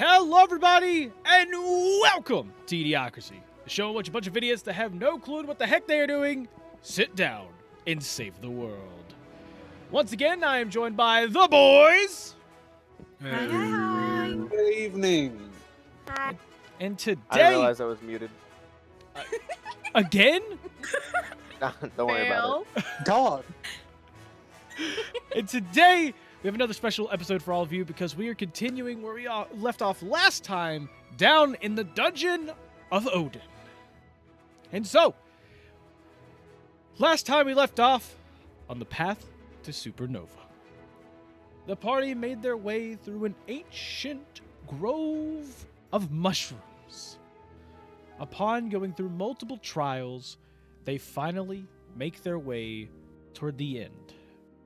Hello, everybody, and welcome to eDIOCRACY, the show in which a bunch of idiots that have no clue what the heck they are doing sit down and save the world. Once again, I am joined by the boys. Hi. Good evening. Hi. And today, I didn't realize I was muted. again? Don't worry about it. Dog. And today, we have another special episode for all of you because we are continuing where we left off last time, down in the Dungeon of Odin. And so, last time we left off on the path to Supernova. The party made their way through an ancient grove of mushrooms. Upon going through multiple trials, they finally make their way toward the end,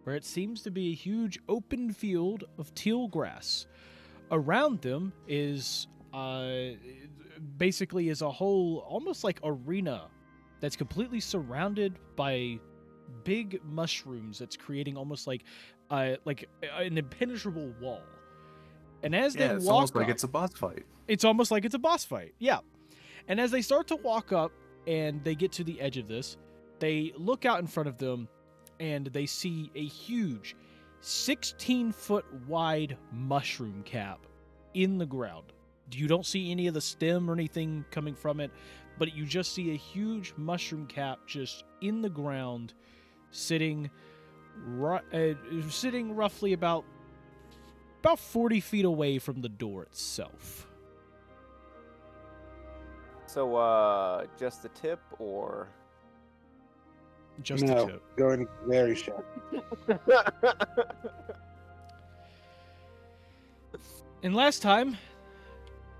where it seems to be a huge open field of teal grass. Around them is basically is a whole almost like arena that's completely surrounded by big mushrooms that's creating almost like an impenetrable wall. And as they it's walk almost like up, it's a boss fight. it's almost like it's a boss fight. Yeah. And as they start to walk up and they get to the edge of this, they look out in front of them and they see a huge 16-foot wide mushroom cap in the ground. You don't see any of the stem or anything coming from it, but you just see a huge mushroom cap just in the ground, sitting roughly about 40 feet away from the door itself. So, just the tip, or? Just a No, tip. going very sharp. And last time,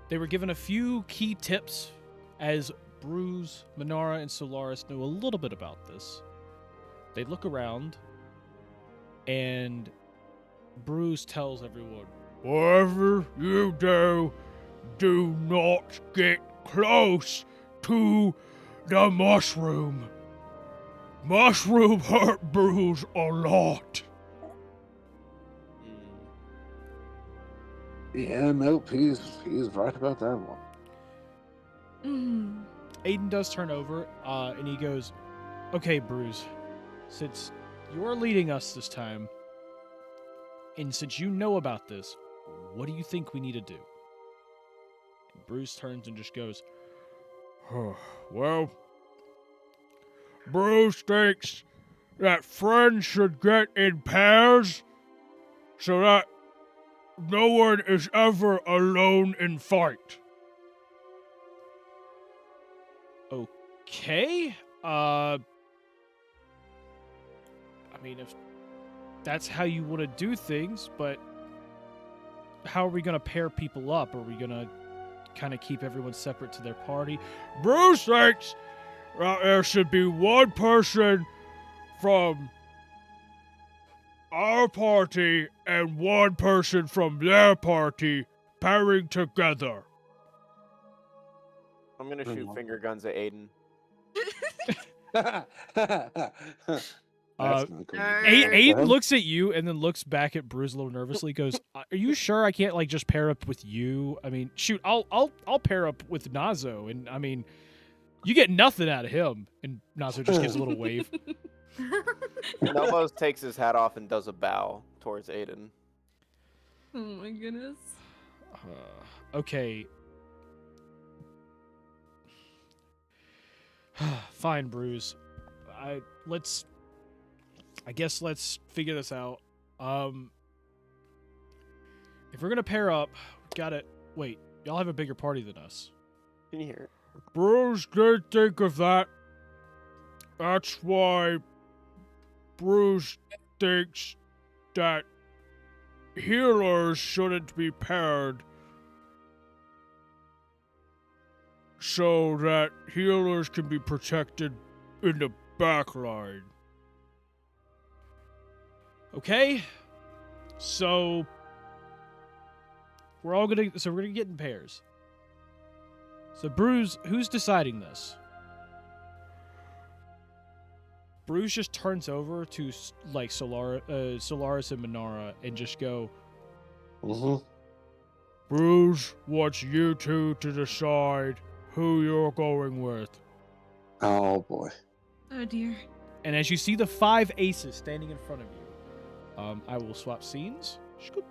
they were given a few key tips as Bruz, Minara, and Solaris knew a little bit about this. They look around, and Bruz tells everyone, "Whatever you do not get close to the mushroom. Mushroom hurt Bruz a lot." Yeah, nope, he's right about that one. Aiden does turn over, and he goes, "Okay, Bruz, since you're leading us this time, and since you know about this, what do you think we need to do?" And Bruz turns and just goes, "Well, Bruz thinks that friends should get in pairs so that no one is ever alone in fight." Okay. I mean, if that's how you want to do things, but how are we going to pair people up? Are we going to kind of keep everyone separate to their party? Bruz thinks that there should be one person from our party and one person from their party pairing together. I'm gonna shoot finger guns at Aiden. Aiden looks at you and then looks back at Bruz a little nervously. Goes, "Are you sure I can't like just pair up with you? I mean, shoot, I'll pair up with Nazo, and I mean, you get nothing out of him." And Nazo just gives a little wave. Novos takes his hat off and does a bow towards Aiden. Oh my goodness. Okay. Fine, Bruz. I guess let's figure this out. If we're gonna pair up, we gotta wait. Y'all have a bigger party than us. Can you hear it? Bruz did think of that. That's why Bruz thinks that healers shouldn't be paired, so that healers can be protected in the back line. Okay? So we're gonna get in pairs. So Bruz, who's deciding this? Bruz just turns over to like Solaris and Minara and just go, Bruz wants you two to decide who you're going with. Oh boy. Oh dear. And as you see the 5 aces standing in front of you, I will swap scenes. Scoop.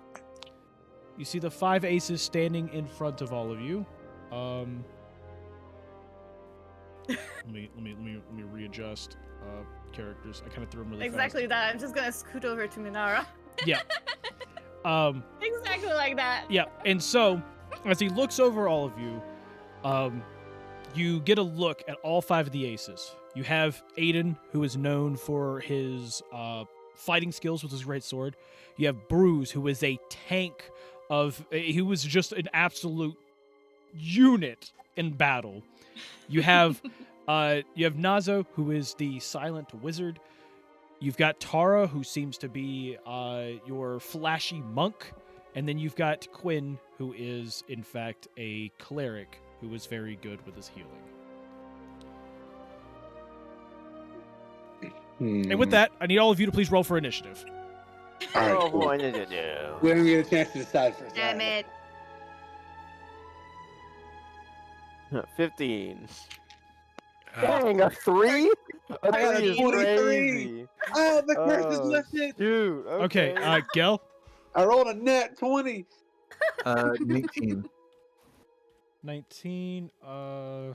You see the 5 aces standing in front of all of you. Let me readjust characters. I kind of threw them really Exactly fast. that. I'm just gonna scoot over to Minara. Yeah. Exactly like that. Yeah. And so, as he looks over all of you, you get a look at all 5 of the aces. You have Aiden, who is known for his fighting skills with his great sword. You have Bruz, who is a tank he was just an absolute unit in battle. You have Nazo, who is the silent wizard. You've got Tara, who seems to be your flashy monk. And then you've got Quinn, who is, in fact, a cleric who is very good with his healing. And with that, I need all of you to please roll for initiative. All right, Oh cool. boy, We don't get a chance to decide first. Damn it. 15. Uh, Dang, a 3? A I got a 3 is 23. crazy. Oh, the curse has Oh, lifted. Shoot. Okay, Gel. I rolled a net 20. 19. 19. I gotta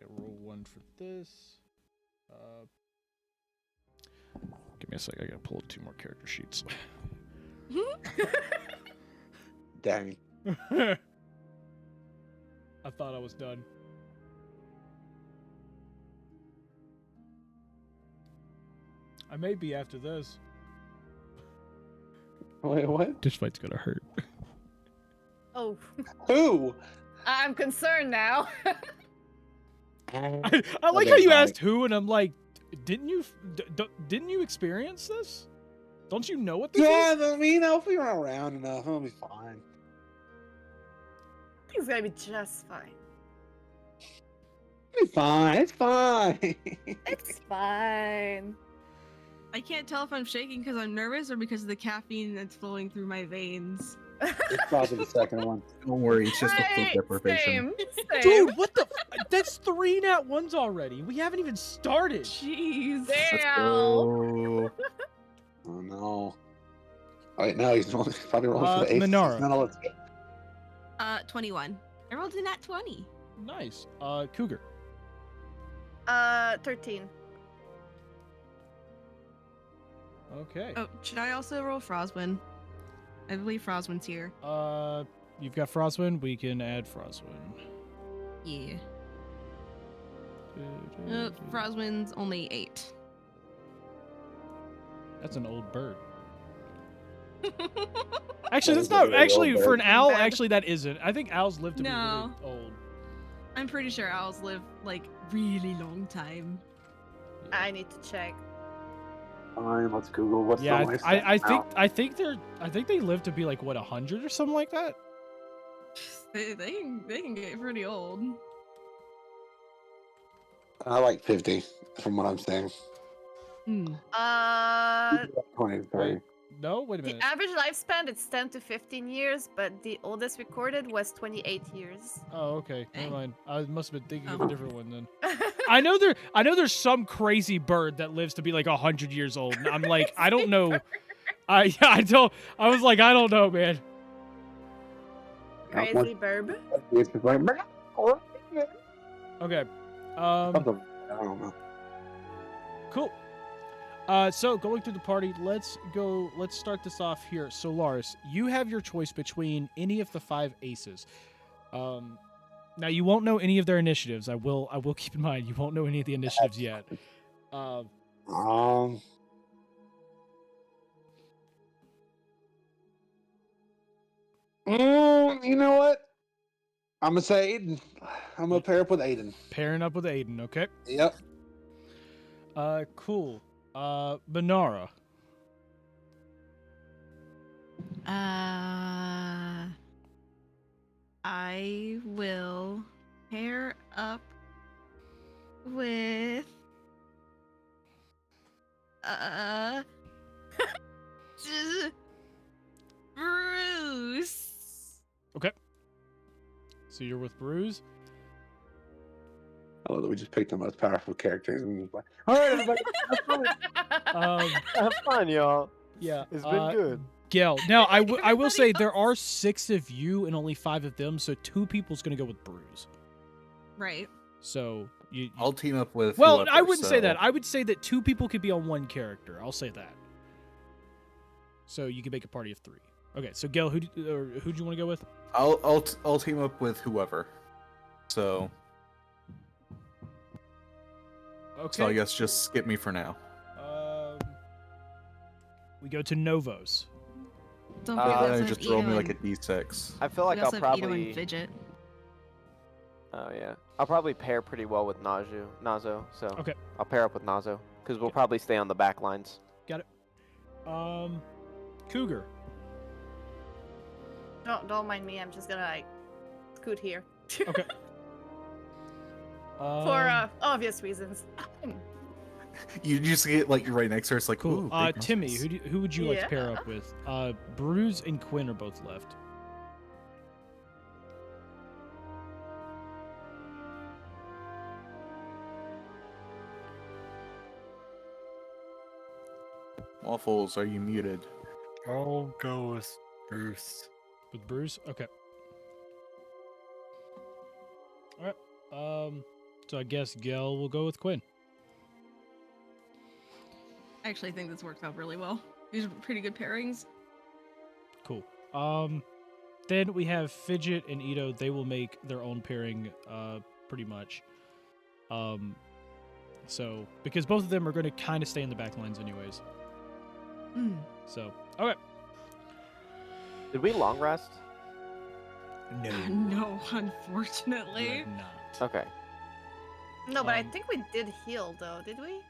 roll 1 for this. Give me a sec. I gotta pull 2 more character sheets. Dang. I thought I was done. I may be after this. Wait, what? This fight's gonna hurt. Oh, Who? I'm concerned now. I like how you asked who, and I'm like, didn't you experience this? Don't you know what this Yeah, is? I mean, if we run around enough, it'll be fine. It's gonna be just fine. It'll be fine. It's fine. It's fine. I can't tell if I'm shaking because I'm nervous or because of the caffeine that's flowing through my veins. It's probably the second one. Don't worry, it's just a sleep Right, deprivation. Same. Dude, what the? That's 3 nat 1s already. We haven't even started. Jeez. Let's Damn. go. Oh no. Oh, wait, no, he's probably rolling for the ace. Minara. No, let's go. 21. I rolled a nat 20. Nice. Cougar. 13. Okay. Oh, should I also roll Froswin? I believe Froswin's here. You've got Frostwind. We can add Frostwind. Yeah. Froswin's only 8. That's an old bird. Actually, that's That is a not. really Actually, old for an bird. owl, Bad. actually, that isn't. I think owls live to be No. really old. I'm pretty sure owls live like really long time. I need to check. Fine, let's Google what's Yeah, the I think they live to be like what 100 or something like that. They can get pretty old. I like 50 from what I'm saying. Hmm. 20, sorry. No, wait a The minute. average lifespan is 10 to 15 years, but the oldest recorded was 28 years. Oh, okay. Never Dang. mind. I must have been thinking of Oh. a different one then. I know there's some crazy bird that lives to be like 100 years old. And I'm like, I don't know. I was like, I don't know, man. Crazy burb. It's just like, Okay. something. I don't know. Cool. So going through the party, let's start this off here. Solaris, you have your choice between any of the 5 aces. Now you won't know any of their initiatives. I will keep in mind you won't know any of the initiatives yet. You know what? I'm gonna say Aiden. I'm gonna pair up with Aiden. Pairing up with Aiden, okay? Yep. Cool. Minara. I will pair up with Bruce. So you're with Bruz. I love that we just picked the most powerful characters and just like, all right, everybody, have fun. Have fun, y'all. Yeah, It's been good. Gel. Now, I will say there are 6 of you and only 5 of them, so 2 people's gonna go with Bruz. Right. So you. I'll team up with. Well, whoever, I wouldn't say so- that. I would say that 2 people could be on 1 character. I'll say that. So you can make a party of 3. Okay, so Gel, who do you want to go with? I'll team up with whoever. So Okay. I guess just skip me for now. We go to Novos. Don't forget we also have Just roll me Ito like a and- d6. I feel like we I'll also have Ito probably. and Fidget. Oh yeah, I'll probably pair pretty well with Nazo. So Okay. I'll pair up with Nazo because we'll probably stay on the back lines. Cougar. Don't mind me. I'm just gonna like scoot here. Okay. For obvious reasons. You just get like right next to her. It's like Cool. Ooh, big Timmy, muscles. who would you like to pair Yeah. up with? Bruz and Quinn are both left. Waffles, are you muted? I'll go with Bruce. With Bruz? Okay. Alright. So I guess Gel will go with Quinn. I actually think this works out really well. These are pretty good pairings. Cool. Then we have Fidget and Ito. They will make their own pairing, pretty much. So because both of them are going to kind of stay in the back lines anyways. So okay. Did we long rest? No, unfortunately. You have not. Okay. No, but I Um, think we did heal though, did we?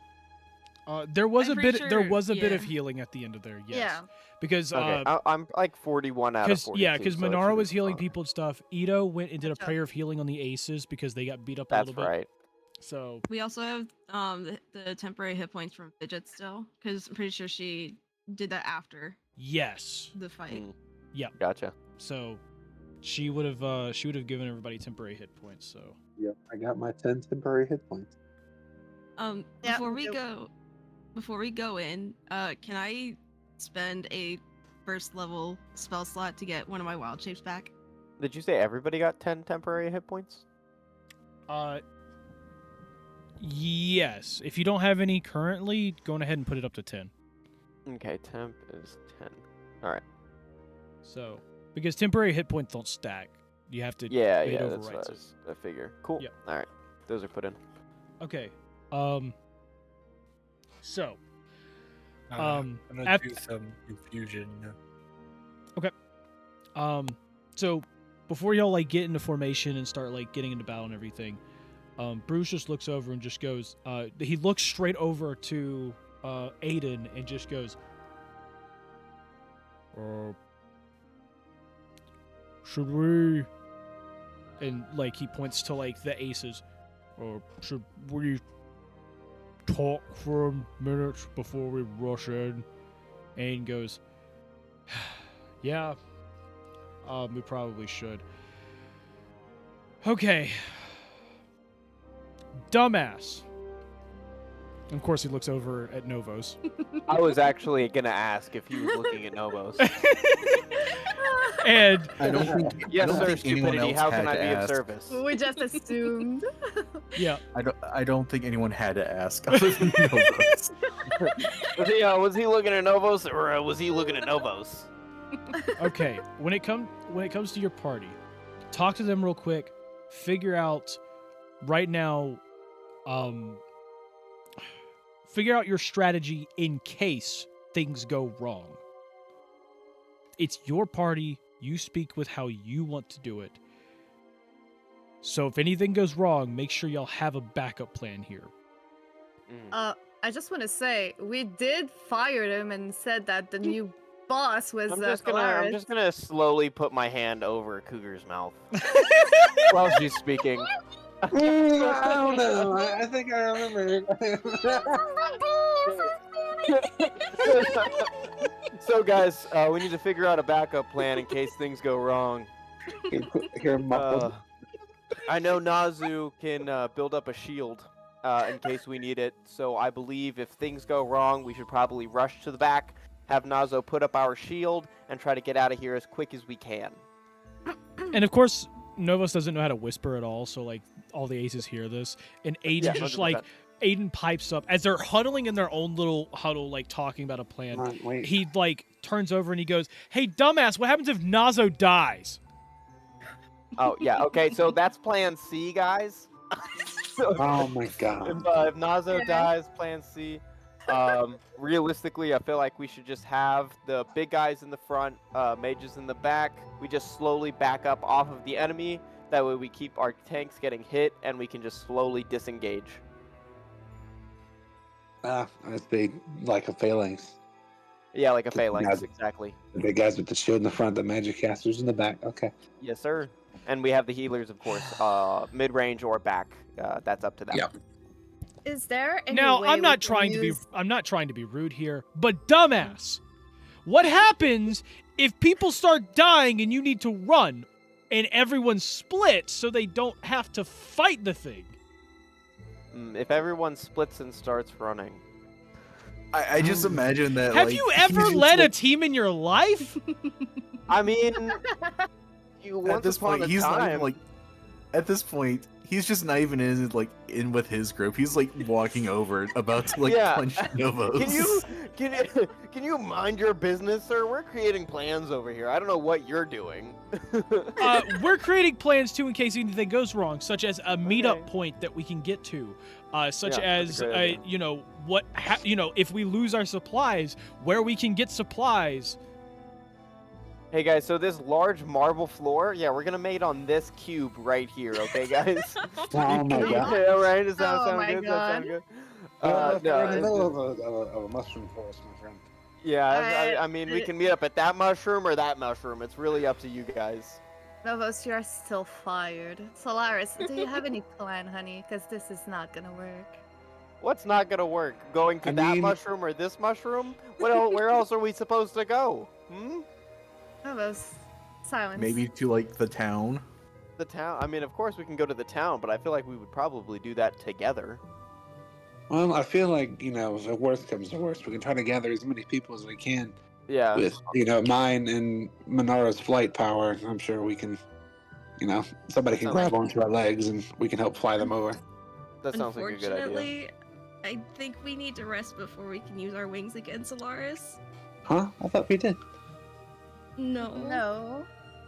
There was I'm a pretty bit. There sure- was a bit of yeah. healing at the end of there. Yes. Yeah. Because Okay. I'm like 41 out of 42. because so it Minara should was be healing fine. people and stuff. Ito went and did a Gotcha. prayer of healing on the aces because they got beat up a That's little bit. right. So We also have the temporary hit points from Fidget still, because I'm pretty sure she did that after yes. the fight. Gotcha. So she would have given everybody temporary hit points. So Yep, I got my 10 temporary hit points. Yeah, Before me we go in, can I spend a first level spell slot to get one of my wild shapes back? Did you say everybody got 10 temporary hit points? yes. If you don't have any currently, go ahead and put it up to 10. Okay, temp is 10. All right. So because temporary hit points don't stack, you have to Yeah, it yeah, that's overwrites what it. I figure. Cool. Yeah. All right. Those are put in. Okay. So I'm gonna af- do some infusion. so before y'all like get into formation and start like getting into battle and everything, Bruce just looks over and just goes. He looks straight over to Aiden and just goes. Should we? And like he points to like the aces. Should we talk for a minute before we rush in? Aiden goes. Yeah. We probably should. Okay. Dumbass. And of course, he looks over at Novos. I was actually gonna ask if he was looking at Novos. And I don't think. Yes, I don't sir. think anyone Stupidity. else How had can I to be of ask. service? We just assumed. yeah, I don't think anyone had to ask other than Novos. Was he looking at Novos or was he looking at Novos? okay. When it comes to your party, talk to them real quick. Figure out right now. Figure out your strategy in case things go wrong. It's your party. You speak with how you want to do it. So if anything goes wrong, make sure y'all have a backup plan here. I just want to say we did fire him and said that the new boss was I'm Solaris. just gonna slowly put my hand over Cougar's mouth while she's speaking. I don't know. I think I remember. So guys, we need to figure out a backup plan in case things go wrong. Here, muffled. I know Nazu can build up a shield in case we need it. So I believe if things go wrong, we should probably rush to the back, have Nazo put up our shield, and try to get out of here as quick as we can. And of course, Novos doesn't know how to whisper at all, so like all the aces hear this, and Aiden Yeah, just 100%. like Aiden pipes up as they're huddling in their own little huddle, like talking about a plan. Wait. He like turns over and he goes, "Hey, dumbass, what happens if Nazo dies?" Oh, yeah, okay, so that's plan C, guys. So Oh my god. if Nazo dies, plan C. Realistically, I feel like we should just have the big guys in the front, mages in the back. We just slowly back up off of the enemy. That way we keep our tanks getting hit, and we can just slowly disengage. That's big, like a phalanx. Yeah, like a Just phalanx, guys- exactly. The big guys with the shield in the front, the magic casters in the back. Okay. Yes, sir. And we have the healers, of course, mid-range or back. That's up to them. Yeah. Is there any Now, way I'm we not can trying use... to be rude here, but dumbass, what happens if people start dying and you need to run, and everyone splits so they don't have to fight the thing? If everyone splits and starts running. I just imagine that. Have like, you he's ever just, led a like, team in your life? I mean, you At once this upon point, a he's not time. even like. At this point, he's just not even in with his group. He's like walking over, about to like Yeah. punch Novos. Can you mind your business, sir? We're creating plans over here. I don't know what you're doing. We're creating plans too in case anything goes wrong, such as a meetup Okay. point that we can get to, such Yeah, that's as a great idea. if we lose our supplies, where we can get supplies. Hey guys, so this large marble floor, yeah, we're gonna mate on this cube right here, okay, guys? Oh my god. Yeah, right. Does that Oh sound my good? Does that sound God. good? We're in the it's middle just- of a mushroom forest, my friend. yeah, I mean, we can meet up at that mushroom or that mushroom. It's really up to you guys. Novos, you are still fired. Solaris, do you have any plan, honey? Because this is not gonna work. What's not gonna work? Going to I that mean- mushroom or this mushroom? Where else are we supposed to go? Novos, silence. Maybe to like the town. The town? I mean, of course we can go to the town, but I feel like we would probably do that together. Well, I feel like, if the worst comes to worst, we can try to gather as many people as we can Yeah. with, mine and Minara's flight power. I'm sure we can, somebody can Sounds grab like- onto our legs and we can help fly them over. That sounds like a good idea. Unfortunately, I think we need to rest before we can use our wings again, Solaris. Huh? I thought we did. No. No.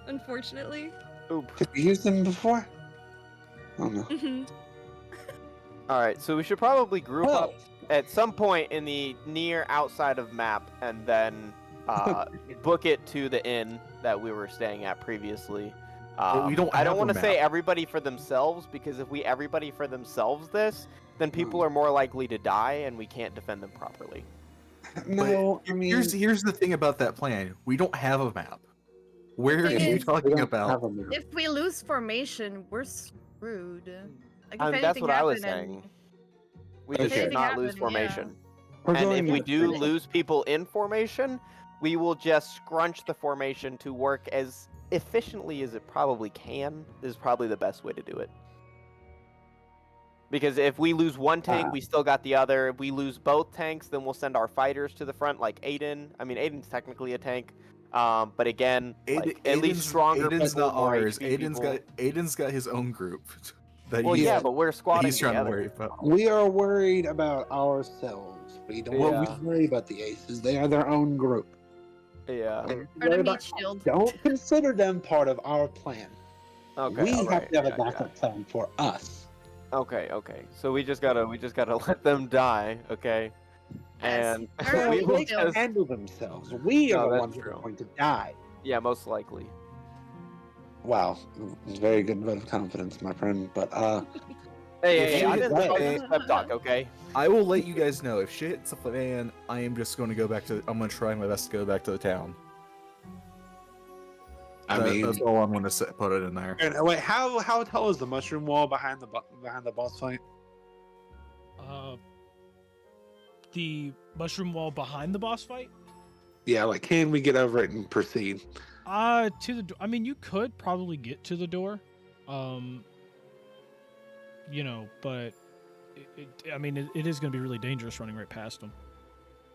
Unfortunately. Oop. Did we use them before? Oh no. All right, so we should probably group Well, up at some point in the near outside of map, and then book it to the inn that we were staying at previously. But we don't I don't have a want to say map. everybody for themselves, because if we everybody for themselves this, then people are more likely to die, and we can't defend them properly. no, I mean, Here's the thing about that plan. We don't have a map. Where are thing you is- we talking don't about? have a map. If we lose formation, we're screwed. Like, if That's anything what I was happened and- saying. We If just should anything not lose happened, formation. We're And going if we to- do lose people in formation, we will just scrunch the formation to work as efficiently as it probably can. This is probably the best way to do it. Because if we lose one tank, we still got the other. If we lose both tanks, then we'll send our fighters to the front, like Aiden. I mean, Aiden's technically a tank, but again, like, at least stronger Aiden's people, not more ours. HP people. Aiden's got his own group. That Well, he's, yeah, but we're squatting he's trying together. to worry about. We are worried about ourselves. We don't Yeah. worry about the aces. They are their own group. Yeah. And Or the worry meat about- shield. Don't consider them part of our plan. Okay. We all have right, to have a yeah, backup plan for us. yeah. Okay. So we just gotta let them die. Okay. Yes. And Or we we will They will can just handle themselves. We No, are the that's ones that true. are going to die. yeah, most likely. Wow, very good vote of confidence, my friend. But Hey, If I shit didn't hits fuck the this pep talk, okay? I will let you guys know if shit hits the fan. I am just going to go back to. I'm going to try my best to go back to the town. That's all I'm going to put it in there. and wait, how tall is the mushroom wall behind the boss fight? The mushroom wall behind the boss fight. Yeah, like can we get over it and proceed? To the. I mean, you could probably get to the door. but I mean, it is going to be really dangerous running right past them.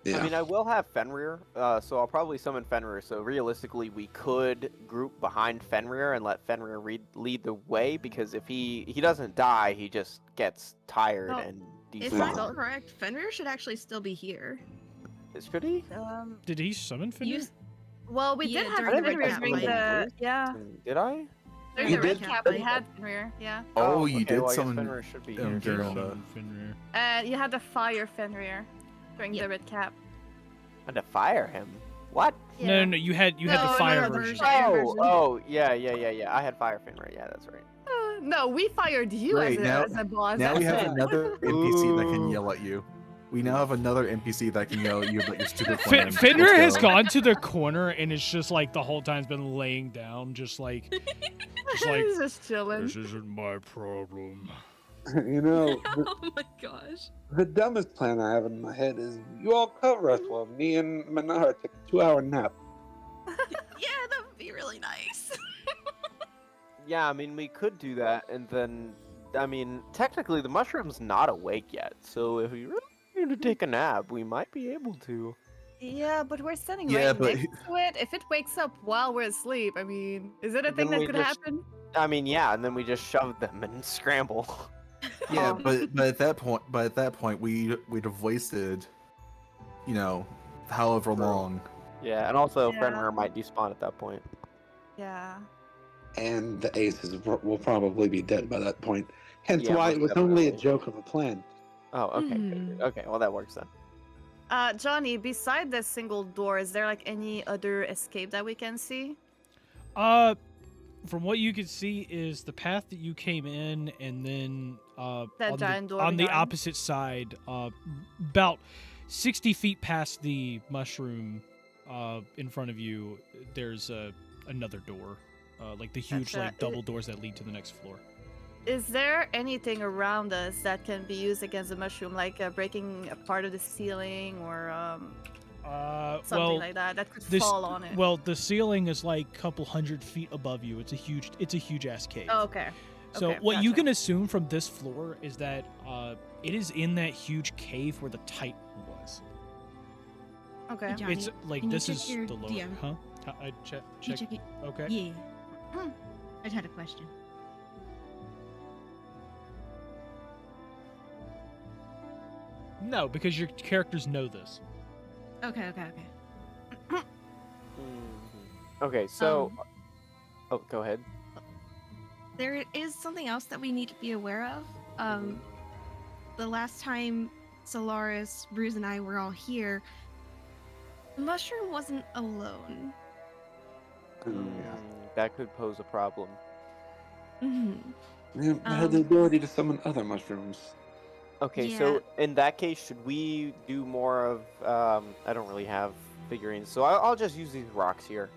Yeah. I mean, I will have Fenrir, so I'll probably summon Fenrir. So realistically, we could group behind Fenrir and let Fenrir lead the way, because if he doesn't die, he just gets tired Oh, and If Wow. I'm despawn. correct, Fenrir should actually still be here. Should he? Did he summon Fenrir? Well, we Yeah, did have during the Fenrir recap during fight. the Did I? during You the did? recap. We had Fenrir, yeah, Oh, you okay, did well, I guess summon Fenrir should be him here. during too. the- Summon Fenrir. and you had the fire Fenrir during Yep. the recap. And to fire him. What? No, you had the No, fire no, version. Fire Oh, version. oh, yeah. I had fire Fenrir. Yeah, that's right. No, we fired you Great, as a boss. Now we have Yeah. another NPC that can Ooh. yell at you. We now have another NPC that can yell at you about your stupid Fe- plan. Fenrir Let's has go. gone to the corner and it's just like the whole time's been laying down, just like He's just chilling. this isn't my problem. You know, Oh my gosh. the dumbest plan I have in my head is you all cover us while me and Minara take a 2-hour nap. Yeah, that would be really nice. Yeah, I mean, we could do that, and then, I mean, technically the mushroom's not awake yet, so if we really need to take a nap, we might be able to. Yeah, but we're standing Yeah, right but- next to it. If it wakes up while we're asleep, I mean, is it a Then thing that we could just- happen? I mean, yeah, and then we just shove them and scramble. Yeah, but at that point, we'd have wasted, however True. long. Yeah, and also Yeah. Fenrir might despawn at that point. Yeah. And the aces will probably be dead by that point. Hence Yeah, why most it was only a definitely. joke of a plan. Oh, okay, good. Hmm. Okay, well that works then. Johnny, beside the single door, is there like any other escape that we can see? From what you can see is the path that you came in, and then That on giant door on the behind? opposite side, about 60 feet past the mushroom, in front of you, there's another door, like the huge Gotcha. like double doors that lead to the next floor. Is there anything around us that can be used against the mushroom, like breaking a part of the ceiling or something Well, like that that could this- fall on it? well, the ceiling is like a couple hundred feet above you. It's a huge ass cave. Oh, okay. So Okay, what you gotcha. can assume from this floor is that it is in that huge cave where the Titan was. Okay. Johnny, It's like can you this check is your the lower, DM? huh? I check. Can you check it? Okay. Yeah. I just had a question. No, because your characters know this. Okay. Okay, so... oh, go ahead. There is something else that we need to be aware of. The last time Solaris, Bruz, and I were all here, Mushroom wasn't alone. That could pose a problem. Mhm. Yeah, I had the Um, ability to summon other mushrooms. Okay, so in that case, should we do more of? I don't really have figurines, so I'll just use these rocks here.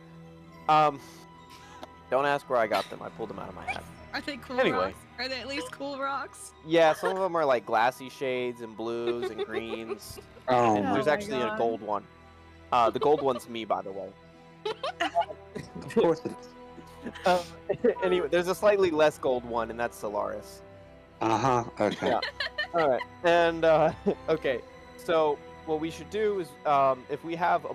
Don't ask where I got them. I pulled them out of my hat. Are they cool Anyway. rocks? Are they at least cool rocks? Yeah, some of them are like glassy shades and blues and greens. Oh, And my there's actually a God. gold one. The gold one's me, by the way. of course it is. Anyway, there's a slightly less gold one, and that's Solaris. Uh-huh, okay. Yeah. All right, and okay. So what we should do is, if we have a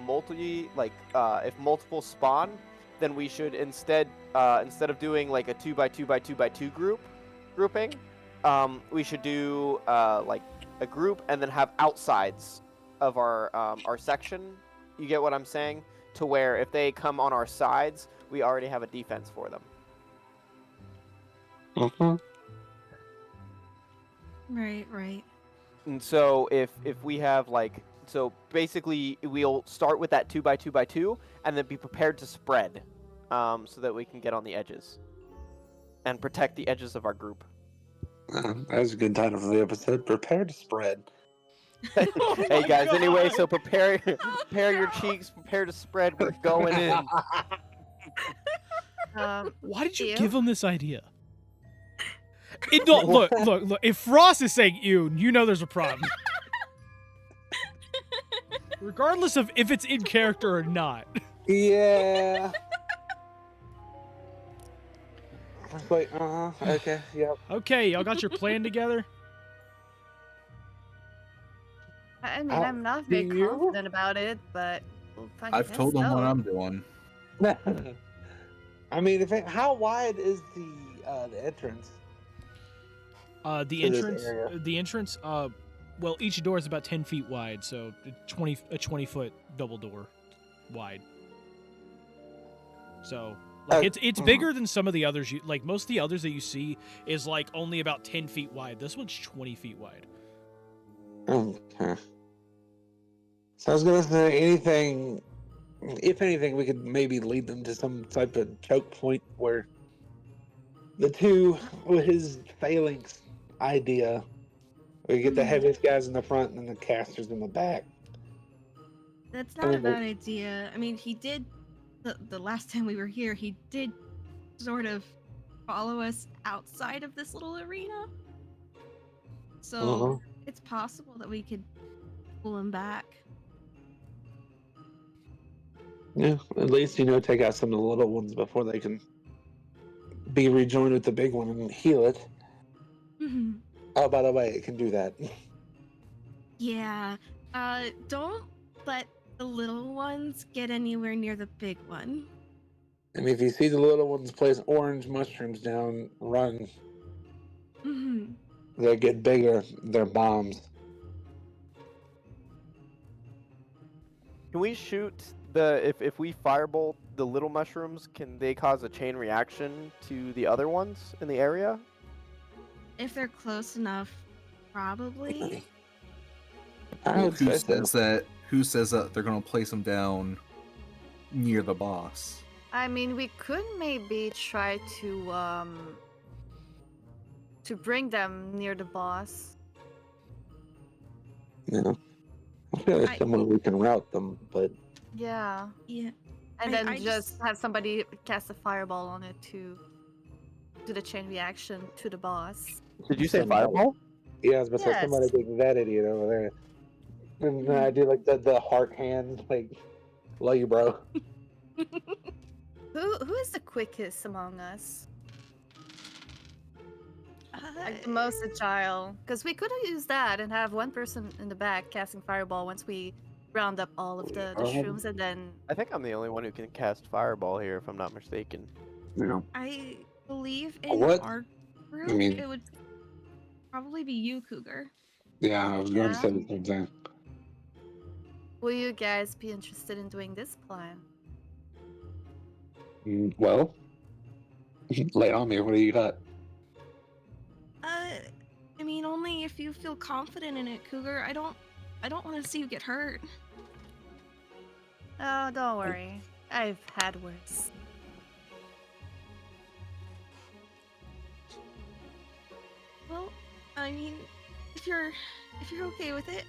if multiple spawn, then we should instead of doing like a 2x2x2x2 grouping, we should do like a group and then have outsides of our section. You get what I'm saying? To where if they come on our sides, we already have a defense for them. Uh-huh. Right. And so if we have so basically we'll start with that 2x2x2 and then be prepared to spread, so that we can get on the edges and protect the edges of our group. That's a good title for the episode. Prepare to spread. Hey guys, anyway, so prepare your cheeks, prepare to spread. We're going in. Why did you Ew. give him this idea? Look. If Frost is saying ew, you know there's a problem. Regardless of if it's in character or not. Yeah. It's like, okay, yep. Okay, y'all got your plan together? I mean, How I'm not do very you? confident about it, but I I've guess told them what so. I'm doing. I mean, how wide is the entrance The to this entrance, area? well, each door is about 10 feet wide, so a 20-foot double door wide. So, like, it's bigger than some of the others. Like, most of the others that you see is, like, only about 10 feet wide. This one's 20 feet wide. Okay. So I was gonna say anything. If anything, we could maybe lead them to some type of choke point where the two, with his phalanx idea, we get the heaviest guys in the front and the casters in the back. That's I not a mean, bad idea. I mean, he did the last time we were here. He did sort of follow us outside of this little arena, so it's possible that we could pull him back. Yeah, at least take out some of the little ones before they can be rejoined with the big one and heal it. Oh, by the way, it can do that. Yeah. Don't let the little ones get anywhere near the big one. And if you see the little ones place orange mushrooms down, run. They get bigger, they're bombs. Can we shoot if we firebolt the little mushrooms, can they cause a chain reaction to the other ones in the area? If they're close enough, probably. I would say so. Who says that they're gonna place them down near the boss? I mean, we could maybe try to bring them near the boss. Yeah. I feel like somewhere we can route them, but Yeah. Yeah. And I then just have somebody cast a fireball on it to do the chain reaction to the boss. Did you say fireball? Yeah, I was about to say Yes. somebody big that idiot over there. And I do like the heart hand, like, love you, bro. Who is the quickest among us? Like the most agile? Because we could have used that and have one person in the back casting fireball once we round up all of the shrooms, and then I think I'm the only one who can cast fireball here, if I'm not mistaken. Yeah. I believe in our group, it would probably be you, Cougar. Yeah, I was going to say the same thing. will you guys be interested in doing this plan? Well, lay on me. What do you got? I mean, only if you feel confident in it, Cougar. I don't want to see you get hurt. Oh, don't worry. I've had worse. Well, I mean, if you're okay with it,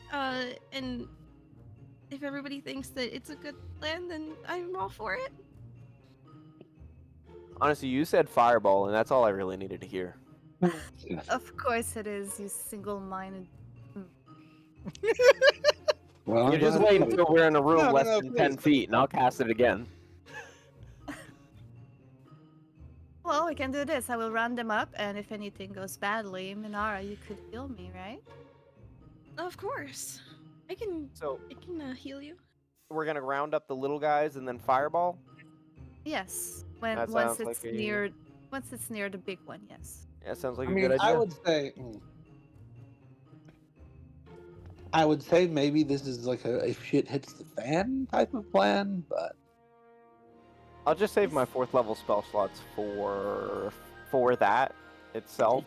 and if everybody thinks that it's a good plan, then I'm all for it. Honestly, you said fireball, and that's all I really needed to hear. Of course it is, you single-minded. Well, you just wait until we're in a room less than 10 feet, and I'll cast it again. Well, we can do this. I will round them up, and if anything goes badly, Minara, you could heal me, right? Of course, I can heal you. We're gonna round up the little guys and then fireball. Yes. Once it's near the big one, yes. Yeah, sounds like a good idea. I would say maybe this is like a if shit hits the fan type of plan, but I'll just save my 4th level spell slots for that itself.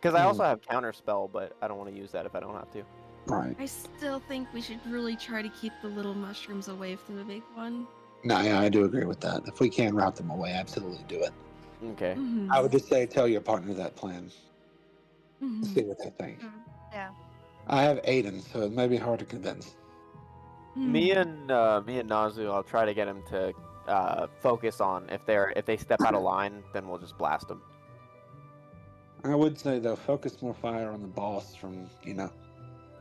Because I also have counter spell, but I don't want to use that if I don't have to. Right. I still think we should really try to keep the little mushrooms away from the big one. No, yeah, I do agree with that. If we can route them away, absolutely do it. Okay. I would just say tell your partner that plan. See what they think. Yeah. I have Aiden, so it may be hard to convince. Me and Nazu, I'll try to get him to focus on if they step out of line, then we'll just blast them. I would say though, focus more fire on the boss from the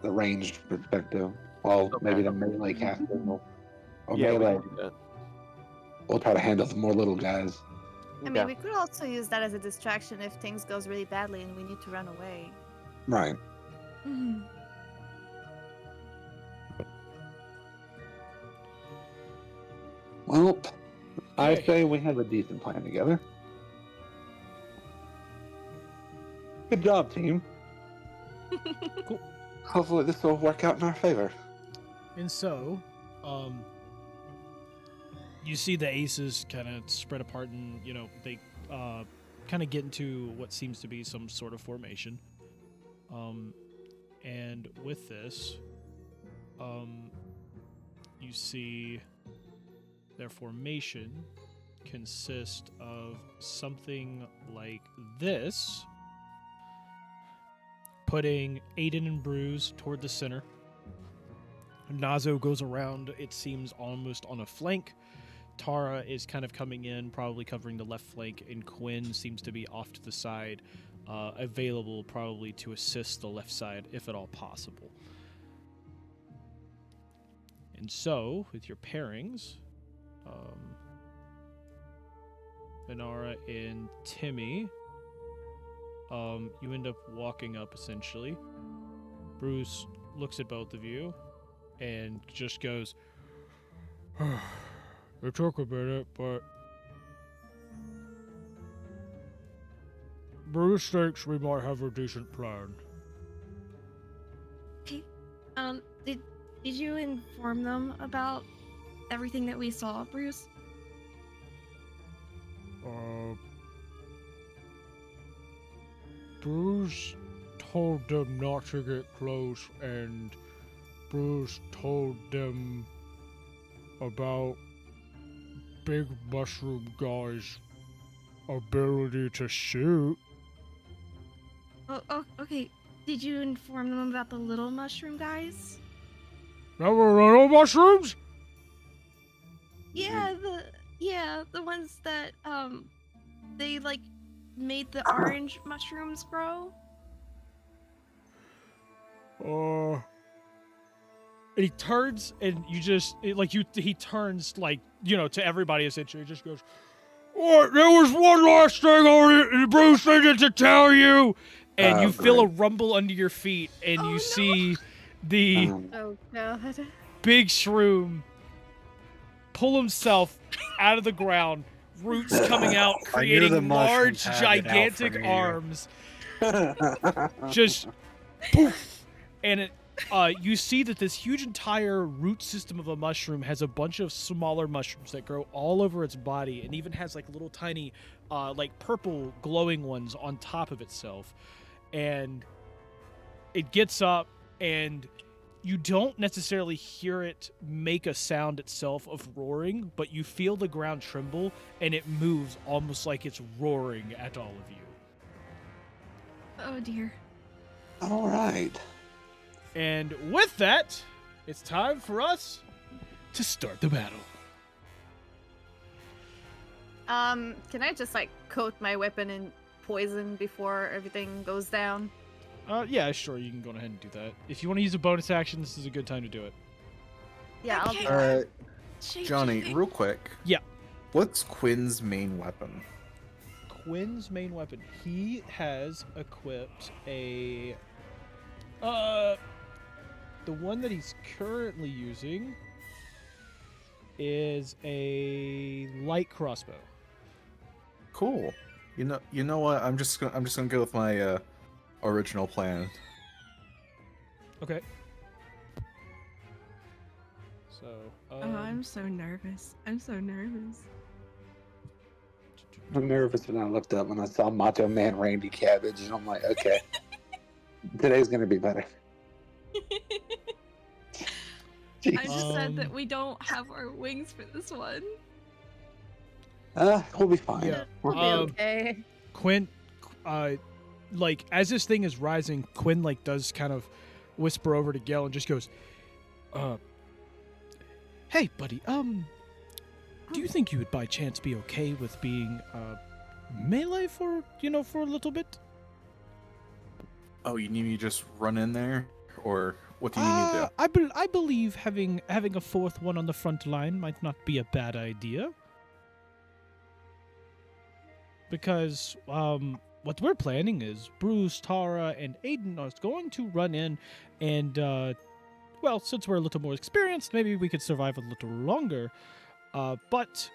ranged perspective. Well, maybe the melee caster or melee. We'll try to handle the more little guys. I mean, we could also use that as a distraction if things goes really badly and we need to run away. Right. Mhm. Well, I Okay. say we have a decent plan together. Good job, team. Cool. Hopefully this will work out in our favor. And so, you see the aces kind of spread apart, and they kind of get into what seems to be some sort of formation. And with this, you see their formation consist of something like this, putting Aiden and Bruz toward the center. Nazo goes around, it seems, almost on a flank. Tara is kind of coming in, probably covering the left flank, and Quinn seems to be off to the side, available probably to assist the left side if at all possible. And so, with your pairings, Minara and Timmy, you end up walking up essentially. Bruce looks at both of you and just goes, "It took a minute, but Bruce thinks we might have a decent plan." Okay. Did you inform them about everything that we saw, Bruce? Bruce told them not to get close, and Bruce told them about Big Mushroom Guy's ability to shoot. Oh, okay. Did you inform them about the little mushroom guys? There were little mushrooms? Yeah, the ones that they like made the orange mushrooms grow. And he turns, and he turns, to everybody essentially. He just goes, "What? There was one last thing Bruce needed to tell you." And you feel a rumble under your feet, and you see the Oh god. big shroom pull himself out of the ground, roots coming out, I knew the creating large, mushrooms had it out gigantic for you. arms. Just poof, and you see that this huge entire root system of a mushroom has a bunch of smaller mushrooms that grow all over its body, and even has like little tiny, purple glowing ones on top of itself. And it gets up, and you don't necessarily hear it make a sound itself of roaring, but you feel the ground tremble, and it moves almost like it's roaring at all of you. Oh dear. All right. And with that, it's time for us to start the battle. Can I just coat my weapon in poison before everything goes down? Yeah, sure, you can go ahead and do that. If you want to use a bonus action, this is a good time to do it. Yeah, I'll Okay. do that. Johnny, real quick. Yeah. What's Quinn's main weapon? Quinn's main weapon. He has equipped a... the one that he's currently using is a light crossbow. Cool. You know what? I'm just gonna go with my original plan. Okay. So, I'm so nervous. I'm so nervous. I'm nervous when I looked up and I saw Macho Man Randy Cabbage, and I'm like, okay, today's gonna be better. I just said that Um, we don't have our wings for this one. We'll be fine. Yeah. We're I'll be good. okay. Quinn, as this thing is rising, Quinn, does kind of whisper over to Gil and just goes, "Hey, buddy, do you think you would by chance be okay with being, melee for a little bit?" Oh, you need me to just run in there, or what do you need me to do? I believe having a fourth one on the front line might not be a bad idea. because what we're planning is Bruz, Tara, and Aiden are going to run in and, well, since we're a little more experienced, maybe we could survive a little longer. But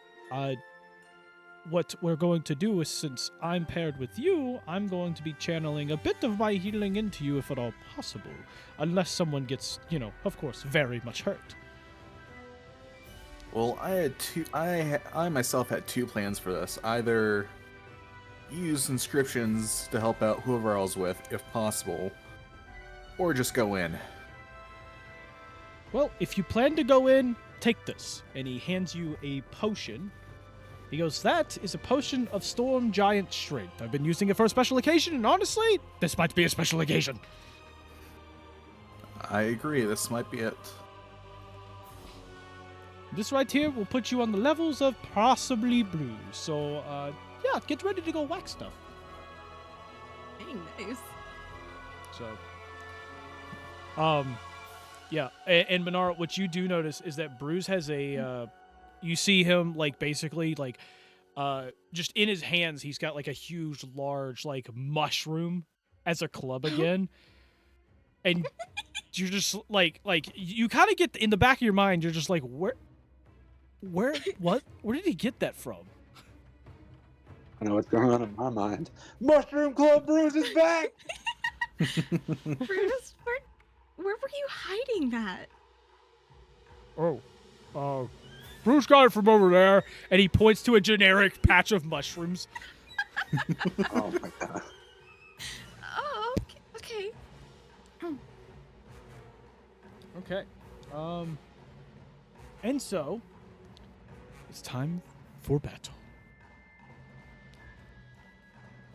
what we're going to do is, since I'm paired with you, I'm going to be channeling a bit of my healing into you if at all possible. Unless someone gets, of course, very much hurt. Well, I myself had two plans for this. Either use inscriptions to help out whoever I was with, if possible, or just go in. Well, if you plan to go in, take this. And he hands you a potion. He goes, that is a potion of Storm Giant Strength. I've been using it for a special occasion, and honestly, this might be a special occasion. I agree, this might be it. This right here will put you on the levels of possibly Bruz. So, yeah, get ready to go whack stuff. Dang, nice. So, yeah, and Minara, what you do notice is that Bruz has a, you see him, like, basically, like, just in his hands, he's got, like, a huge, large, like, mushroom as a club again. And you're just, like, you kind of get, in the back of your mind, you're just like, where did he get that from? I know what's going on in my mind. Mushroom Club Bruz is back! Bruce, where were you hiding that? Bruce got it from over there, and he points to a generic patch of mushrooms. Oh my god. Oh, okay. Okay. And so, it's time for battle.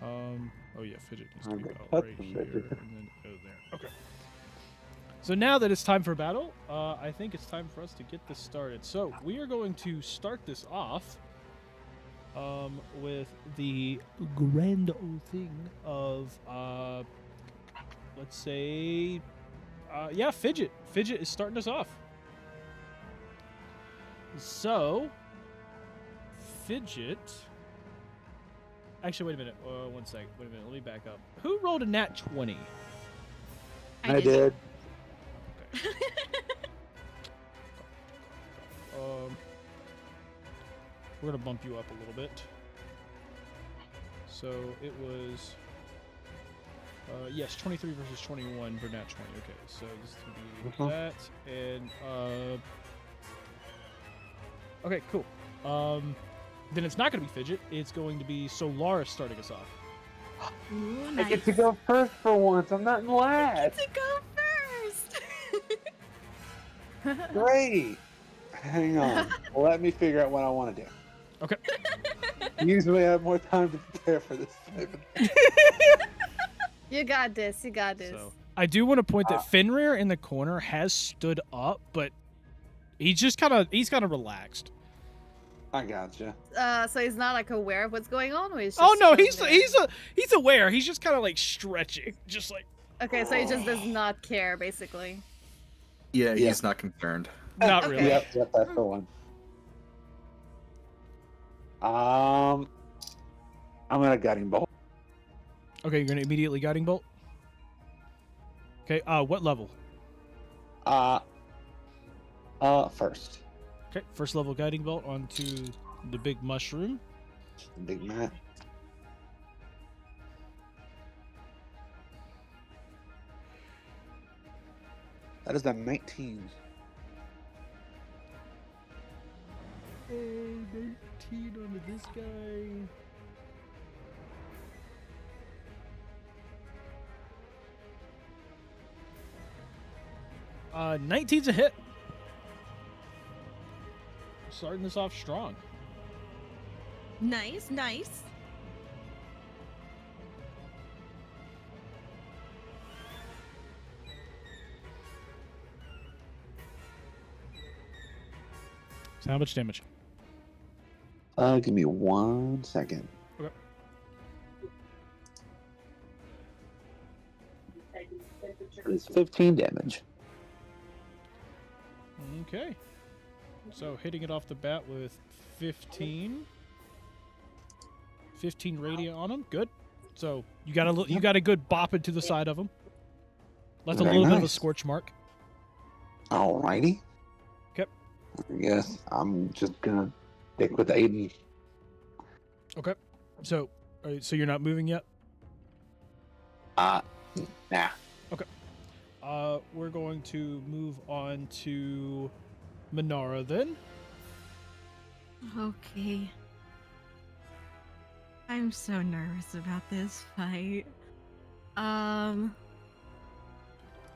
Oh yeah, Fidget needs to be Okay, out that's right the here, Fidget. and then go there. Okay. So now that it's time for battle, I think it's time for us to get this started. So we are going to start this off with the grand old thing of, let's say, yeah, Fidget. Fidget is starting us off. So, Fidget. Actually, wait a minute. One sec. Wait a minute. Let me back up. Who rolled a nat 20? I did. Okay. We're gonna bump you up a little bit. So it was, yes, 23 versus 21 for nat 20. Okay, so this is gonna be that, and okay, cool. Then it's not gonna be Fidget. It's going to be Solaris starting us off. Ooh, I nice. get to go first for once. I'm not in last. To go first. Great. Hang on. Let me figure out what I want to do. Okay. Usually I have more time to prepare for this type of thing. You got this. You got this. So I do want to point that Fenrir in the corner has stood up, but he's kind of relaxed. I gotcha. So he's not like aware of what's going on, or he's just Oh no, chilling there? he's aware. He's just kind of like stretching, just like Okay, so he just does not care, basically. Yeah, Yeah. he's not concerned. not Okay. really. Yep, that's the one. I'm gonna guiding bolt. Okay, you're gonna immediately guiding bolt. Okay, what level? First. Okay, first level guiding bolt onto the big mushroom. Big man. That is a 19. 19 onto this guy. Uh, 19's a hit. Starting this off strong. Nice, nice. So how much damage? Give me 1 second. Okay. It's 15 damage. Okay. So hitting it off the bat with 15. 15 radiant on him. Good. So you got a good bop into the side of him. Left a Very little bit of a nice. scorch mark. Alrighty. Okay. I guess I'm just gonna stick with Aiden. Okay. So you're not moving yet? Nah. We're going to move on to Minara then. Okay. I'm so nervous about this fight.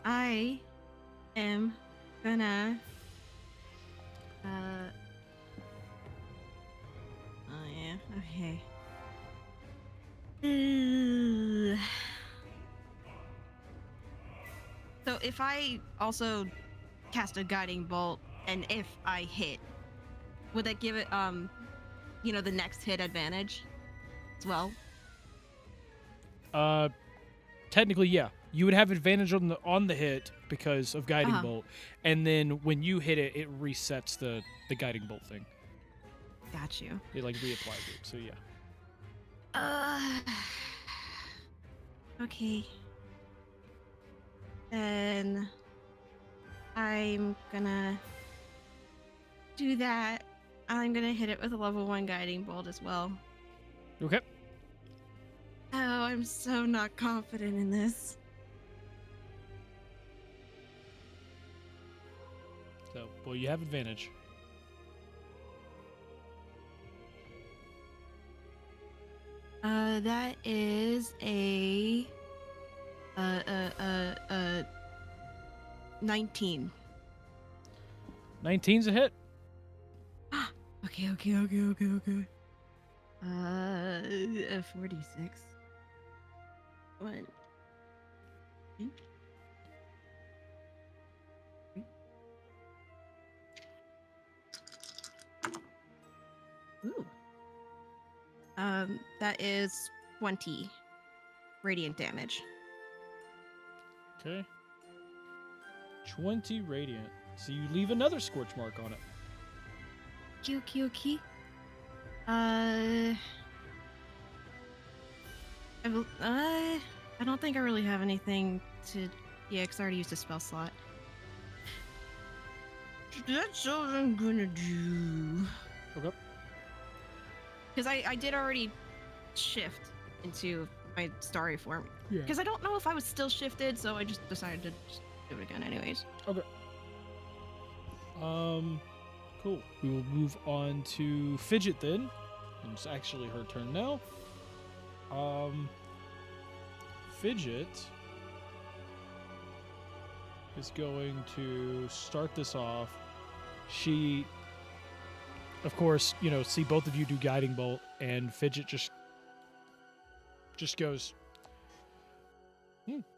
I am gonna oh yeah, okay. So if I also cast a guiding bolt and if I hit, would that give it the next hit advantage as well? Technically, yeah. You would have advantage on the hit because of guiding Uh-huh. bolt, and then when you hit it, it resets the guiding bolt thing. Got you. It like reapplies it. So yeah. Okay. Then I'm gonna do that. I'm gonna hit it with a level 1 guiding bolt as well. Okay. Oh, I'm so not confident in this. So well, you have advantage. That is a 19. 19's a hit. Okay. 46. What? Ooh. That is 20 radiant damage. Okay. 20 radiant. So you leave another scorch mark on it. Okay. I don't think I really have anything to. Yeah, because I already used a spell slot. That's all I'm gonna do. Okay. Because I did already shift into my starry form. Yeah. Because I don't know if I was still shifted, so I just decided to just do it again anyways. Okay. Cool. We will move on to Fidget then. It's actually her turn now. Fidget is going to start this off. She, of course, see both of you do guiding bolt, and Fidget just goes,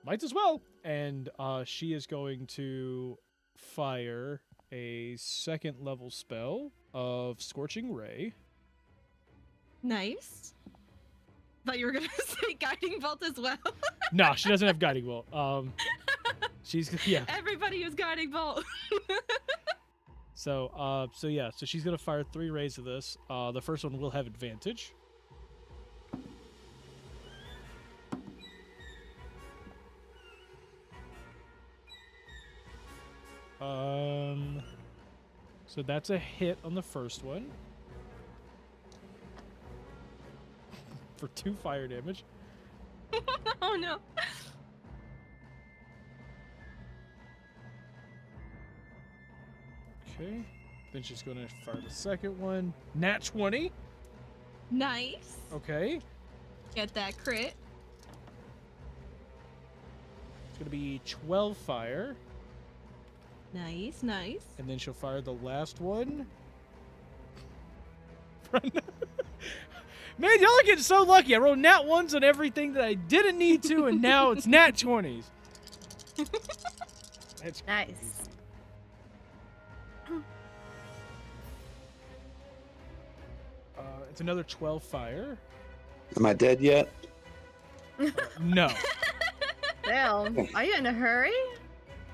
might as well. And she is going to fire a 2nd level spell of Scorching Ray. Nice. Thought you were gonna say guiding bolt as well. No, she doesn't have guiding bolt. She's Everybody is guiding bolt. So she's gonna fire 3 rays of this. The first one will have advantage. So that's a hit on the first one for 2 fire damage. Oh no. Okay. Then she's going to fire the second one. Nat 20. Nice. Okay. Get that crit. It's going to be 12 fire. Nice. And then she'll fire the last one. Man, y'all are getting so lucky. I rolled nat 1s on everything that I didn't need to, and now it's nat 20s. That's Nice. It's another 12 fire. Am I dead yet? No. Well, are you in a hurry?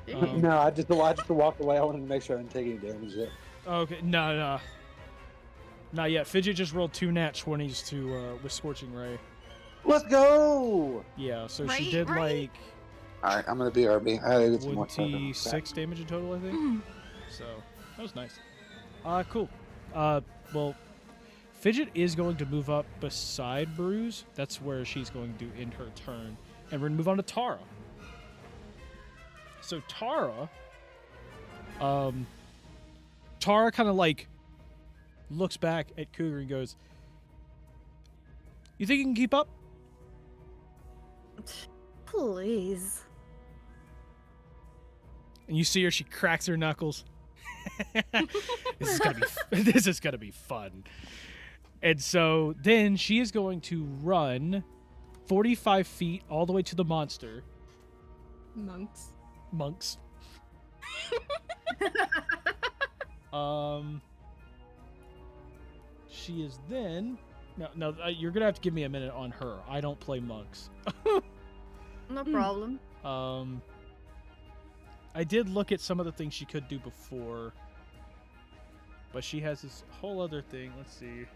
No, I just walked away. I wanted to make sure I didn't take any damage yet. Okay, no. Not yet. Fidget just rolled 2 nat 20s to with Scorching Ray. Let's go! Yeah, so she Right, did right? like Alright, I'm gonna BRB. I gotta get some more 26 damage in total, I think. Mm. So that was nice. Cool. Well, Fidget is going to move up beside Bruz. That's where she's going to end her turn, and we're gonna move on to Tara. So Tara kind of like looks back at Cougar and goes, "You think you can keep up?" Please. And you see her; she cracks her knuckles. This is gonna be fun. And so then she is going to run 45 feet all the way to the monster. Monks. She is then. No, you're gonna have to give me a minute on her. I don't play monks. No problem. I did look at some of the things she could do before, but she has this whole other thing. Let's see.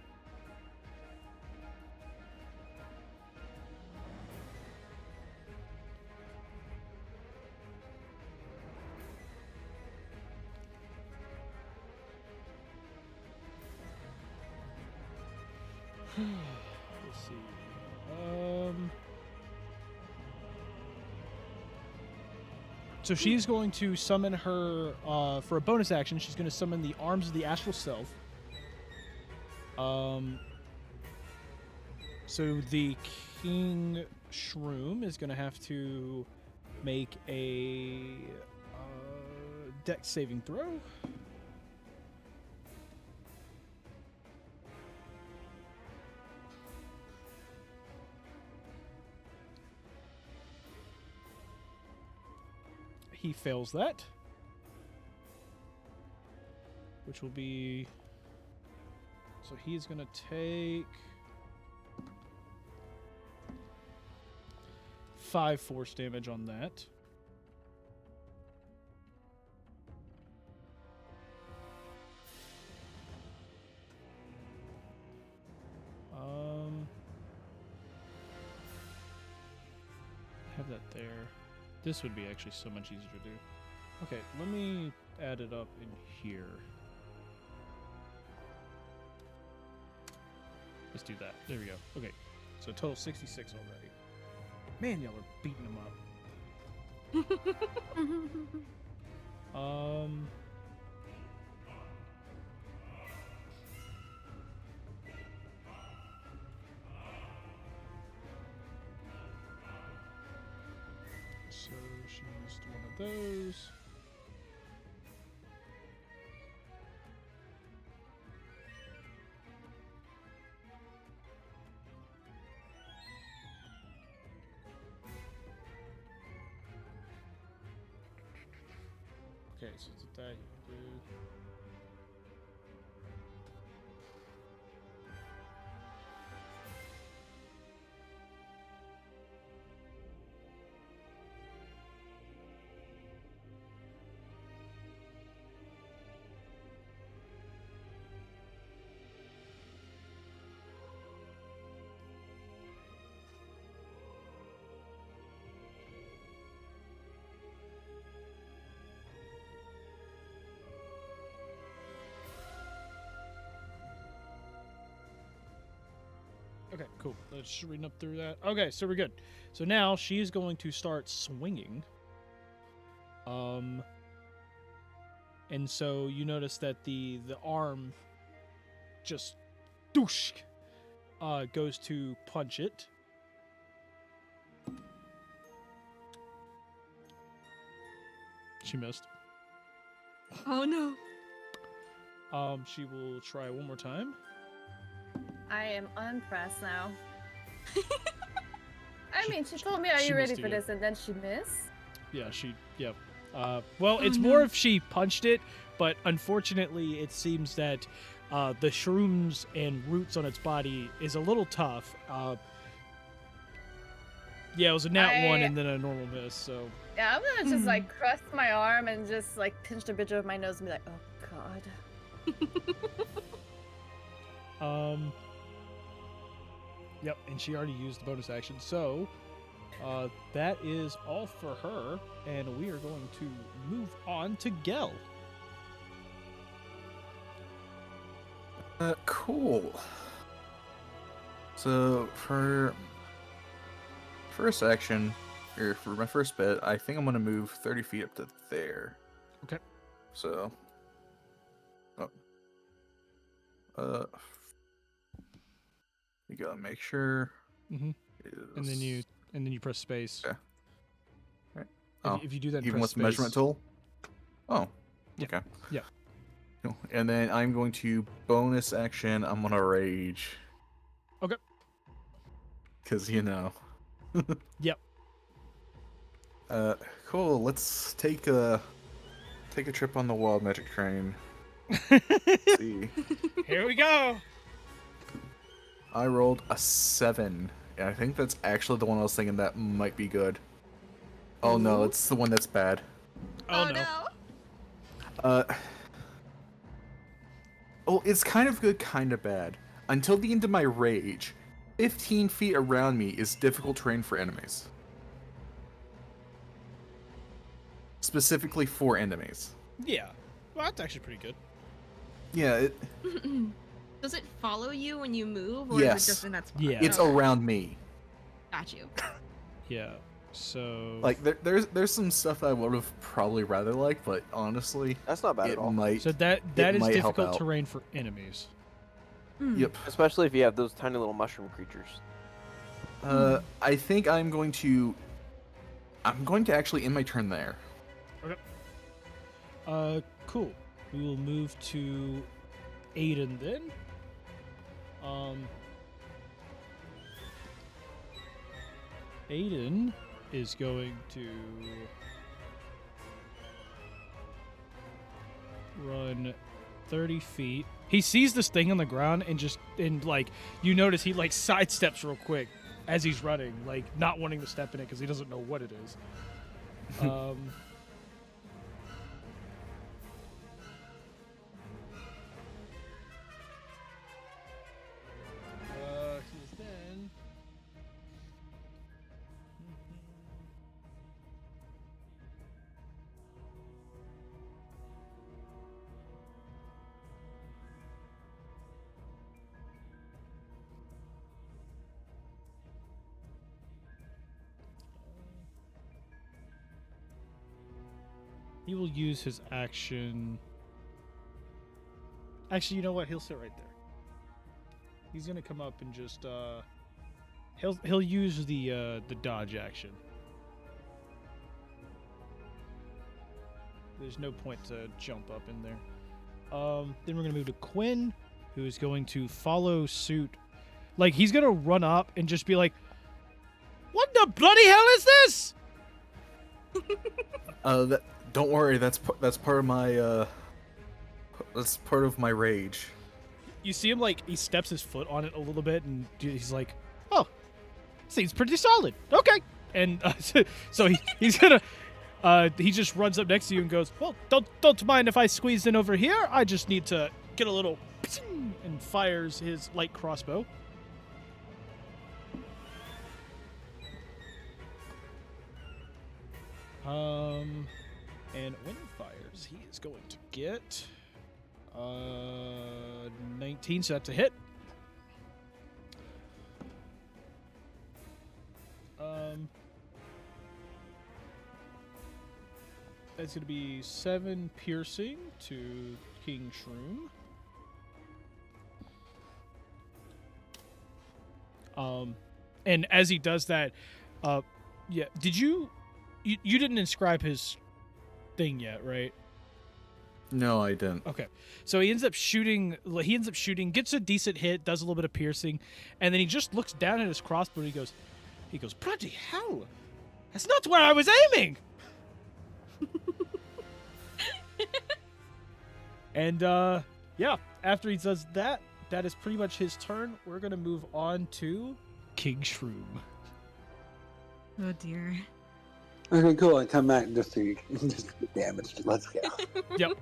Let's see. So she's going to summon her for a bonus action. She's going to summon the arms of the astral self. So the King Shroom is going to have to make a dex saving throw. He fails that, which will be, so he's going to take 5 force damage on that. Have that there. This would be actually so much easier to do. Okay, let me add it up in here. Let's do that. There we go. Okay, so total 66 already. Man, y'all are beating them up. So she used one of those. Okay, so it's that you do. Okay, cool. Let's just reading up through that. Okay, so we're good. So now she's going to start swinging. And so you notice that the arm just doosh goes to punch it. She missed. Oh no. She will try one more time. I am unimpressed now. I mean, she told me, "Are she you ready missed for again. this?" And then she missed. Yeah, yep. Well, it's more if she punched it, but unfortunately, it seems that the shrooms and roots on its body is a little tough. Yeah, it was a nat 1 and then a normal miss, so... Yeah, I'm gonna just like cross my arm and just like pinch the bridge of my nose and be like, "Oh God." Yep, and she already used the bonus action. So, that is all for her, and we are going to move on to Gel. Cool. So for first action, or for my first bit, I think I'm gonna move 30 feet up to there. Okay. So, you gotta make sure. Mm-hmm. And then you press space. Okay. Right. If you do that, and Even press with the measurement space- tool. Oh. Yeah. Okay. Yeah. Cool. And then I'm going to bonus action. I'm gonna rage. Okay. Cause you know. Yep. Cool. Let's take a trip on the wild magic train. See. Here we go. I rolled a 7. And I think that's actually the one I was thinking that might be good. Oh no, it's the one that's bad. Oh no. Oh, it's kind of good, kind of bad. Until the end of my rage, 15 feet around me is difficult terrain for enemies. Specifically for enemies. Yeah. Well, that's actually pretty good. Yeah, Does it follow you when you move, or Yes. is it just in that spot? Yeah. it's around me. Got you. Yeah. So. Like there's some stuff I would have probably rather liked, but honestly, That's not bad it at all. might. So that it is might help difficult out. terrain for enemies. Yep. Especially if you have those tiny little mushroom creatures. I think I'm going to actually end my turn there. Cool. We will move to Aiden then. Aiden is going to run 30 feet. He sees this thing on the ground and like you notice he like sidesteps real quick as he's running, like not wanting to step in it because he doesn't know what it is. He's then. He will use his action. Actually, you know what? He'll sit right there. He's gonna come up and just he'll use the dodge action. There's no point to jump up in there. Then we're gonna move to Quinn, who is going to follow suit. Like he's gonna run up and just be like, "What the bloody hell is this?" Don't worry, that's part of my that's part of my rage. You see him like he steps his foot on it a little bit, and he's like, "Oh, seems pretty solid. Okay." And so he's gonna he just runs up next to you and goes, "Well, don't mind if I squeeze in over here. I just need to get a little," and fires his light crossbow. And when he fires, he is going to get 19, so that's a hit. That's going to be 7 piercing to King Shroom. And as he does that, yeah, did you didn't inscribe his thing yet, right? No, I didn't. Okay. So he ends up shooting, gets a decent hit, does a little bit of piercing, and then he just looks down at his crossbow and he goes, "Bloody hell. That's not where I was aiming." And yeah, after he does that, that is pretty much his turn. We're going to move on to King Shroom. Oh dear. Okay, cool. I come back just to get damaged. Let's go. Yep.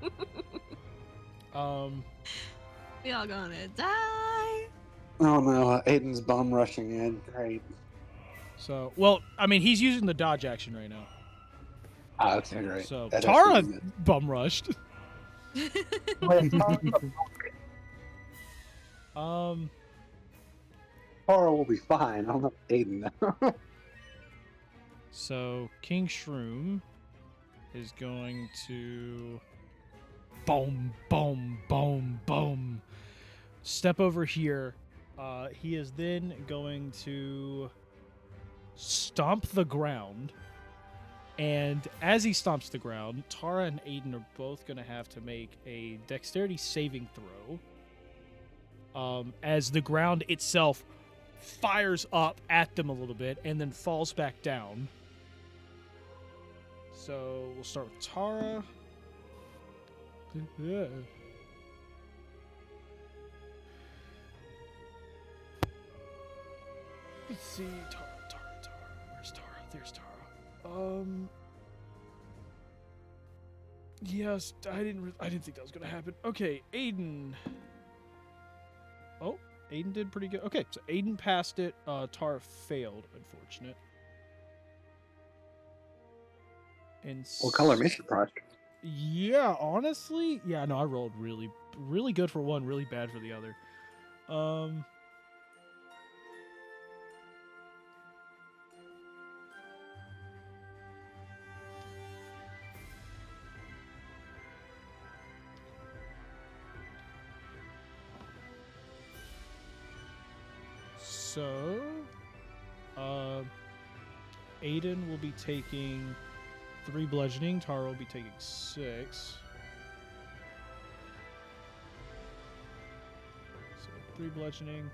We all gonna die. Oh no, Aiden's bomb rushing in. Great. So, well, I mean, he's using the dodge action right now. Ah, okay, great. So That Tara actually means bum rushed. it. Um, Tara will be fine. I'll let Aiden know. so King Shroom is going to boom, boom, boom, boom. Step over here. He is then going to stomp the ground. And as he stomps the ground, Tara and Aiden are both going to have to make a dexterity saving throw. As the ground itself fires up at them a little bit and then falls back down. So we'll start with Tara. Let's see. Tara. Where's Tara? There's Tara. Yes, I didn't think that was gonna happen. Okay, Aiden. Oh, Aiden did pretty good. Okay, so Aiden passed it. Tara failed. Unfortunate. And What color makes you surprised? Yeah, honestly, yeah. No, I rolled really, really good for one, really bad for the other. So, Aiden will be taking 3 bludgeoning. Tara will be taking 6. So 3 bludgeoning.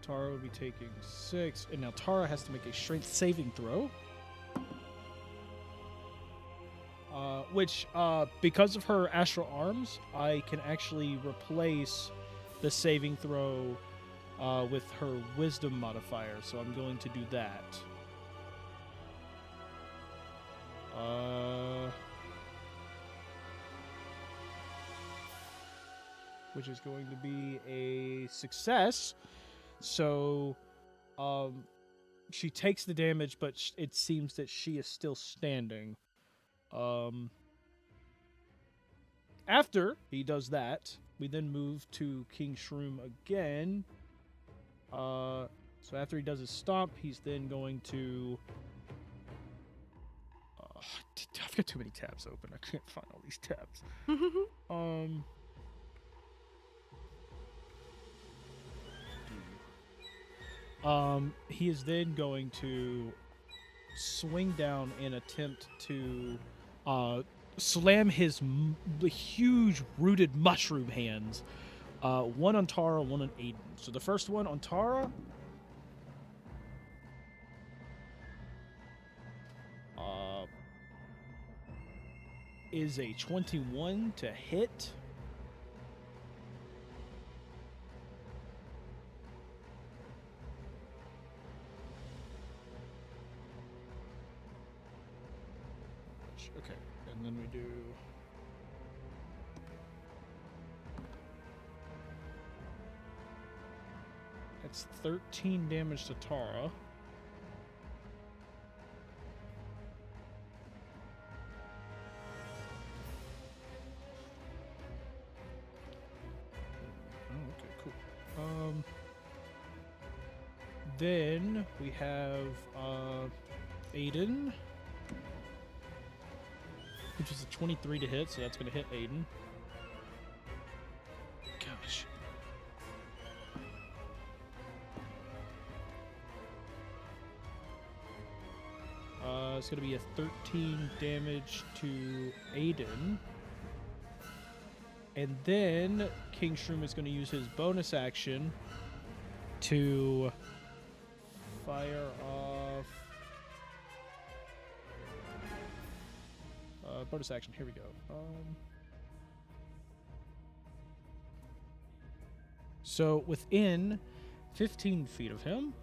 Tara will be taking 6. And now Tara has to make a strength saving throw. Which, because of her astral arms, I can actually replace the saving throw with her wisdom modifier. So I'm going to do that. Which is going to be a success. So, she takes the damage, but it seems that she is still standing. After he does that, we then move to King Shroom again. So after he does his stomp, he's then going to... I've got too many tabs open. I can't find all these tabs. He is then going to swing down and attempt to slam his huge rooted mushroom hands. One on Tara, one on Aiden. So the first one on Tara. Is a 21 to hit. Okay, and then we do... That's 13 damage to Tara. Oh, okay, cool. Then we have Aiden, which is a 23 to hit, so that's going to hit Aiden. Gosh. It's going to be a 13 damage to Aiden. And then King Shroom is going to use his bonus action to fire off... bonus action, here we go. So within 15 feet of him,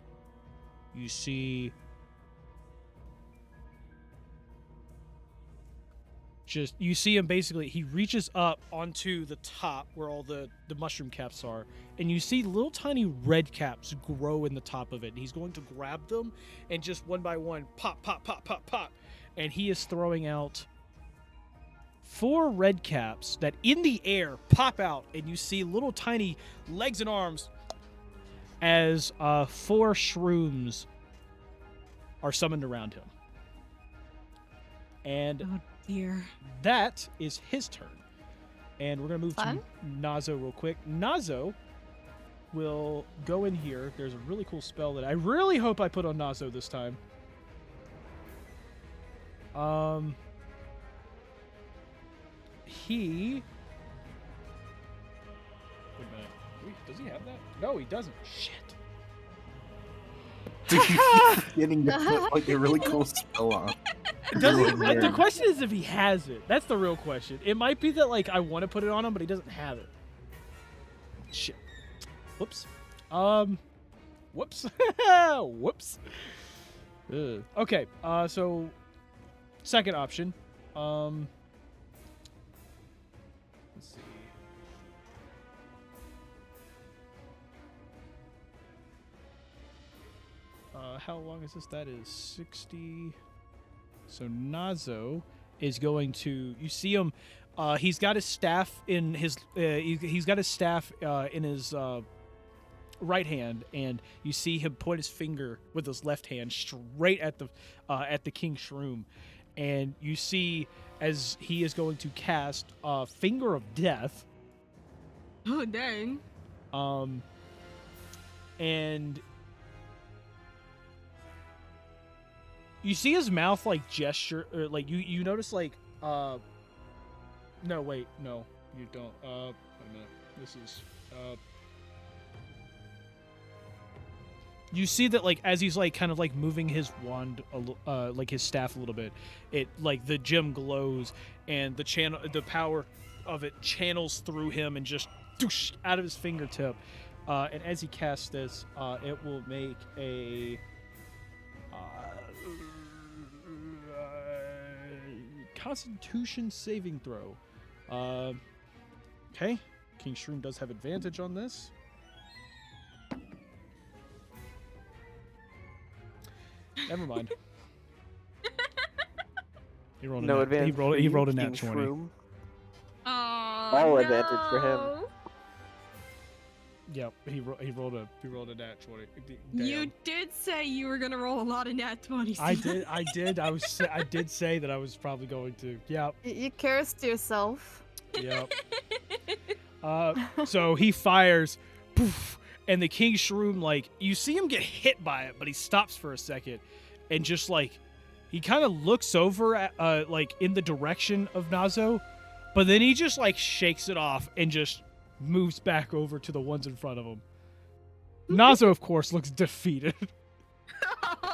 you see just, you see him basically, he reaches up onto the top where all the mushroom caps are, and you see little tiny red caps grow in the top of it. And he's going to grab them and just one by one, pop, pop, pop, pop, pop. And he is throwing out 4 red caps that in the air pop out, and you see little tiny legs and arms as 4 shrooms are summoned around him. And Oh dear. that is his turn. And we're going to move Fun. to Nazo real quick. Nazo will go in here. There's a really cool spell that I really hope I put on Nazo this time. He... Wait a minute. Does he have that? No, he doesn't. Shit. Getting to put like a really cool spell on. Does he, Oh, man. the question is if he has it. That's the real question. It might be that like I want to put it on him, but he doesn't have it. Shit. Whoops. Whoops. Whoops. Ugh. Okay. So second option. Let's see. How long is this? That is 60. So Nazo is going to. You see him. He's got his staff in his. He's got his staff in his right hand, and you see him point his finger with his left hand straight at the King Shroom, and you see as he is going to cast Finger of Death. Oh dang. And you see his mouth like gesture, or like you notice like no wait, no, you don't. Wait a minute. This is you see that like as he's like kind of like moving his wand like his staff a little bit, it like the gem glows and the power of it channels through him and just doosh, out of his fingertip. And as he casts this, it will make a Constitution saving throw. Okay, King Shroom does have advantage on this. Never mind. He rolled No a advantage. he for rolled a you, nat King 20. Shroom. Oh, All advantage for him. no. Yep, he rolled a nat 20. You Damn. did say you were gonna roll a lot of nat 20s. I did. I did say that I was probably going to. Yep. You cursed yourself. Yep. So he fires, poof, and the King Shroom, like, you see him get hit by it, but he stops for a second, and just like, he kind of looks over at, like, in the direction of Nazo, but then he just like shakes it off and just moves back over to the ones in front of him. Nazo, of course, looks defeated.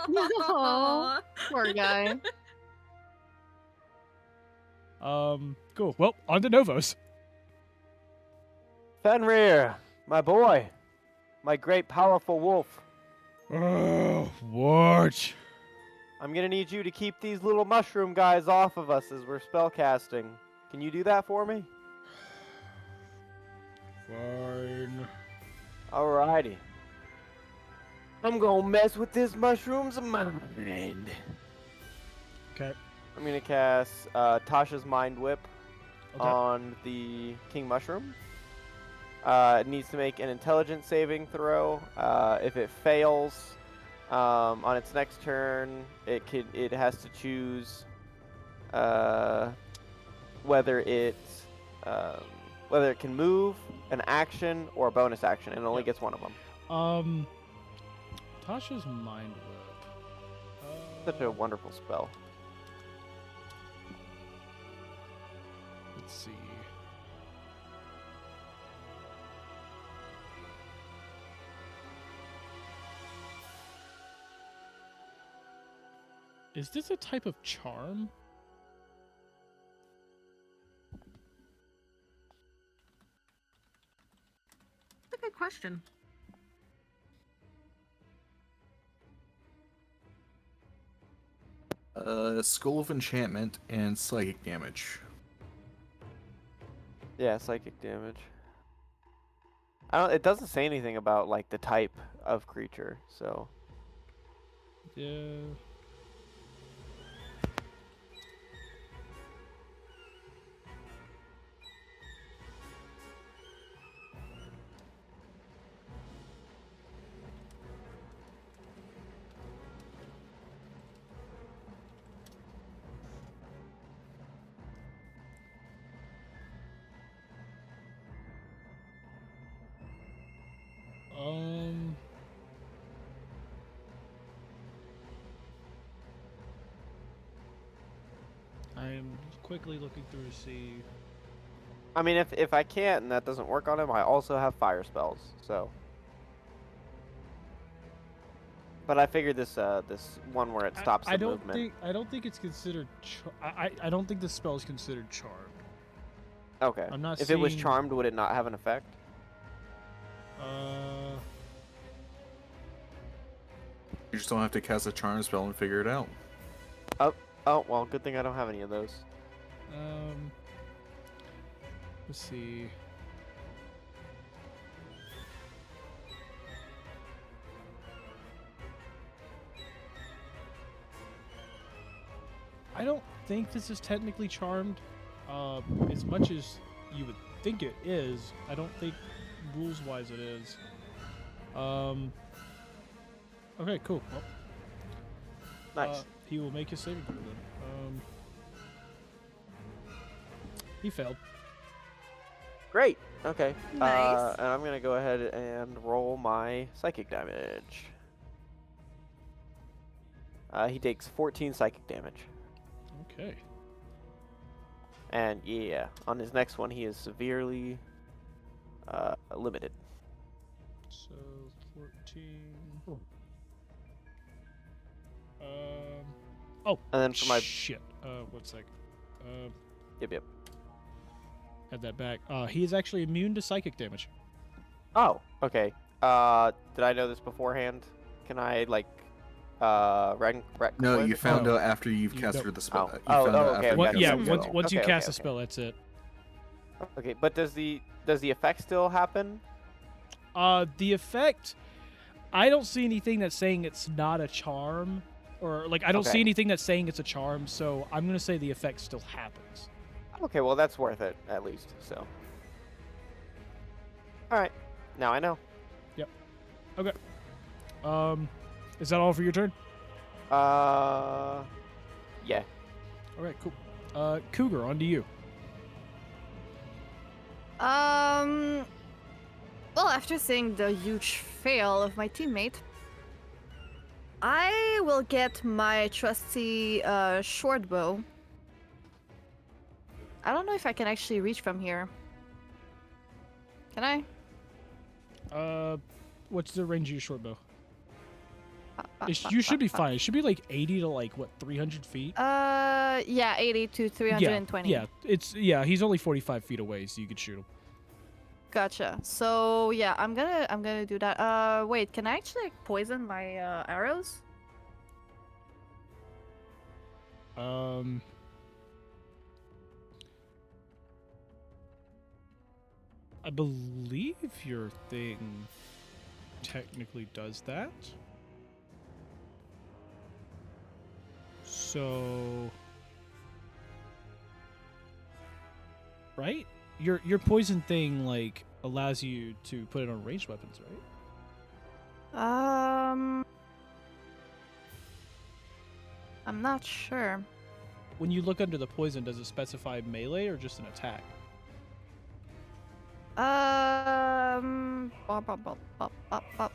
No. Poor guy. Cool. Well, on to Novos. Fenrir, my boy, my great powerful wolf. Oh, what? I'm gonna need you to keep these little mushroom guys off of us as we're spellcasting. Can you do that for me? Fine. Alrighty. I'm gonna mess with this mushroom's mind. Okay. I'm gonna cast Tasha's Mind Whip Okay. on the King Mushroom. It needs to make an intelligence saving throw. If it fails, on its next turn, it has to choose whether it can move, an action, or a bonus action, and it only Yep. gets one of them. Tasha's Mind Whip. Such a wonderful spell. Let's see. Is this a type of charm? That's a good question. School of Enchantment and Psychic Damage. Yeah, psychic damage. I don't. It doesn't say anything about like the type of creature, so. Yeah. I'm quickly looking through to see. I mean, if I can't and that doesn't work on him, I also have fire spells. So. But I figured this this one where it stops the movement. I don't think it's considered. I don't think the spell is considered charmed. Okay. I'm not. If it was charmed, would it not have an effect? You just don't have to cast a charm spell and figure it out. Oh well, good thing I don't have any of those. Let's see. I don't think this is technically charmed, as much as you would think it is. I don't think rules-wise it is. Okay, cool. Well, Nice. he will make his saving throw then. He failed. Great. Okay. Nice. And I'm gonna go ahead and roll my psychic damage. He takes 14 psychic damage. Okay. And yeah, on his next one, he is severely limited. So 14. Oh. And then for my shit. 1 sec. Yep. Have that back. He is actually immune to psychic damage. Oh, okay. Did I know this beforehand? Can I like No, you found Oh. out after you've You casted don't- the spell. Oh. You Oh, found out okay, after okay. you What, cast yeah, the once spell. once you Okay, cast a okay. spell, that's it. Okay, but does the effect still happen? The effect, I don't see anything that's saying it's not a charm, or like I don't see Okay. anything that's saying it's a charm. So I'm gonna say the effect still happens. Okay, well that's worth it at least. So. All right, now I know. Okay. Is that all for your turn? Yeah. All right, cool. Cougar, on to you. Well, after seeing the huge fail of my teammate, I will get my trusty short bow. I don't know if I can actually reach from here. Can I? What's the range of your short bow? You should be fine. It should be like 80 to like what 300 feet. Yeah, 80 to 320. Yeah. He's only 45 feet away, so you could shoot him. Gotcha. So yeah, I'm gonna do that. Wait, can I actually like, poison my arrows? I believe your thing technically does that. So, right? Your poison thing like allows you to put it on ranged weapons, right? I'm not sure. When you look under the poison, does it specify melee or just an attack?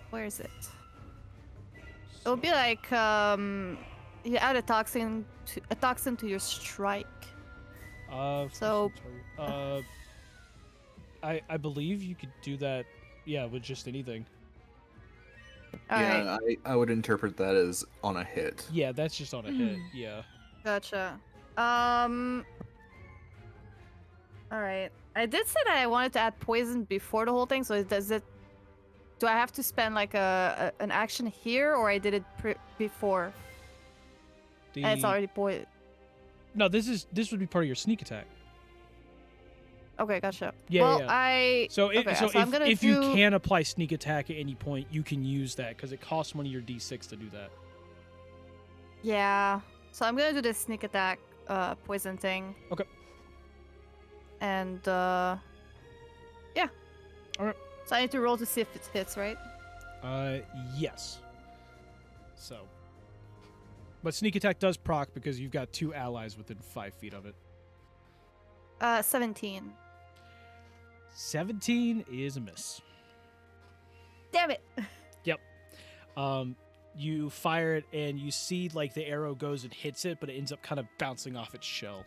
Where is it? It would be like you add a toxin to your strike. So- I believe you could do that. Yeah, with just anything. Alright, Yeah, I would interpret that as on a hit. Yeah, that's just on a hit. Yeah. gotcha. Alright. I did say that I wanted to add poison before the whole thing, so do I have to spend like an action here, or I did it before? And it's already poison. No, this would be part of your sneak attack. Okay, gotcha. Yeah, well, yeah. So, okay, so I'm gonna if do... you can apply sneak attack at any point, you can use that because it costs one of your d6 to do that. Yeah. So I'm gonna do the sneak attack poison thing. Okay. And yeah. Alright. So I need to roll to see if it hits, right? Yes. So. But sneak attack does proc because you've got 2 allies within 5 feet of it. 17. 17 is a miss. Damn it. You fire it and you see like the arrow goes and hits it, but it ends up kind of bouncing off its shell.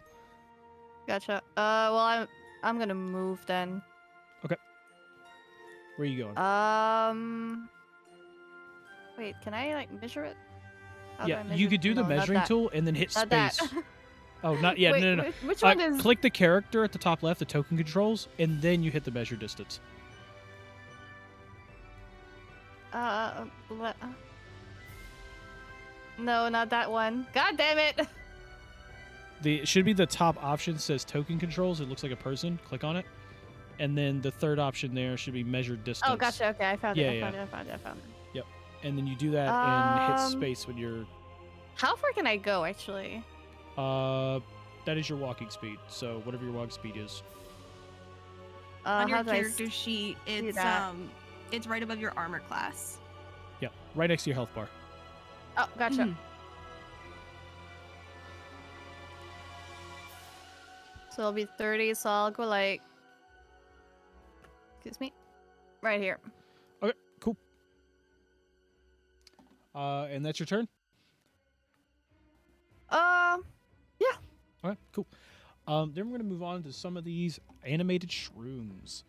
Gotcha. Well, I'm gonna move then. Okay. Where are you going? Wait, can I like measure it? How do I Yeah, measure you could do it? the No, not measuring that. tool and then hit Not space. that. Oh, not yet. Wait, No. Which one is? Click the character at the top left, the token controls, and then you hit the measure distance. No, not that one. God damn it! It should be the top option says token controls. It looks like a person. Click on it. And then the third option there should be measured distance. Oh, gotcha. Okay, I found it. Yeah, I found it. Yep. And then you do that and hit Um, space when you're... How far can I go, actually? That is your walking speed. So whatever your walking speed is. On your How do I character sheet, it's that? it's right above your armor class. Yeah, right next to your health bar. Oh, gotcha. Mhm. So it'll be 30, so I'll go like... Excuse me? Right here. Okay, cool. And that's your turn? Yeah. All right, cool. Then we're going to move on to some of these animated shrooms.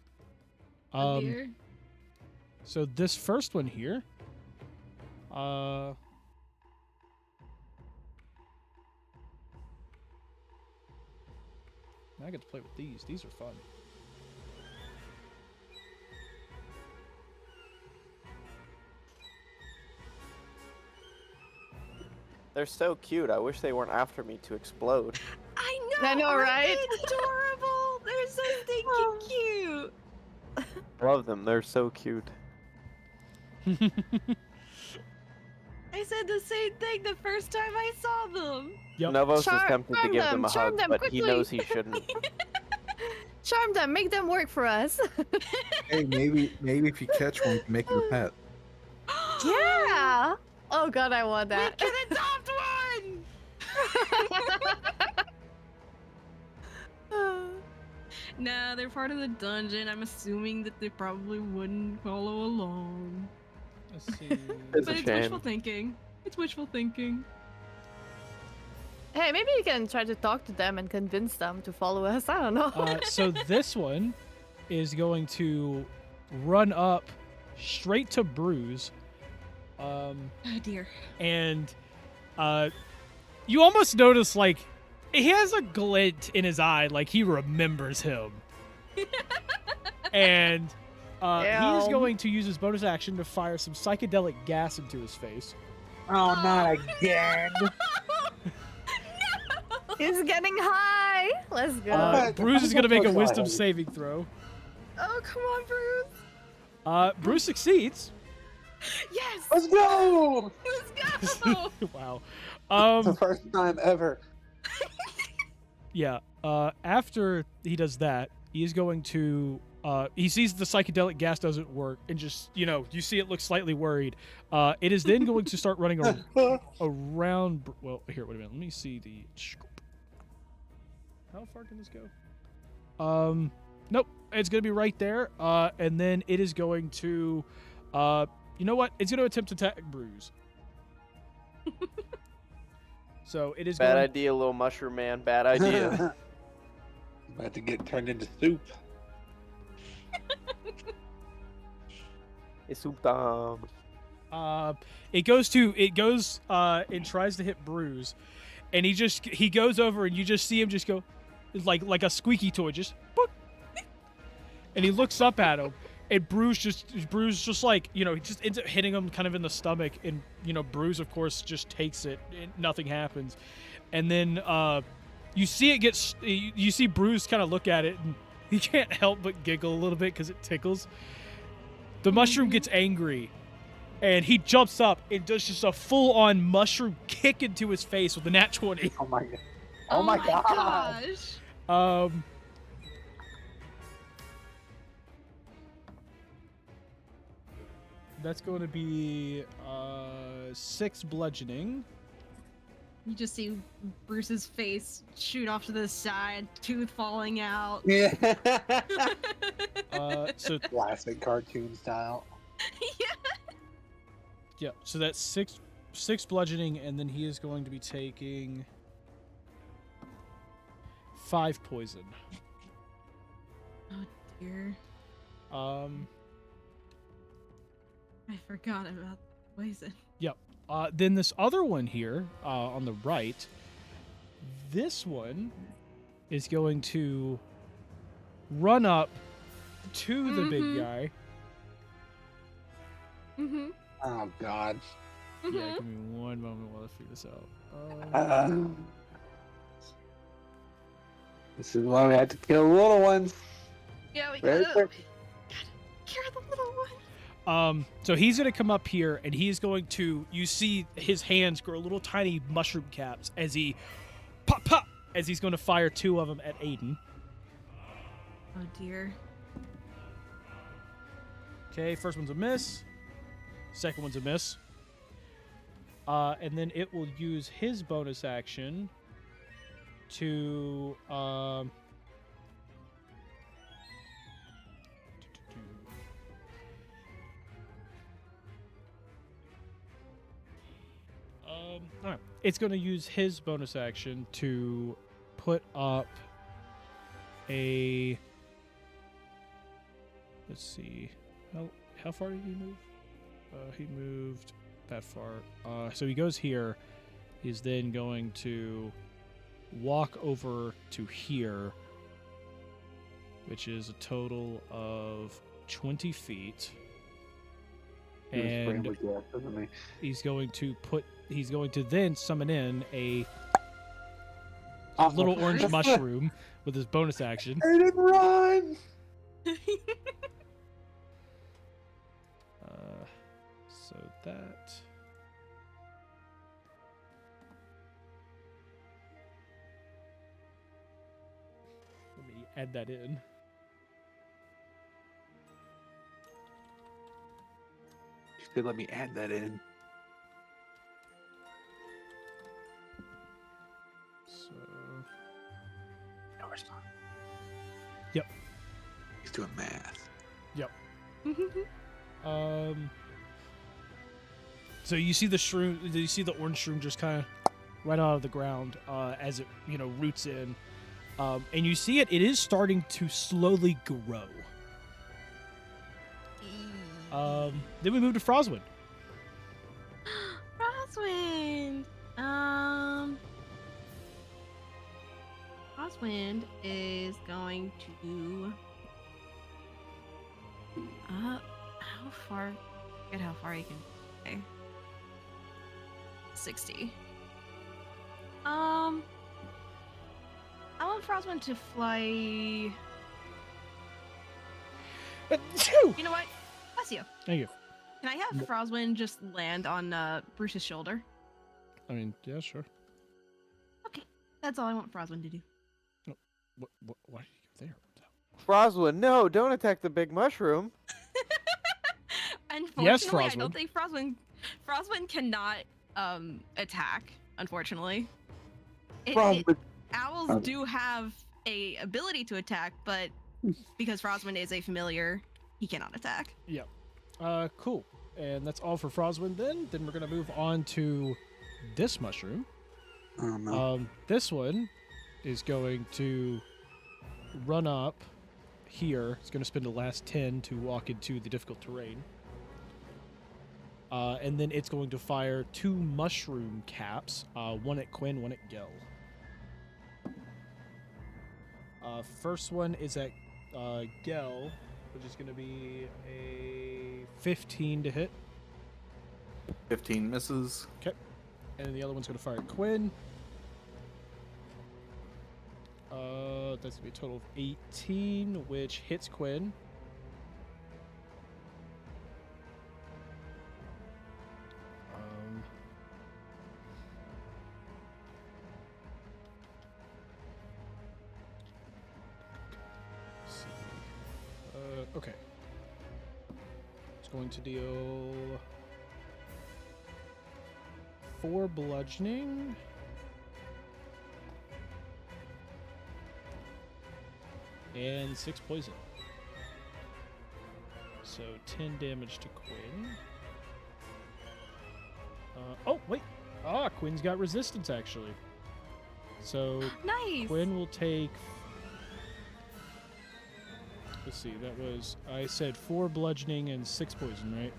Oh dear. So this first one here, I get to play with these. These are fun. They're so cute. I wish they weren't after me to explode. I know. I know, aren't right? they adorable. They're so stinking cute. Love them. They're so cute. I said the same thing the first time I saw them. Yep. Novos was Charm- tempted to charm give them, them a charm hug, them but he quickly. knows he shouldn't. Charm them, make them work for us. Hey, maybe if you catch one, you can make it a pet. Yeah. Oh god, I want We that. can adopt one. No, they're part of the dungeon. I'm assuming that they probably wouldn't follow along. Let's see. It's But a it's shame. wishful thinking. It's wishful thinking. Hey, maybe you can try to talk to them and convince them to follow us. I don't know. So this one is going to run up straight to Bruz. Oh dear. And you almost notice like he has a glint in his eye, like he remembers him. And he is Ew. going to use his bonus action to fire some psychedelic gas into his face. Oh, not again. He's getting high. Let's go. Bruz is going to make a That's wisdom right. saving throw. Oh, come on, Bruce. Bruz succeeds. Yes. Let's go! Let's go. Wow. It's the first time ever. Yeah. After he does that, he is going to. He sees the psychedelic gas doesn't work, and just you see it looks slightly worried. It is then going to start running around. Well, here, wait a minute. Let me see the. How far can this go? Nope. It's going to be right there. And then it is going to. You know what? It's going to attempt to attack Bruz. So it is Bad going. idea, little mushroom man. Bad idea. About to get turned into soup. It's soup time. It goes and tries to hit Bruz, and he goes over and you just see him just go like a squeaky toy, just boop. And he looks up at him, and Bruz just like he just ends up hitting him kind of in the stomach, and Bruz of course just takes it and nothing happens. And then you see Bruz kind of look at it, and he can't help but giggle a little bit because it tickles. The mushroom gets angry, and he jumps up and does just a full-on mushroom kick into his face with a nat 20. Oh my god. Oh my god. gosh. That's going to be 6 bludgeoning. You just see Bruce's face shoot off to the side, tooth falling out. Yeah. So Classic cartoon style. yeah, so that's six bludgeoning, and then he is going to be taking 5 poison. Oh dear. I forgot about poison. Yep. Then this other one here on the right, this one is going to run up to the big guy. Mm-hmm. Oh god. Yeah, give me one moment while I figure this out. This is why we had to kill little ones. Yeah, we Very gotta quick. cure the little one. So he's going to come up here, and he's going to, you see his hands grow little tiny mushroom caps as he pop, pop, as he's going to fire 2 of them at Aiden. Oh dear. Okay, first one's a miss. Second one's a miss. And then it will use his bonus action to, alright. It's going to use his bonus action to put up a. Let's see. How far did he move? He moved that far. So he goes here. He's then going to walk over to here, which is a total of 20 feet. And he's going to then summon in a little orange mushroom with his bonus action. Aiden, run! So that. Let me add that in. You could let me add that in. So. No, it's not. Yep. He's doing math. Yep. So you see the shroom. You see the orange shroom just kind of right out of the ground as it roots in, and you see it. It is starting to slowly grow. Then we move to Frostwind. Frostwind. Frostwind is going to. How far? I forget how far he can. Okay. 60. I want Frostwind to fly. You know what? Bless you. Thank you. Can I have Frostwind just land on Bruce's shoulder? I mean, yeah, sure. Okay, that's all I want Frostwind to do. Why are you there? Frostwind, no, don't attack the big mushroom. Unfortunately, Yes, I Frostwind. don't think Frostwind cannot attack. Unfortunately, owls do have a ability to attack, but because Frostwind is a familiar, he cannot attack. Yeah. Cool. And that's all for Frostwind then. Then we're going to move on to this mushroom. Oh no. This one is going to run up here. It's going to spend the last 10 to walk into the difficult terrain. And then it's going to fire 2 mushroom caps, one at Quinn, one at Gel. First one is at Gel, which is going to be a 15 to hit. 15 misses. Okay. And then the other one's going to fire at Quinn. That's gonna be a total of 18, which hits Quinn. Let's see. Okay. It's going to deal 4 bludgeoning. And 6 poison. So 10 damage to Quinn. Oh, wait. Quinn's got resistance, actually. So Nice. Quinn will take... Let's see, that was... I said 4 bludgeoning and 6 poison, right?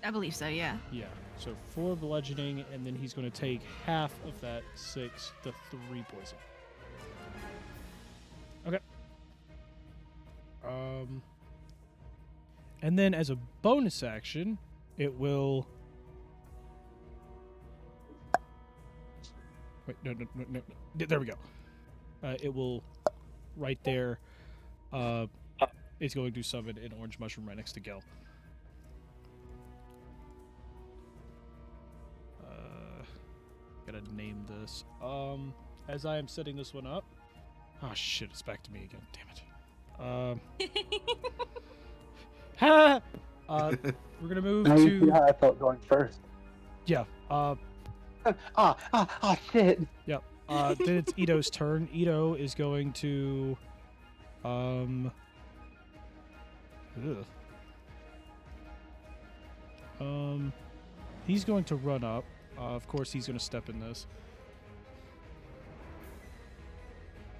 I believe so, yeah. Yeah. So 4 bludgeoning, and then he's going to take half of that 6, the 3 poison. Okay. And then as a bonus action, it will... Wait, no. There we go. It will, right there, it's going to summon an orange mushroom right next to Gel. Gotta name this. As I am setting this one up... Oh, shit, it's back to me again. Damn it. We're gonna move Now you see to... how I felt going first. Yeah, Shit. Yep. Then it's Ito's turn. Ito is going to... He's going to run up. Of course, he's going to step in this.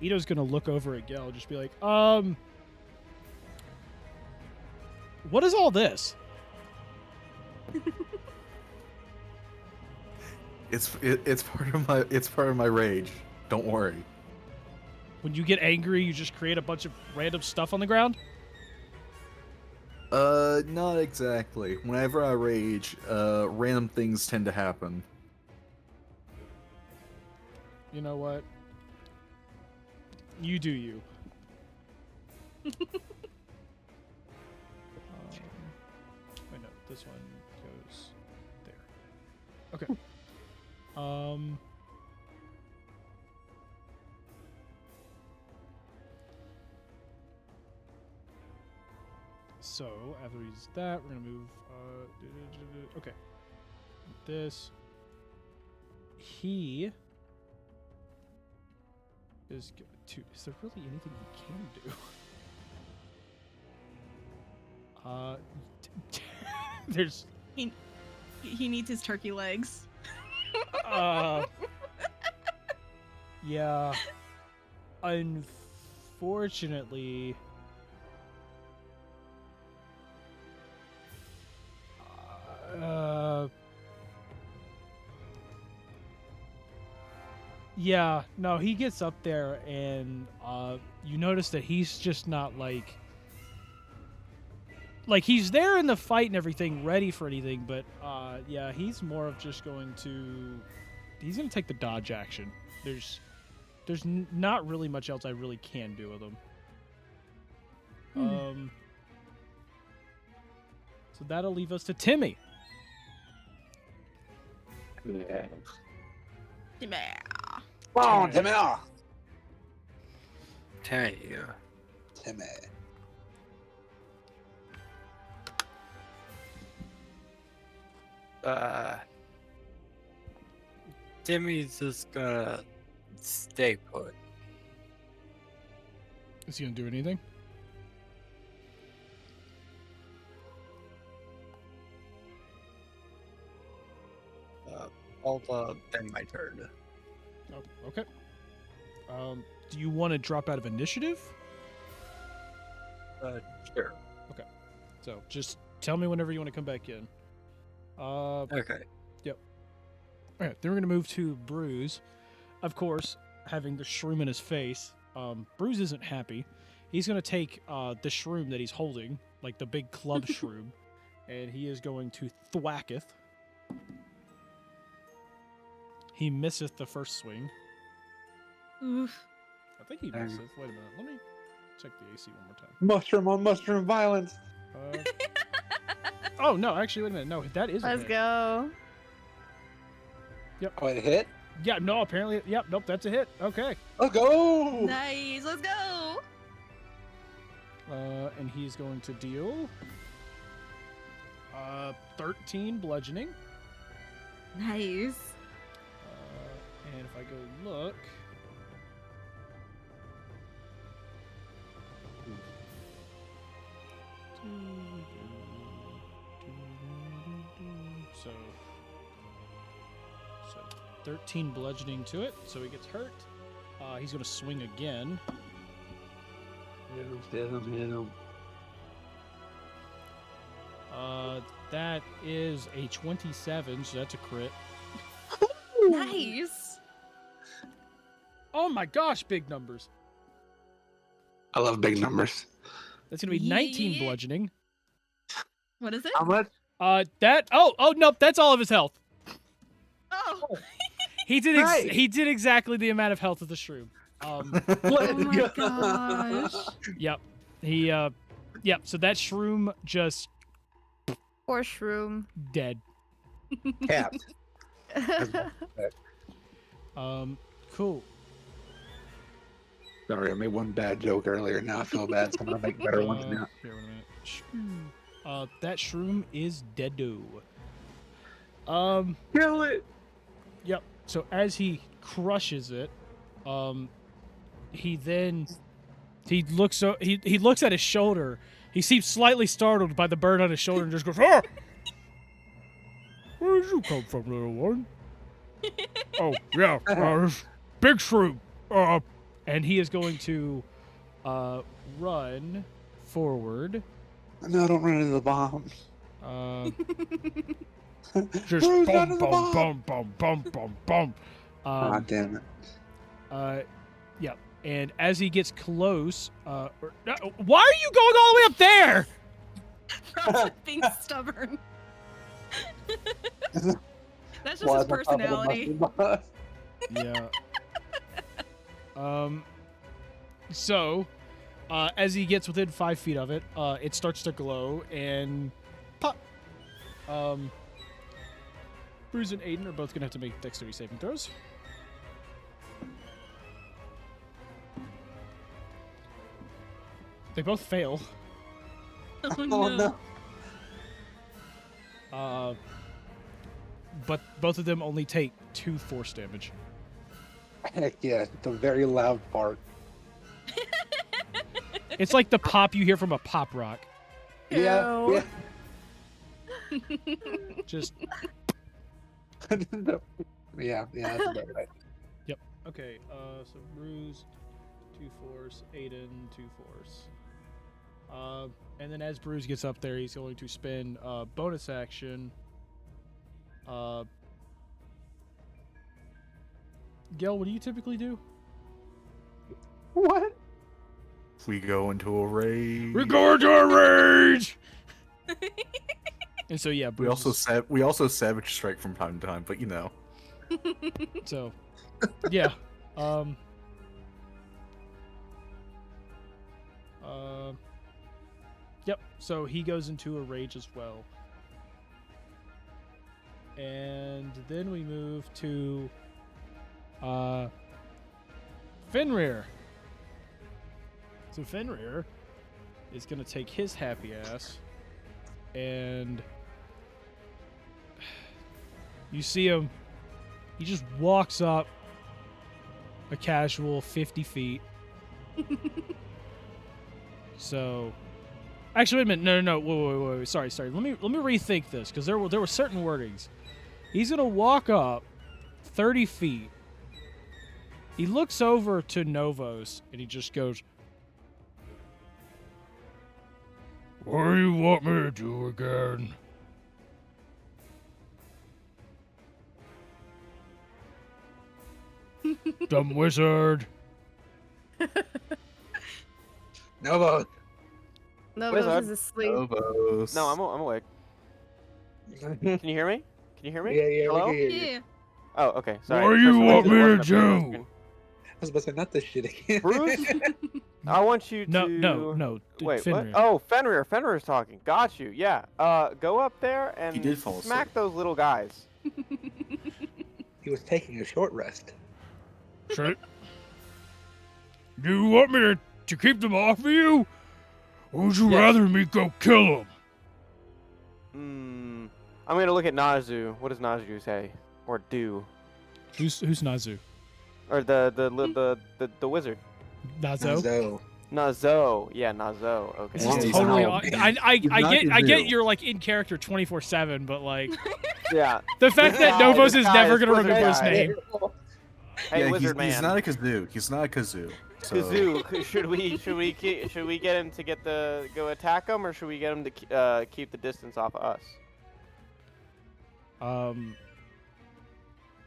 Ito's going to look over at Gel and just be like, what is all this? It's part of my rage. Don't worry. When you get angry, you just create a bunch of random stuff on the ground? Not exactly. Whenever I rage, random things tend to happen. You know what? You do you. Wait, no, this one goes there. Okay. So after we use that, we're gonna move. Okay. This. He is to. Is there really anything he can do? There's. He needs his turkey legs. Yeah. Unfortunately. Yeah, no, he gets up there and you notice that he's just not like he's there in the fight and everything, ready for anything, but yeah, he's more of just going to take the dodge action. There's not really much else I really can do with him. So that'll leave us to Timmy. Yeah. Yeah. Come on, Timmy. Timmy. Timmy's just gonna stay put. Is he gonna do anything? I'll end my turn. Oh, okay. Do you want to drop out of initiative? Sure. So just tell me whenever you want to come back in. Okay. Yep. All right, then we're gonna move to Bruz. Of course, having the shroom in his face, Bruz isn't happy. He's gonna take the shroom that he's holding, like the big club shroom, and he is going to thwacketh. He misseth the first swing. Oof. I think he must have. Wait a minute. Let me check the AC one more time. Mushroom on mushroom violence. Oh no, actually, wait a minute. No, that is a Let's hit. go. Oh, it hit? Yeah, no, apparently, yep, nope, that's a hit. Okay. Let's go! Nice. Let's go. And he's going to deal 13 bludgeoning. Nice. And if I go look, so 13 bludgeoning to it, so he gets hurt. He's going to swing again. Hit him. That is a 27, so that's a crit. Nice. Oh my gosh, big numbers. I love big numbers. That's going to be 19 Yeah. bludgeoning. What is it? How much? Oh nope, that's all of his health. Oh. He did Right. he did exactly the amount of health of the shroom. Oh my gosh. Yep. He yep, so that shroom just Poor shroom. dead. Capped. Cool. Sorry, I made one bad joke earlier. Now I feel bad, so I'm gonna make better ones now. Here, wait a minute. That shroom is deado. Kill it! Yep. So as he crushes it, he looks at his shoulder. He seems slightly startled by the bird on his shoulder and just goes, "Ah! Where did you come from, little one?" Oh yeah, big shroom. And he is going to run forward. No, don't run into the bomb. Just Bruz, run bum to the bum bomb! bum bum bum bum bum. Damn it. Yeah. And as he gets close, why are you going all the way up there? Rob's being stubborn. That's just Why his is on top of the personality. mushroom? Yeah. So, as he gets within 5 feet of it, it starts to glow and pop. Bruz and Aiden are both gonna have to make dexterity saving throws. They both fail. Oh Oh no. no. But both of them only take 2 force damage. Heck yeah, it's a very loud part. It's like the pop you hear from a pop rock. Yeah, Ew. Just yeah, that's about right. okay. So Bruz, 2 force. Aiden, 2 force. And then as Bruz gets up there, he's going to spend bonus action. Gil, what do you typically do? What? We go into a rage. We're going to a rage. And so yeah, We Bruz also savage strike from time to time, but you know. So yeah. Yep. So he goes into a rage as well. And then we move to Fenrir. So Fenrir is gonna take his happy ass and you see him, he just walks up a casual 50 feet. So actually, wait a minute. No. Wait. Sorry. Let me rethink this because there were certain wordings. He's gonna walk up 30 feet. He looks over to Novos and he just goes, "What do you want me to do again?" Dumb wizard. Novo. No, Wizard. Rose is asleep. Novos. No, I'm awake. Can you hear me? Can you hear me? Yeah, Hello? we can hear you. Yeah. Oh, okay. Sorry. What do For you some want reason, it me to wasn't appearing on do? screen. was about to say, not this shit again. Bruce? I want you to. No. Wait, Fenrir. what? Oh, Fenrir. Fenrir's talking. Got you. Yeah. Go up there and did fall smack asleep. those little guys. He was taking a short rest. Shit. Do you want me to keep them off of you? Or would you Yes. rather me go kill them? I'm gonna look at Nazu. What does Nazu say or do? Who's Nazu? Or the wizard. Nazo? Nazo. Yeah, Nazo. Okay. This Wow. is He's totally. not- I not get Kazoo. you're like in character 24/7, but like Yeah. the fact that Guy- Novos this is guy never is gonna wizard remember his guy. name. Hey, yeah, wizard man. he's not a kazoo. He's not a kazoo. So Kazoo, should we get him to go attack him, or should we get him to keep the distance off of us? Um,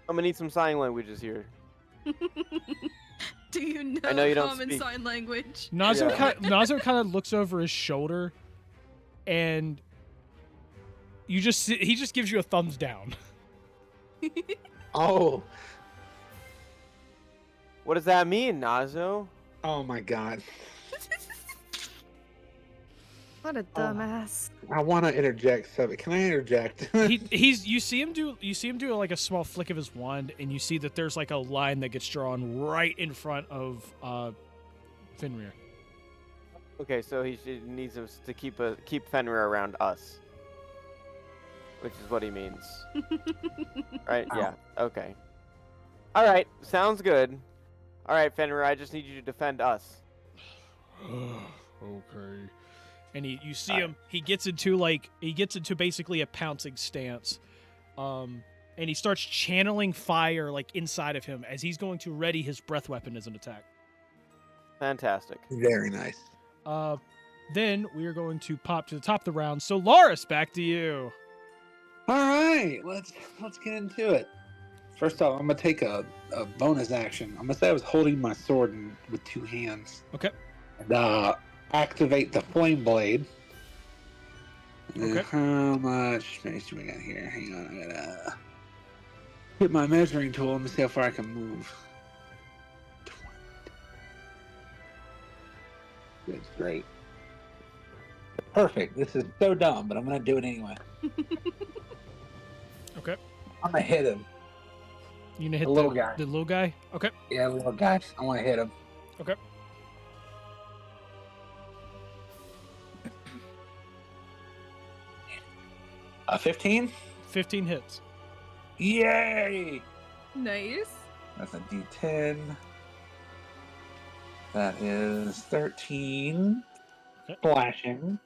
I'm gonna need some sign languages here. Do you know, I know you don't common speak. sign language? Nazo Yeah. Nazo kind of looks over his shoulder, and he just gives you a thumbs down. Oh, What does that mean, Nazo? oh my God! What a dumbass. I want to interject something. Can I interject? You see him do like a small flick of his wand, and you see that there's like a line that gets drawn right in front of Fenrir. Okay, so he needs us to keep Fenrir around us, which is what he means, right? Yeah. Okay. All right. Sounds good. All right, Fenrir. I just need you to defend us. Okay. And you see him. He gets into basically a pouncing stance, and he starts channeling fire like inside of him as he's going to ready his breath weapon as an attack. Fantastic. Very nice. Then we are going to pop to the top of the round. So Solaris, back to you. All right, let's get into it. First off, I'm gonna take a bonus action. I'm gonna say I was holding my sword with two hands. Okay. And activate the flame blade. And Okay. how much space do we got here? Hang on, I gotta hit my measuring tool. Let me see how far I can move. 20. That's great. Perfect. This is so dumb, but I'm gonna do it anyway. Okay. I'm gonna hit him. You gonna hit The little guy. The little guy. Okay. Yeah, little guy. I want to hit him. Okay. A 15? 15 hits. Yay! Nice. That's a D10. That is 13. Okay. Flashing.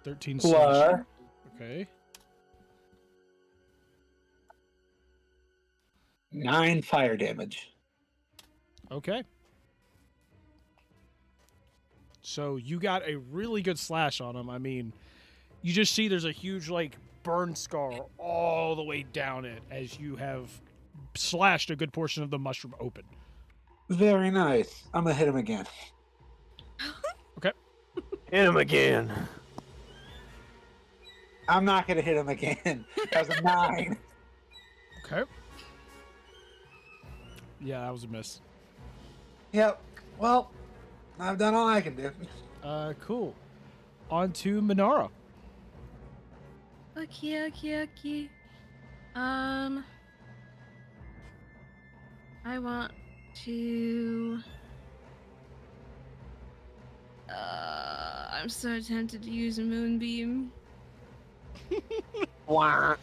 13 Plus slashing. Okay. 9 fire damage. Okay. So you got a really good slash on him. I mean, you just see there's a huge like burn scar all the way down it as you have slashed a good portion of the mushroom open. Very nice. I'm gonna hit him again. Hit him again. I'm not gonna hit him again. That was a 9. Okay. Yeah, that was a miss. Yep. Well, I've done all I can do. Cool. On to Minara. Okay. I want to. I'm so tempted to use a moonbeam. Wah.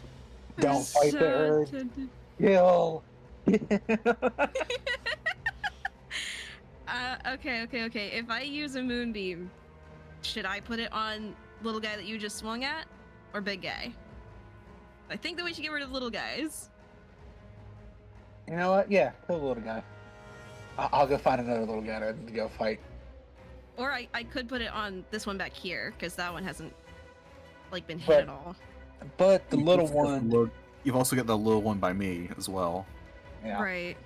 Don't I'm fight so the urge. tempted. Kill. Okay. If I use a moonbeam, should I put it on little guy that you just swung at, or big guy? I think that we should get rid of little guys. You know what? Yeah, kill the little guy. I'll go find another little guy to go fight. Or I could put it on this one back here, because that one hasn't like been hit But- at all. But the little You've got one, the little- You've also got the little one by me as well. yeah. Right.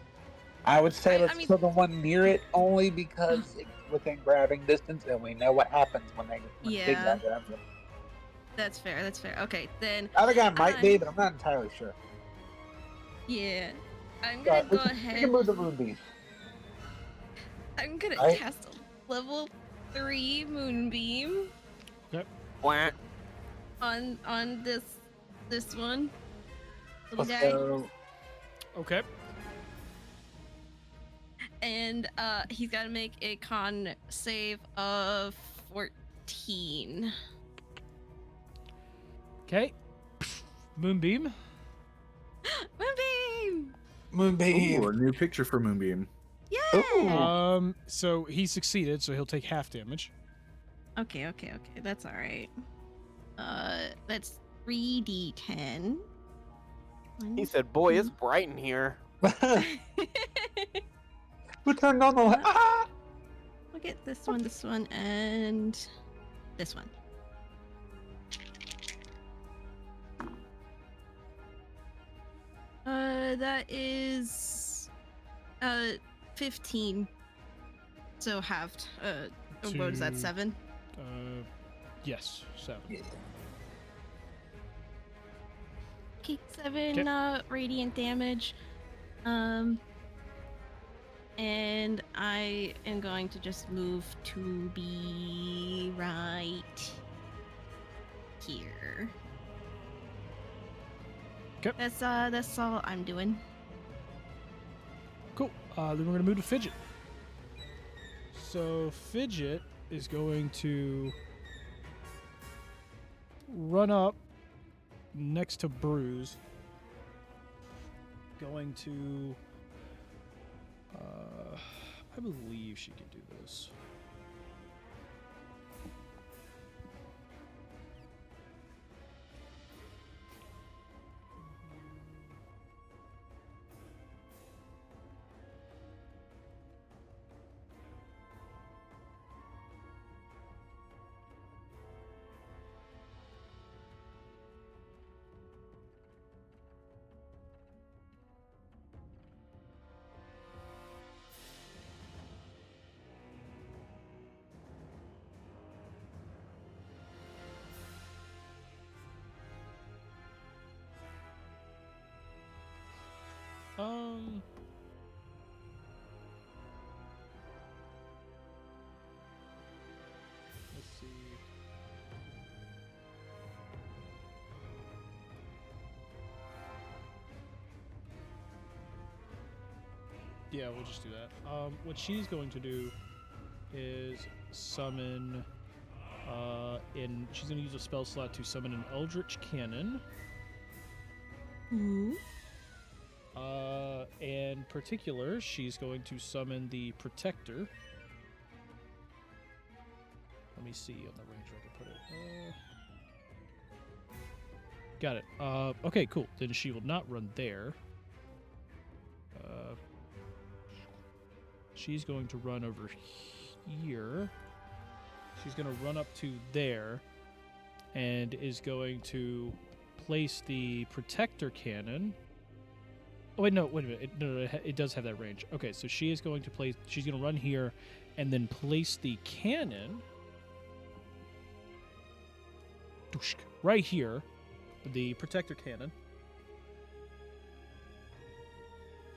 I would say I let's mean- kill the one near it only because it's within grabbing distance, and we know what happens when the big Yeah. guy grabs it. That's fair. Okay, then The other guy might be, I'm- but I'm not entirely sure. yeah, I'm Yeah, gonna we go can ahead. move the moonbeam. I'm gonna I- cast a level 3 moonbeam Wah. on this one. Little Let's guy. So, Okay. And he's gotta make a con save of 14. Okay. Moonbeam. Moonbeam! Moonbeam. Ooh, a new picture for Moonbeam. Yeah! Ooh. So he succeeded, so he'll take half damage. Okay, that's alright. That's 3d10. He said, "Boy, it's bright in here." Who turned on the light? Ah! Look at this one, and this one. That is 15. So halved. What is that, To- 7? Yes, 7. Okay, 7 radiant damage. And I am going to just move to be right here. 'Kay. That's all I'm doing. Cool. Then we're gonna move to Fidget. So Fidget is going to run up next to Bruz. Going to. I believe she can do this. Let's see. Yeah, we'll just do that. What she's going to do is summon, she's going to use a spell slot to summon an Eldritch Cannon. Ooh. In particular, she's going to summon the Protector. Let me see on the range where I can put it. Got it. Okay, cool. Then she will not run there. She's going to run over here. She's going to run up to there and is going to place the Protector Cannon. Oh, wait, no, wait a minute. It does have that range. Okay, so she is going to place, she's going to run here and then place the cannon right here, the Protector Cannon.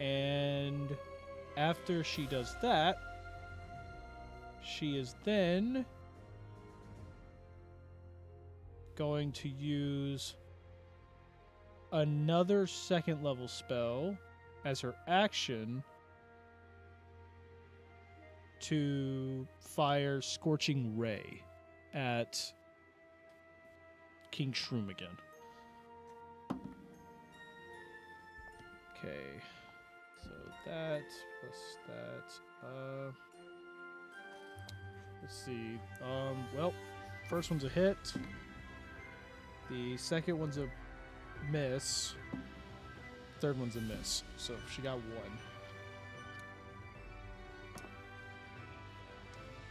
And after she does that, she is then going to use another second level spell as her action to fire Scorching Ray at King Shroom again. Okay, so that plus that. Let's see. Well, first one's a hit. The second one's a miss. Third one's a miss. So she got 1.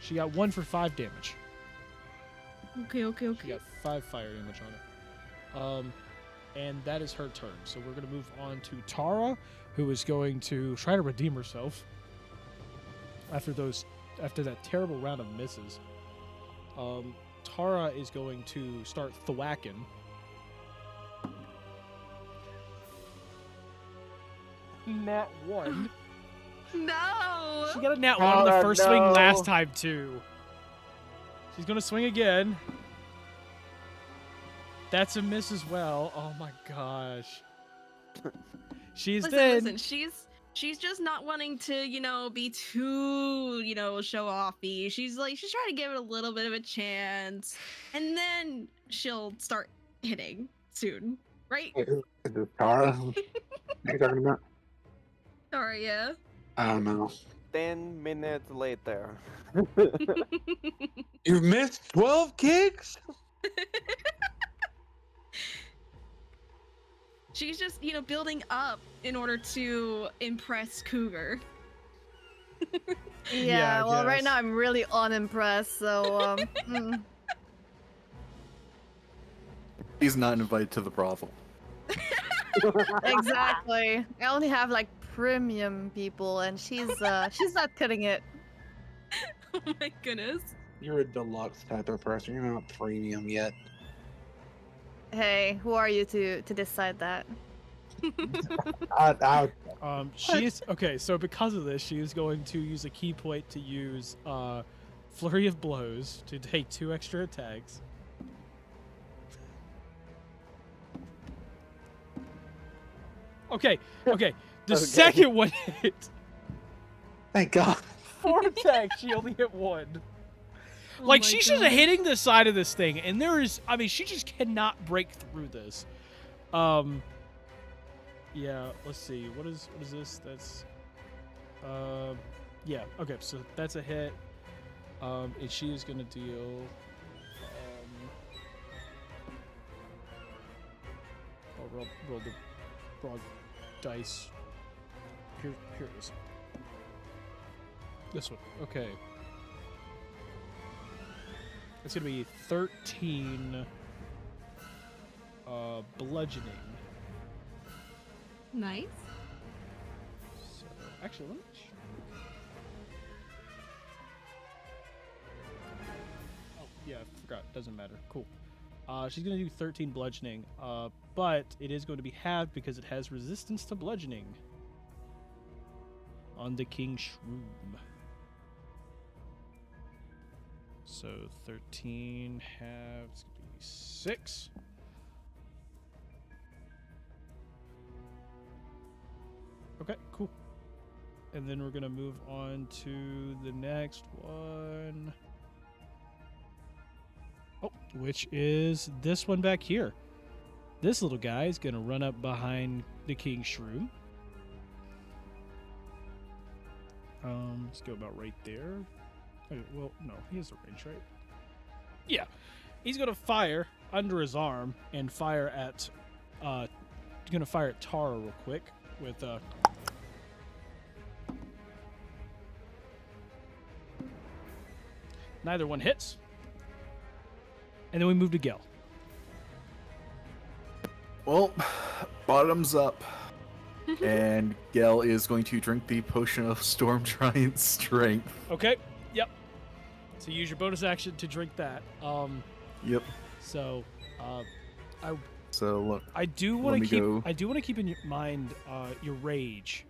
She got 1 for 5 damage. Okay. She got 5 fire damage on it. And that is her turn. So we're gonna move on to Tara, who is going to try to redeem herself after that terrible round of misses. Tara is going to start thwacking. Nat 1. No. She got a nat 1 on the Oh, first swing last no. time, too. She's going to swing again. That's a miss as well. Oh my gosh. She's dead. Listen, she's just not wanting to, be too, show offy. She's trying to give it a little bit of a chance, and then she'll start hitting soon, right? Is this Tara? What are you talking about? Sorry, yeah. I don't know. 10 minutes later. You've missed 12 kicks? She's just, building up in order to impress Cougar. Yeah, I well, right guess. now I'm really unimpressed, so, He's not invited to the brothel. Exactly. I only have, like, premium people, and she's not cutting it. Oh my goodness. You're a deluxe type of person. You're not premium yet. Hey, who are you to decide that? She's okay. So because of this, she is going to use a key point to use flurry of blows to take 2 extra attacks. Okay. The Okay. second one hit. Thank God. 4 attacks. She only hit 1. Oh Like, my she's just God. hitting the side of this thing, and there is, I mean, she just cannot break through this. Yeah, let's see. What is this? That's, yeah, okay, so that's a hit. And she is gonna deal, I'll roll the broad dice. Here it is. This one, okay. It's gonna be 13 bludgeoning. Nice. So actually, let me oh yeah, I forgot. Doesn't matter. Cool. She's gonna do 13 bludgeoning. But it is going to be halved because it has resistance to bludgeoning on the King Shroom. So 13 halves is gonna be 6. Okay, cool. And then we're gonna move on to the next one. Oh, which is this one back here. This little guy is gonna run up behind the King Shroom. Let's go about right there. Okay, well, no, he has a range, right? Yeah. He's gonna fire under his arm and fire at he's gonna fire at Tara real quick with neither one hits. And then we move to Gel. Well, bottoms up. And Gel is going to drink the potion of Storm Giant Strength. Okay. Yep. So use your bonus action to drink that. Yep. So So look, I do want Let to me keep go. I do want to keep in your mind your rage.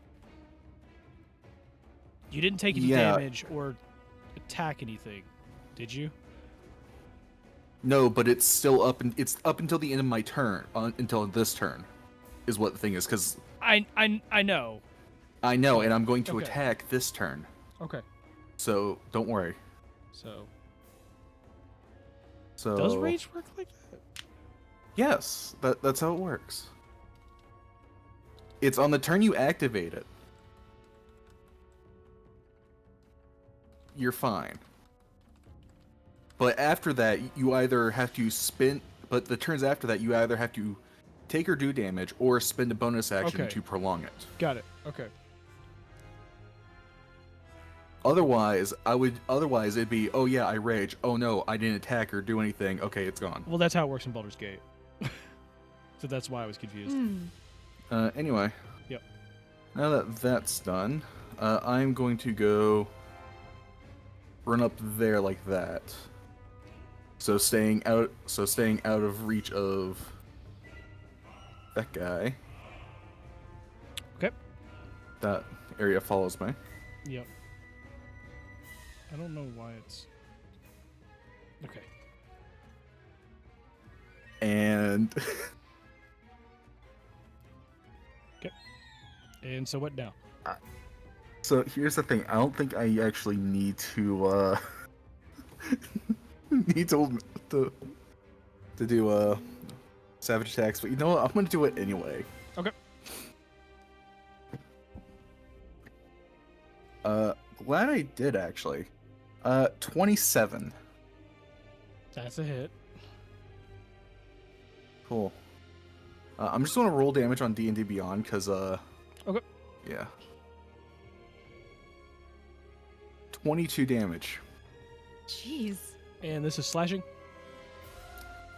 You didn't take any Yeah. damage or attack anything, did you? no, but it's still up, and it's up until the end of my turn, until this turn, is what the thing is. Because I know. I know, and I'm going to Okay. attack this turn. Okay. So don't worry. So So does rage work like that? Yes, that's how it works. It's on the turn you activate it. You're fine. But after that, you either have to spend. But the turns after that, you either have to take or do damage, or spend a bonus action Okay. to prolong it. Got it. Okay. Otherwise, it'd be, oh yeah, I rage. Oh no, I didn't attack or do anything. Okay, it's gone. Well, that's how it works in Baldur's Gate. So that's why I was confused. Anyway. Yep. Now that that's done, I'm going to go run up there like that. So staying out of reach of that guy. Okay. That area follows me. Yep. I don't know why it's... Okay. And And so what now? so here's the thing. I don't think I actually need to need to do savage attacks, but you know what? I'm gonna do it anyway. Okay. Glad I did actually. 27. That's a hit. Cool. I'm just gonna roll damage on D&D Beyond because Okay. yeah. 22 damage. Jeez. And this is slashing?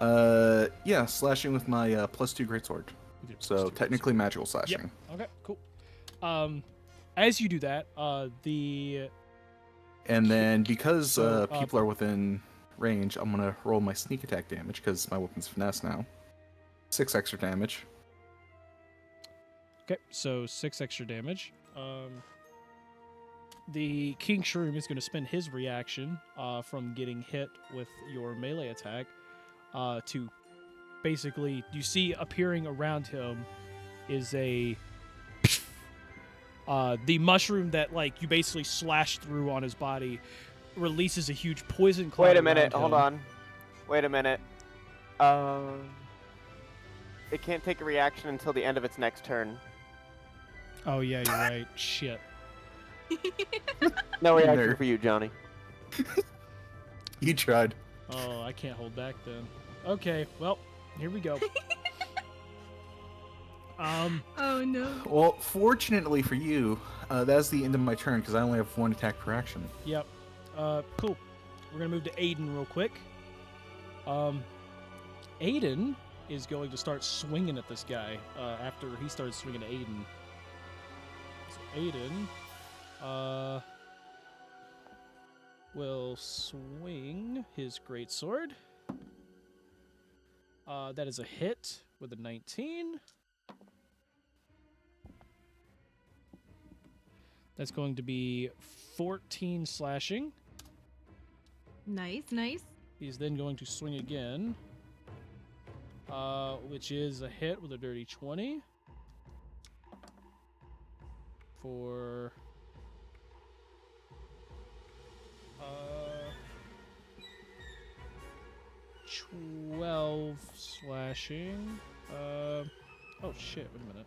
Yeah, slashing with my +2 greatsword. With your So plus two technically magical slashing. Yep. Okay, cool. As you do that, And then because So, people are within range, I'm gonna roll my sneak attack damage because my weapon's finesse now. 6 extra damage. Okay, so 6 extra damage. The King Shroom is going to spend his reaction from getting hit with your melee attack to basically, you see appearing around him is a the mushroom that like you basically slash through on his body releases a huge poison cloud. Wait a minute. around Hold him. on. Wait a minute. It can't take a reaction until the end of its next turn. Oh yeah, you're right. Shit. No reaction Nerd. for you, Johnny. You tried. Oh, I can't hold back then. Okay, well, here we go. Oh no. Well, fortunately for you, that's the end of my turn because I only have 1 attack per action. Yep. Cool. We're gonna move to Aiden real quick. Aiden is going to start swinging at this guy after he starts swinging at Aiden. So Aiden will swing his greatsword. That is a hit with a 19. That's going to be 14 slashing. Nice, nice. He's then going to swing again, which is a hit with a dirty 20 for 12 slashing. Oh shit, wait a minute.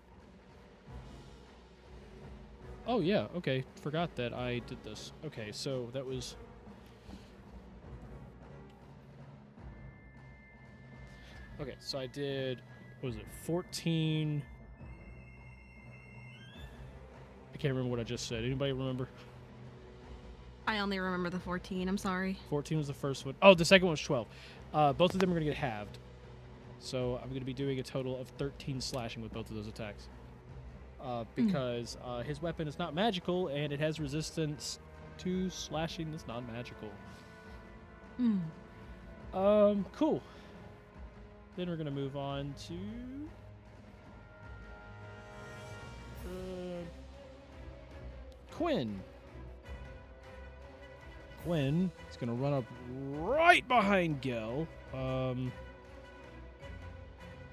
Oh yeah, okay. Forgot that I did this. Okay, so that was... Okay, so I did, what was it, 14... I can't remember what I just said. Anybody remember? I only remember the 14. I'm sorry. 14 was the first one. Oh, the second one was 12. Both of them are going to get halved. So I'm going to be doing a total of 13 slashing with both of those attacks. Because his weapon is not magical, and it has resistance to slashing that's non-magical. Cool. Then we're going to move on to... Quinn. Quinn is going to run up right behind Gel.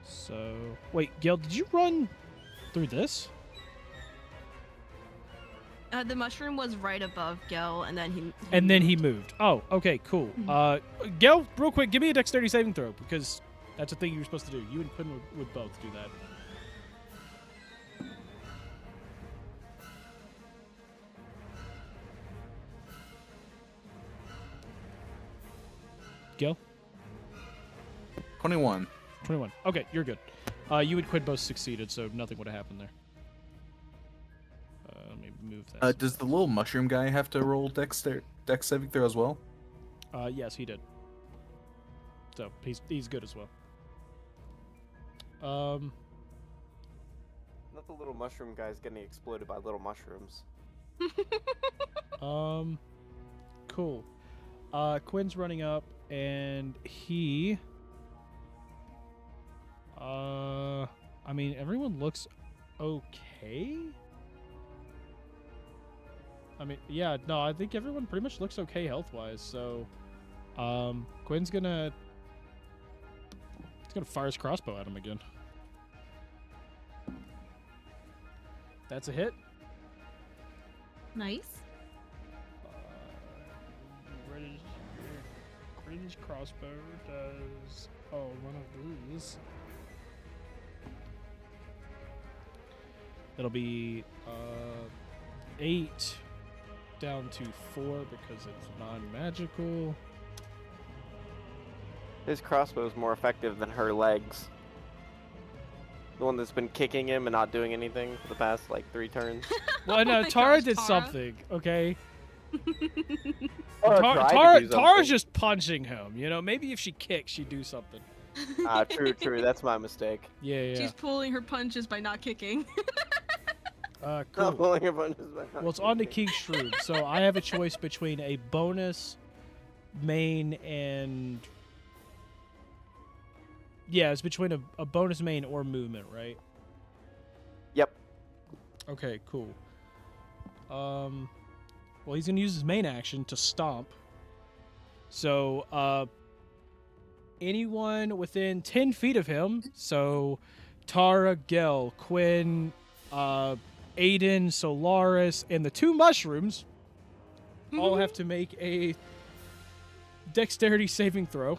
So... Wait, Gel, did you run through this? The mushroom was right above Gel, and then he And then he moved. Oh, okay, cool. Gel, real quick, give me a dexterity saving throw, because that's a thing you're supposed to do. You and Quinn would both do that. Gil? 21. 21. Okay, you're good. You and Quinn both succeeded, so nothing would have happened there. Let me move that. Does the little mushroom guy have to roll dex saving throw as well? Yes, he did. So he's good as well. Not the little mushroom guys getting exploited by little mushrooms. Cool. Quinn's running up, and he... I mean, everyone looks okay. I mean, yeah, no, I think everyone pretty much looks okay health-wise. So, Quinn's gonna fire his crossbow at him again. That's a hit. Nice. Quinn's crossbow does one of these. It'll be 8 down to 4 because it's non-magical. His crossbow is more effective than her legs. The one that's been kicking him and not doing anything for the past like 3 turns. Well, no, my Tara gosh, did Tara. something, okay? Tara tried to do Tara's something. just punching him, you know? Maybe if she kicked, she'd do something. True. That's my mistake. Yeah. She's pulling her punches by not kicking. Not Cool. pulling her punches back. Well, it's on to King Shroom, so I have a choice between a bonus, main, and... Yeah, it's between a bonus main or movement, right? Yep. Okay, cool. Well, he's gonna use his main action to stomp. So, anyone within 10 feet of him, so Tara, Gel, Quinn, Aiden, Solaris, and the 2 mushrooms all have to make a dexterity saving throw.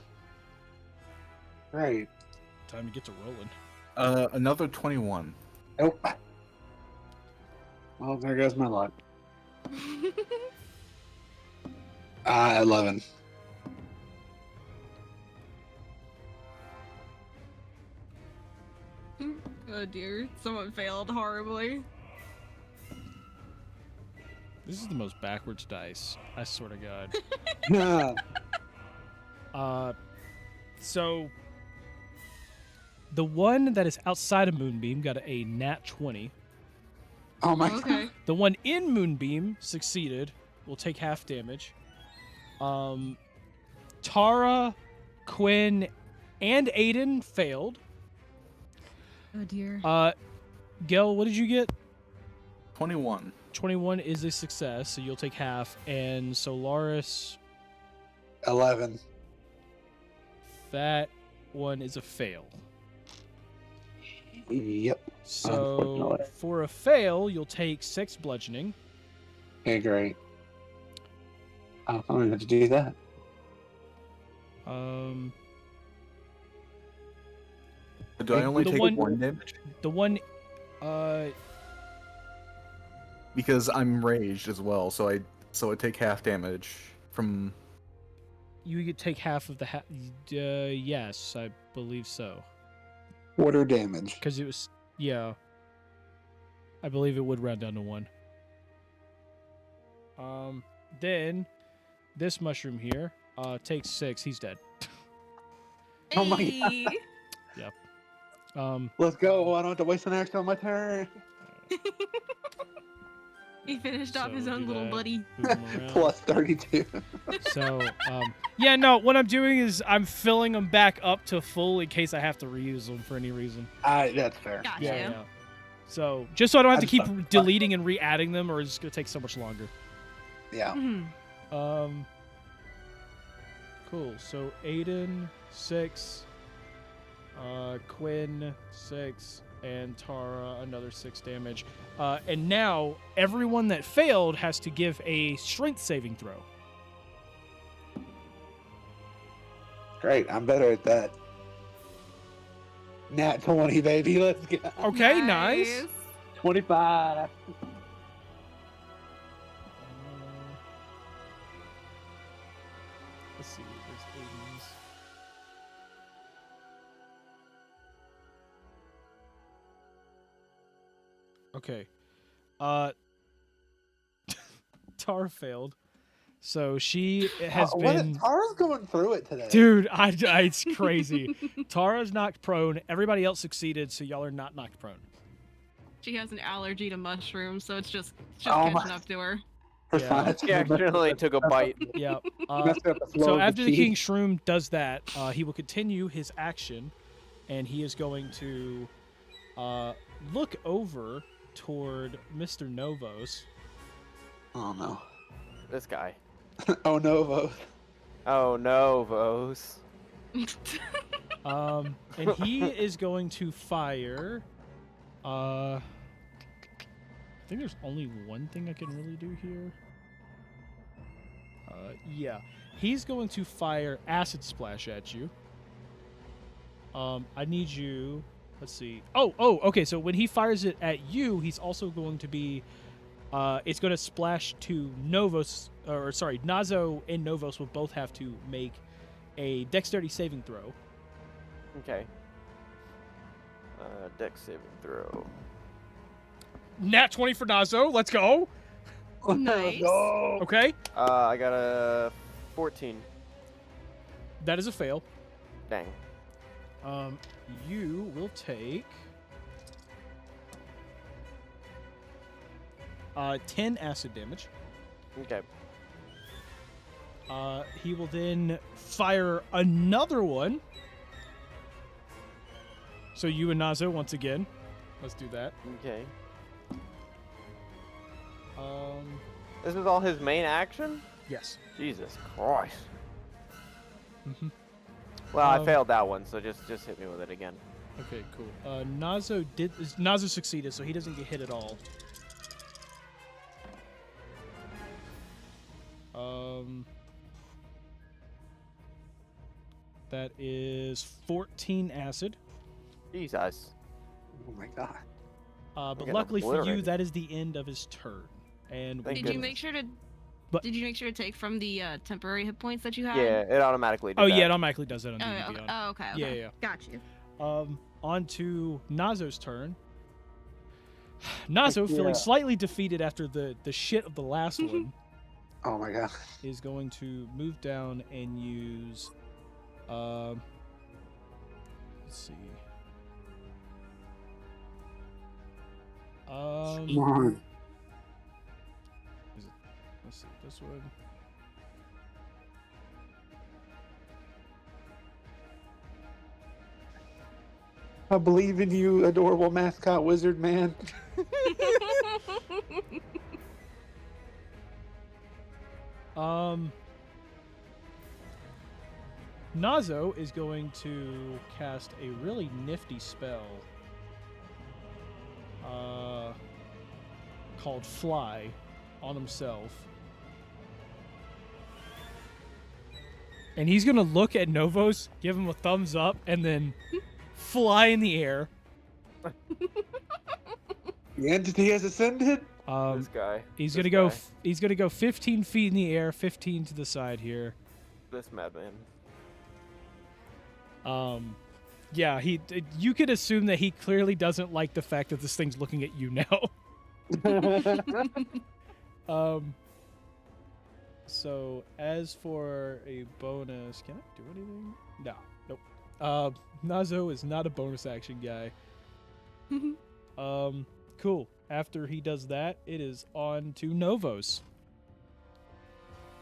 Right. Time to get to rolling. Another 21. Nope. Well, there goes my luck. 11. Oh dear, someone failed horribly. This is the most backwards dice, I swear to God. Yeah. So the one that is outside of Moonbeam got a nat 20. Oh my Okay. The one in Moonbeam succeeded, will take half damage. Tara, Quinn, and Aiden failed. Oh dear. Gel, what did you get? 21. 21 is a success, so you'll take half. And Solaris, 11. that one is a fail. Yep. So Unfortunately. for a fail, you'll take 6 bludgeoning. Okay, great. I'm gonna have to do that. Do I only The take one- 1 damage? The one, Because I'm raged as well, so I take half damage from. you could take half of the yes, I believe so. Quarter damage. Because it was, yeah. I believe it would round down to 1. Then this mushroom here takes 6. He's dead. Oh my Hey. Let's go. I don't have to waste an action on my turn. He finished off So his own do little that. buddy. Move him around. Plus 32. So, yeah, no, what I'm doing is I'm filling them back up to full in case I have to reuse them for any reason. That's fair. Gotcha. Yeah. So, just so I don't have to keep I'm- deleting and re-adding them, or it's going to take so much longer. Yeah. Mhm. Cool. So, Aiden, 6. Quinn, 6. And Tara, another 6 damage. And now, everyone that failed has to give a strength saving throw. Great. I'm better at that. Nat 20, baby. Let's go. Okay, nice. 25. Let's see. There's Aiden's. Okay. Tara failed. So she has been. Tara's going through it today. Dude, it's crazy. Tara's knocked prone. Everybody else succeeded, so y'all are not knocked prone. She has an allergy to mushrooms, so it's just Oh catching my- up to her. Her Yeah. science- She accidentally took a bite. Yeah. Messed up the flow So of after the chi. King Shroom does that, he will continue his action, and he is going to look over toward Mr. Novos. Oh no. This guy. Oh no, Vo. Oh no, Vos. And he is going to fire. I think there's only one thing I can really do here. Yeah, he's going to fire acid splash at you. I need you. Let's see. Oh, okay. So when he fires it at you, he's also going to be. It's going to splash to Novos, or sorry, Nazo and Novos will both have to make a dexterity saving throw. Okay. Dex saving throw. Nat 20 for Nazo. Let's go. Nice. No. Okay, I got a 14. that is a fail. Dang. You will take 10 acid damage. Okay. He will then fire another one. So you and Nazo once again. Let's do that. Okay. Um, This is all his main action? yes. Jesus Christ. Mm-hmm. Well, I Um, failed that one, so just hit me with it again. Okay, cool. Nazo succeeded, so he doesn't get hit at all. That is 14 acid. Jesus. Oh my god. But getting luckily for you, obliterated. that is the end of his turn. And Thank Did goodness. you make sure to? But- Did you make sure to take from the temporary hit points that you had? Yeah, it automatically did oh that. yeah, it automatically does that on Oh, D&D okay. Beyond. Oh, okay. Yeah, Okay. yeah. Got you. On to Nazo's turn. Nazo, Yeah. feeling slightly defeated after the shit of the last one, Oh my god. is going to move down and use. Let's see. Come on. Let's see this one. I believe in you, adorable mascot wizard man. Nazo is going to cast a really nifty spell called Fly on himself. And he's going to look at Novos, give him a thumbs up, and then fly in the air. The entity has ascended. This guy. He's This going to go guy. he's going to go 15 feet in the air, 15 to the side here. This madman. Yeah, you could assume that he clearly doesn't like the fact that this thing's looking at you now. So as for a bonus, can I do anything? No, nope. Nazo is not a bonus action guy. Cool. After he does that, it is on to Novos.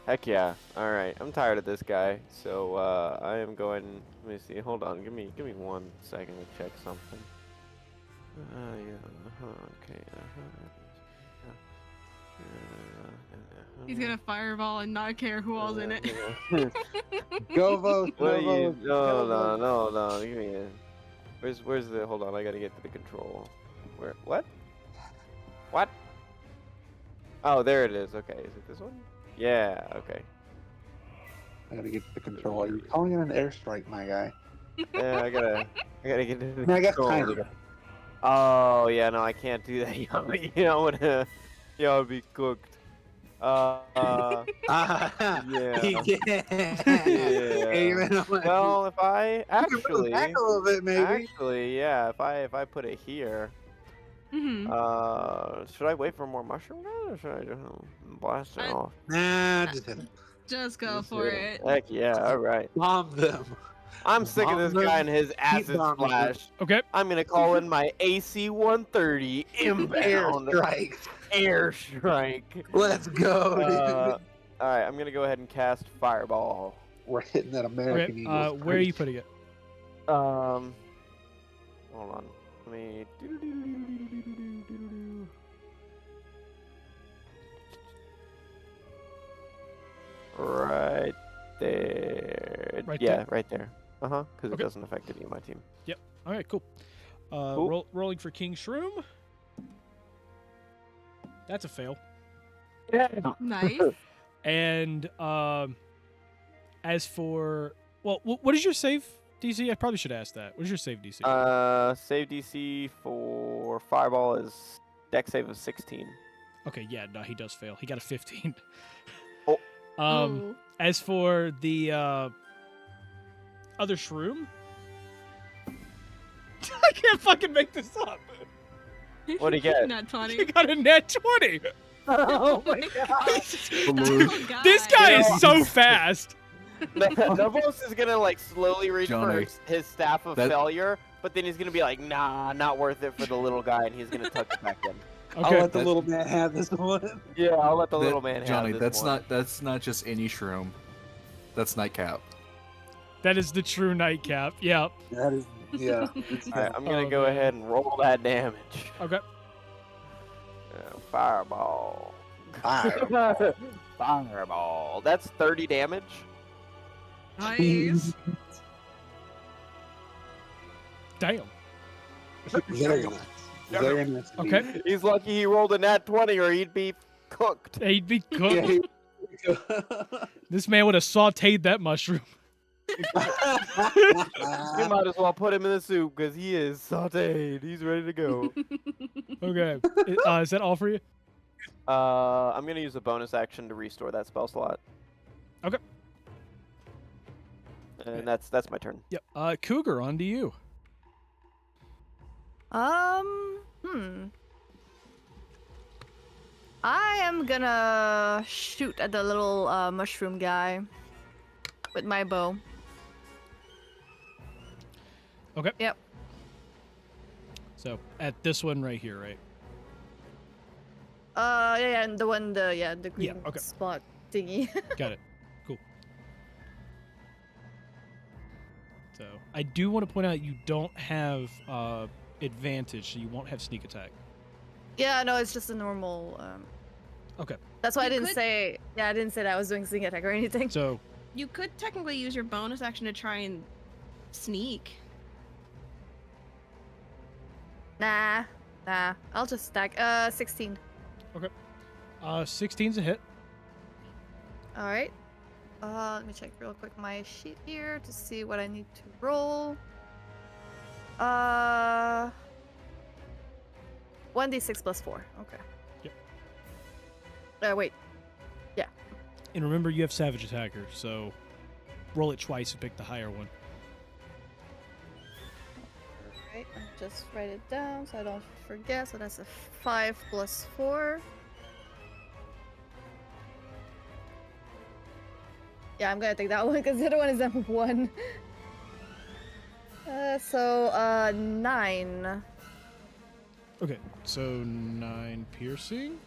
Heck yeah. Alright, I'm tired of this guy. So I am going, let me see, hold on, give me 1 second to check something. Okay. He's gonna fireball and not care who all's in it. Go vote. What are Go you? vote. No. Give me a. Where's the? Hold on, I gotta get to the control. Where? What? What? Oh, there it is. Okay, is it this one? Yeah. Okay. I gotta get the control. Are you calling it an airstrike, my guy? Yeah, I gotta get to the I guess control. kind of. Oh yeah, no, I can't do that. You would be cooked. Yeah. Yeah. Yeah. Well, if I actually, back a little bit, maybe. yeah, if I put it here, Mhm. should I wait for more mushroom gun or should I just blast it off? Nah, just hit him. Just go Just for hit 'em. it. Heck yeah! All right. Bomb them. I'm sick of this Bomb guy them. and his acid bombing them. splash. Okay. I'm gonna call in my AC 130 inbound Airstrike. airstrike. Let's go, Uh, dude. all right, I'm gonna go ahead and cast fireball. We're hitting that American Okay. Eagle. Where are you putting it? Hold on. Let me. Right there. Right yeah, there? right there. Because Okay. it doesn't affect any of my team. All right, cool. Cool. Rolling for King Shroom. That's a fail. Yeah. Nice. And as for what is your save DC? I probably should ask that. What is your save DC? Save DC for Fireball is dex save of 16. Okay, yeah, no, he does fail. He got a 15. Oh. Ooh. As for the other shroom, I can't fucking make this up. What'd he get? Not He 20. got a net 20. Oh my god. This guy You is know, so fast. Novos is gonna like slowly reach for Johnny, his staff of that- failure, but then he's gonna be like, nah, not worth it for the little guy, and he's gonna tuck it back in. I'll Okay. let the little man have this one. Yeah, I'll let the That- little man Johnny, have this one. that's not just any shroom. That's Nightcap. That is the true nightcap. Yep. That is, yeah. Alright, I'm gonna Oh, go man. ahead and roll that damage. Okay. Fireball. Fire. Fireball. That's 30 damage. Nice. Damn. Very nice. Very nice. Okay. He's lucky he rolled a nat 20 or he'd be cooked. He'd be Yeah, cooked. he- This man would have sauteed that mushroom. We might as well put him in the soup because he is sauteed. He's ready to go. Okay. Is that all for you? I'm gonna use a bonus action to restore that spell slot. Okay. And that's my turn. Yep. Cougar, on to you. I am gonna shoot at the little mushroom guy with my bow. Okay. Yep. So at this one right here, right? Yeah, and the one, the green okay. spot thingy. Got it. Cool. So I do want to point out you don't have advantage, so you won't have sneak attack. Yeah, no, it's just a normal. Okay. That's why I You didn't could- say. Yeah, I didn't say that I was doing sneak attack or anything. So You could technically use your bonus action to try and sneak. Nah. I'll just stack. 16. 16's a hit. All right. Let me check real quick my sheet here to see what I need to roll. 1d6 plus 4. Okay. Yep. Wait. And remember, you have Savage Attacker, so roll it twice and pick the higher one. Alright, I'll just write it down so I don't forget. So that's a 5 plus 4. Yeah, I'm gonna take that one because the other one is M1. So 9. Okay, so 9 piercing.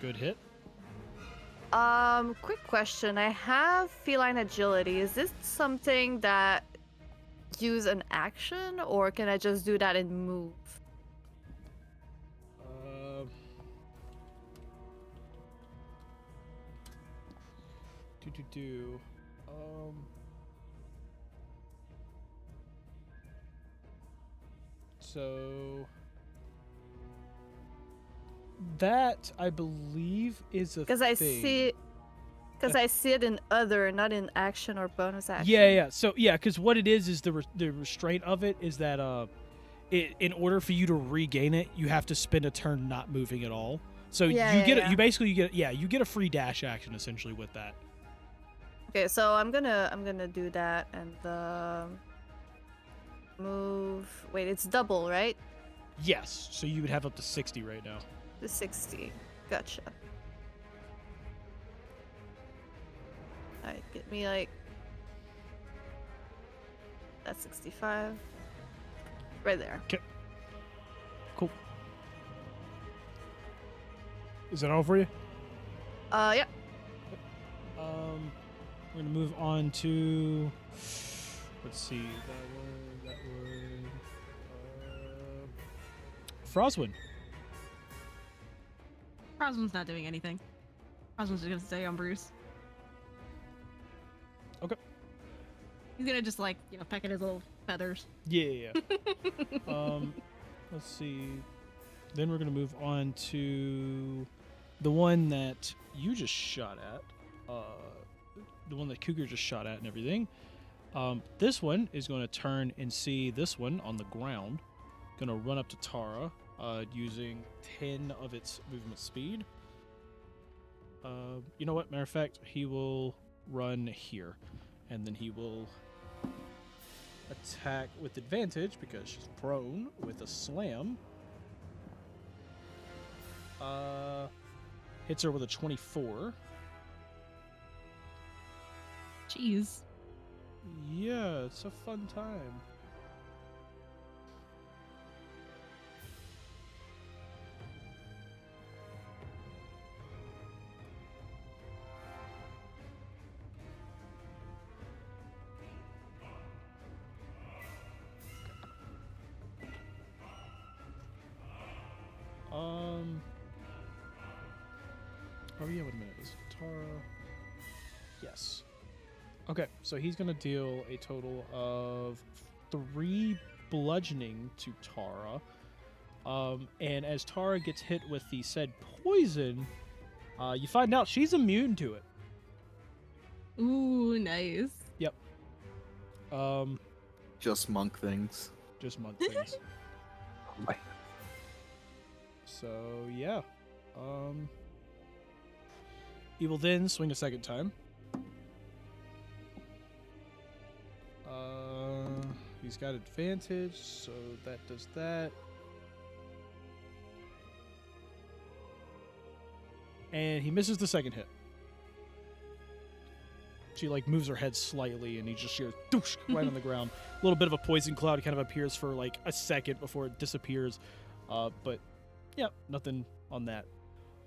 Good hit. Quick question. I have feline agility. Is this something that use an action, or can I just do that and move? So that I believe is a Because I thing. see, I see it in other, not in action or bonus action. Yeah. So yeah, because what it is the restraint of it is that in order for you to regain it, you have to spend a turn not moving at all. So you get a free dash action essentially with that. Okay, so I'm gonna do that and move. Wait, it's double, right? Yes. So you would have up to 60 right now. The 60. Gotcha. Alright, get me like that's 65. Right there. Cool. Is that all for you? Yeah. We're gonna move on to. Let's see. That was. Frostwind. Frostwind's not doing anything. I was just gonna say on Bruce. Okay. He's gonna just like, peck at his little feathers. Yeah. Let's see. Then we're gonna move on to the one that you just shot at. The one that Cougar just shot at and everything. This one is going to turn and see this one on the ground. Going to run up to Tara using 10 of its movement speed. You know what? Matter of fact, he will run here. And then he will attack with advantage because she's prone with a slam. Hits her with a 24. Jeez. Yeah, it's a fun time. Oh yeah, wait a minute. Is it Tara? Yes. Okay, so he's gonna deal a total of 3 bludgeoning to Tara. And as Tara gets hit with the said poison, you find out she's immune to it. Ooh, nice. Yep. Just monk things. Just monk things. Oh my. So yeah. He will then swing a second time. He's got advantage, so that does that. And he misses the second hit. She like moves her head slightly, and he just hears doosh right on the ground. A little bit of a poison cloud kind of appears for like a second before it disappears. But yeah, nothing on that.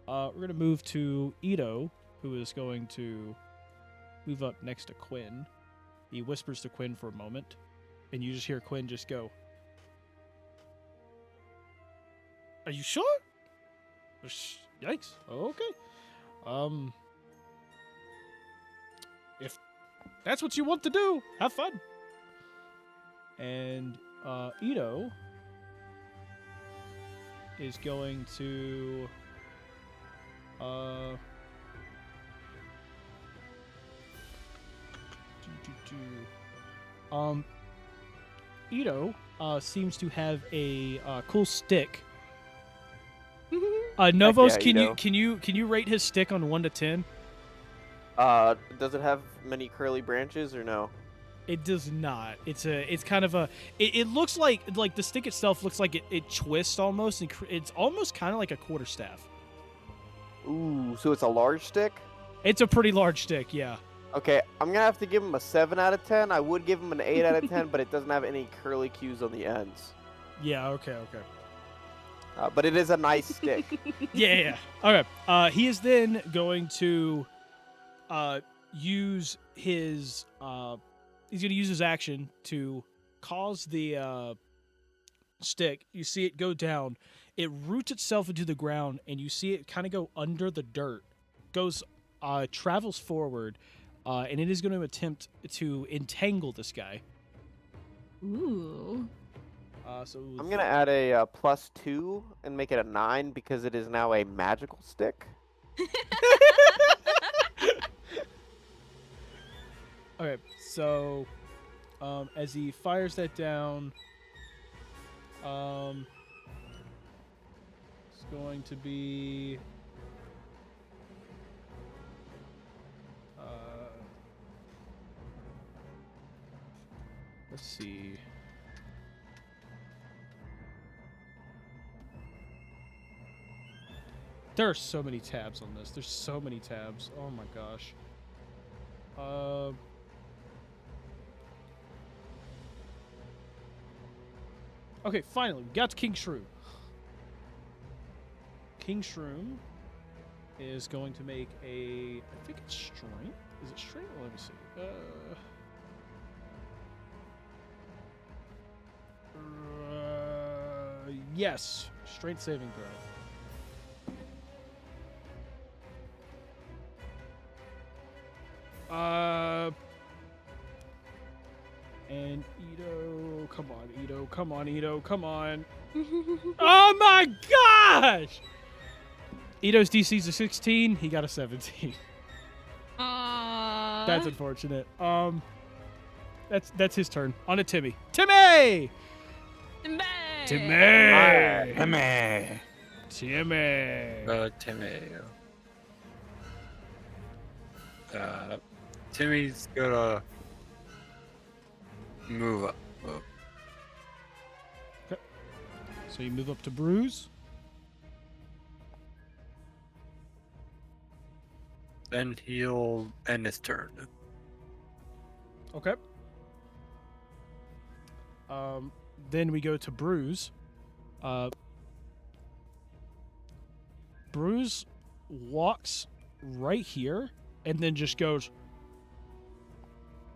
We're gonna move to Ito, who is going to move up next to Quinn. He whispers to Quinn for a moment, and you just hear Quinn just go, "Are you sure?" Yikes. Okay. If that's what you want to do, have fun. And Ito is going to Ito seems to have a cool stick. Novos, yeah, Ito. can you rate his stick on 1 to 10? Does it have many curly branches or no? It does not. It's kind of a. It looks like the stick itself looks like it twists almost, and it's almost kind of like a quarterstaff. Ooh, so it's a large stick? It's a pretty large stick, yeah. Okay, I'm gonna have to give him a 7 out of 10. I would give him an 8 out of 10, but it doesn't have any curly cues on the ends. Yeah. Okay. But it is a nice stick. Yeah. Okay. He is then going to use his he's going to use his action to cause the stick. You see it go down. It roots itself into the ground, and you see it kind of go under the dirt. Goes travels forward, and it is going to attempt to entangle this guy. Ooh. So I'm gonna add a +2 and make it a 9 because it is now a magical stick. Okay, so as he fires that down, it's going to be let's see. There are so many tabs on this. There's so many tabs. Oh my gosh. Okay, finally, we got to King Shroom. King Shroom is going to make a, I think it's strength. Is it strength? Let me see. Yes, strength saving throw. Come on, Edo. Come on. Oh my gosh! Edo's DC's a 16. He got a 17. That's unfortunate. That's his turn. On to Timmy. Timmy! Timmy! Timmy. Timmy. Timmy. Timmy's gonna move up. So you move up to Bruz. Then he'll end his turn. Okay. Then we go to Bruz. Bruz walks right here and then just goes,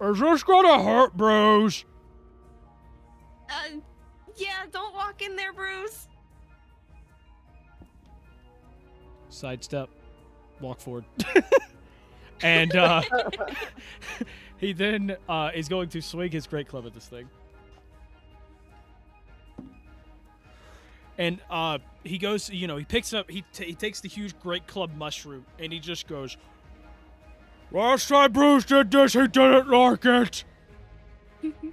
"Is this gonna hurt, Bruz?" Yeah, don't walk in there, Bruce. Sidestep. Walk forward. And he then is going to swing his great club at this thing. And he goes, he picks up, he takes the huge great club mushroom, and he just goes, "Last time Bruce did this, he didn't like it.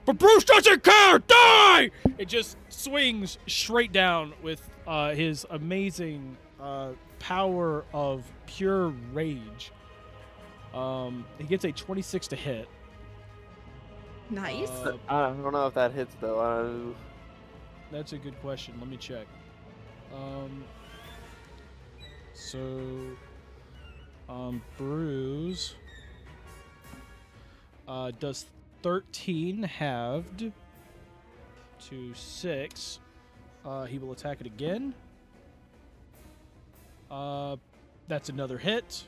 But Bruce doesn't care! Die!" It just swings straight down with his amazing power of pure rage. He gets a 26 to hit. Nice. I don't know if that hits though. That's a good question. Let me check. Bruz does 13 halved to 6. He will attack it again. That's another hit.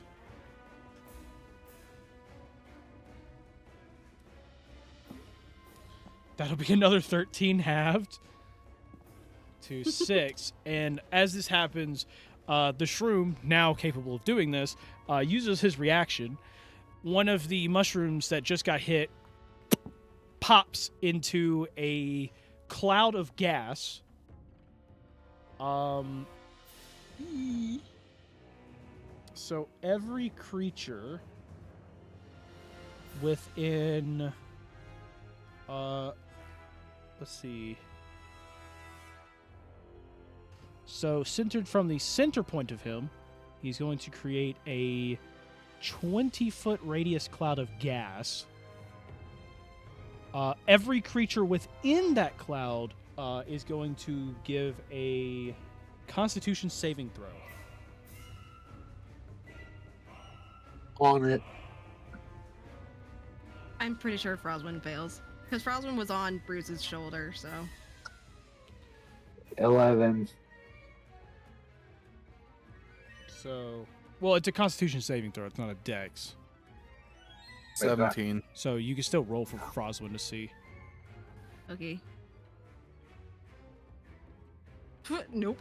That'll be another 13 halved to 6. And as this happens, the shroom, now capable of doing this, uses his reaction. One of the mushrooms that just got hit pops into a cloud of gas. So every creature within, let's see. So centered from the center point of him, he's going to create a 20-foot radius cloud of gas. Every creature within that cloud is going to give a Constitution saving throw. On it. I'm pretty sure Froswind fails. Because Froswind was on Bruce's shoulder, so. 11. So, well, it's a Constitution saving throw. It's not a Dex. 17. So you can still roll for Froswind to see. Okay. Nope.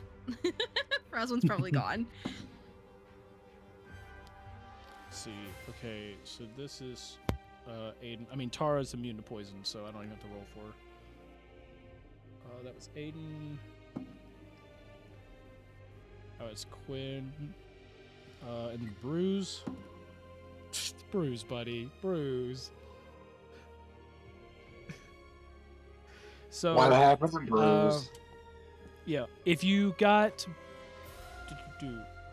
Froswind's probably gone. Let's see. Okay, so this is Aiden. I mean, Tara's immune to poison, so I don't even have to roll for her. That was Aiden. Oh, it's Quinn. And Bruz. Bruz, buddy. Bruz. So What happened to Bruce? yeah, if you got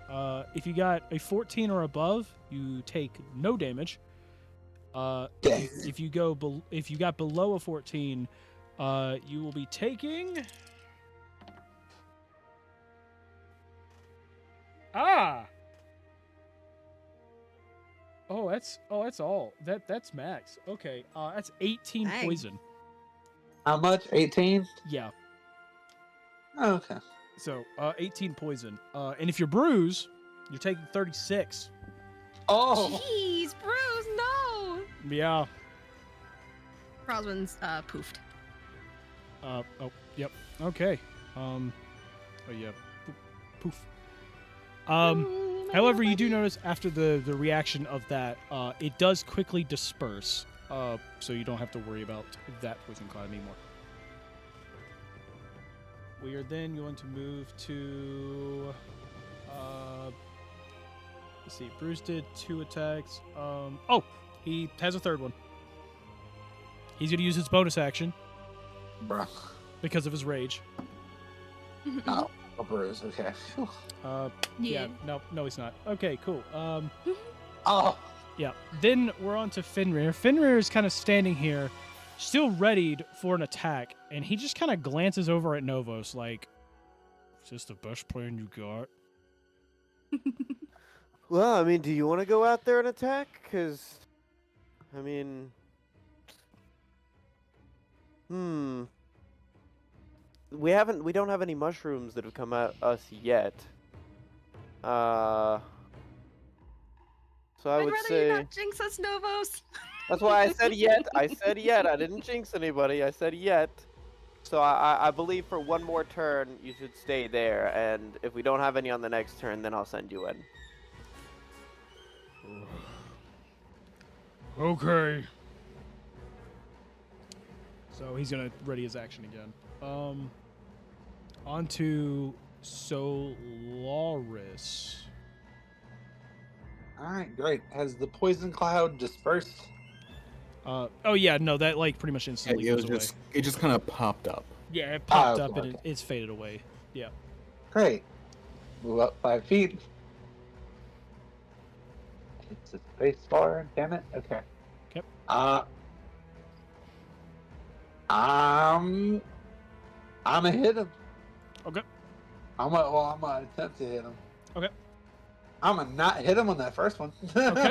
a 14 or above, you take no damage. If you got below a 14, you will be taking that's all. That's max. Okay. That's 18 Dang. poison. How much? 18? Yeah. Oh, okay. So, 18 poison. And if you're Bruz, you're taking 36. Oh! Jeez, Bruce, no! Yeah. Froswind's poofed. Oh, yep. Okay. Oh yeah. Poof. However, you do notice after the reaction of that, it does quickly disperse. So you don't have to worry about that poison cloud anymore. We are then going to move to. Let's see. Bruce did 2 attacks. Oh, he has a third one. He's going to use his bonus action Bruh. because of his rage. Oh, a bruise. Okay. Phew. Yeah. No, he's not. Okay, cool. Oh. Yeah. Then we're on to Fenrir. Fenrir is kind of standing here, still readied for an attack, and he just kind of glances over at Novos like, "Is this the best plan you got?" Well, I mean, do you want to go out there and attack? Because, I mean, we don't have any mushrooms that have come at us yet. So I I'd would rather say you not jinx us, Novos. that's why I said yet. I said yet. I didn't jinx anybody. I said yet. So I believe for one more turn you should stay there, and if we don't have any on the next turn, then I'll send you in. Okay. So he's gonna ready his action again. On to Solaris. All right, great. Has the poison cloud dispersed? Oh yeah, no, that like pretty much instantly it goes away. just kind of popped up. Yeah, it popped okay, up and okay. it's faded away. Yeah. Great. Move up 5 feet. It's a space bar. Damn it. Okay. Yep. I'm gonna hit him. Okay. I'm gonna attempt to hit him. Okay. I'm gonna not hit him on that first one. Okay.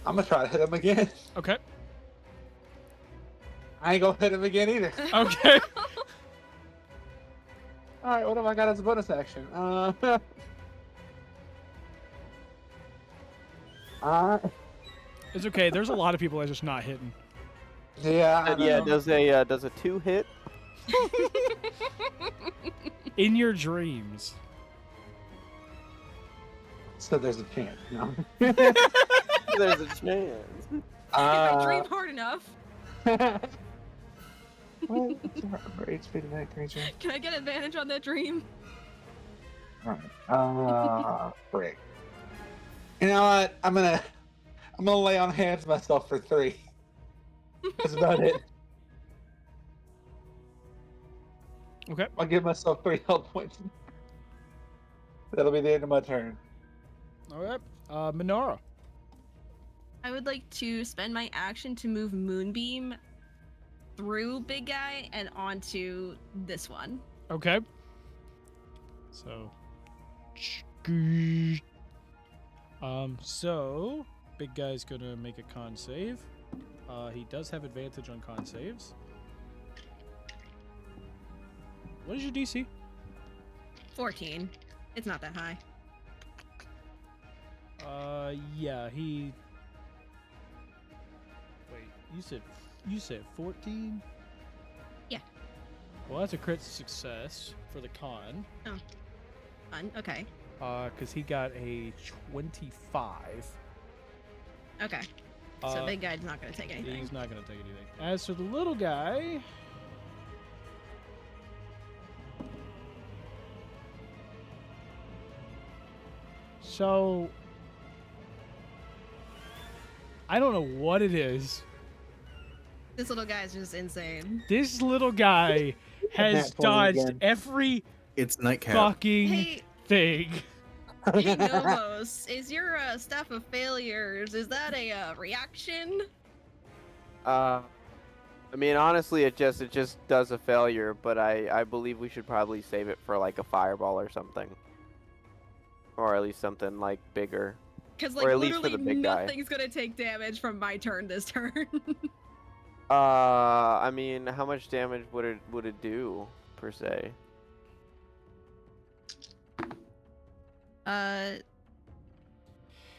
I'm gonna try to hit him again. Okay. I ain't gonna hit him again either. Okay. All right, what have I got as a bonus action? It's okay. There's a lot of people that are just not hitting. Yeah. I And yeah, know. does a 2 hit? In your dreams. So there's a chance. No. There's a chance. If I dream hard enough, Well, it's for HP to that creature. can I get advantage on that dream? Alright. Frick. You know what? I'm gonna lay on hands myself for 3. That's about it. Okay. I'll give myself 3 health points. That'll be the end of my turn. All right. Minara. I would like to spend my action to move Moonbeam through Big Guy and onto this one. Okay. So. So big guy's gonna make a con save. He does have advantage on con saves. What is your DC? 14. It's not that high. Yeah, he. Wait, you said 14? Yeah. Well, that's a crit success for the con. Fun. Okay. Because he got a 25. Okay. So Big Guy's not gonna take anything. He's not gonna take anything. As for the little guy. So I don't know what it is. This little guy's just insane. This little guy has Nat 20 dodged again. every It's nightcap. fucking Hey, thing. hey Novos, is your staff of failures, is that a reaction? I mean, honestly, it just does a failure, but I believe we should probably save it for like a fireball or something, or at least something like bigger. Because Or like at least for literally the big guy. nothing's gonna take damage from my turn this turn. I mean, how much damage would it do per se?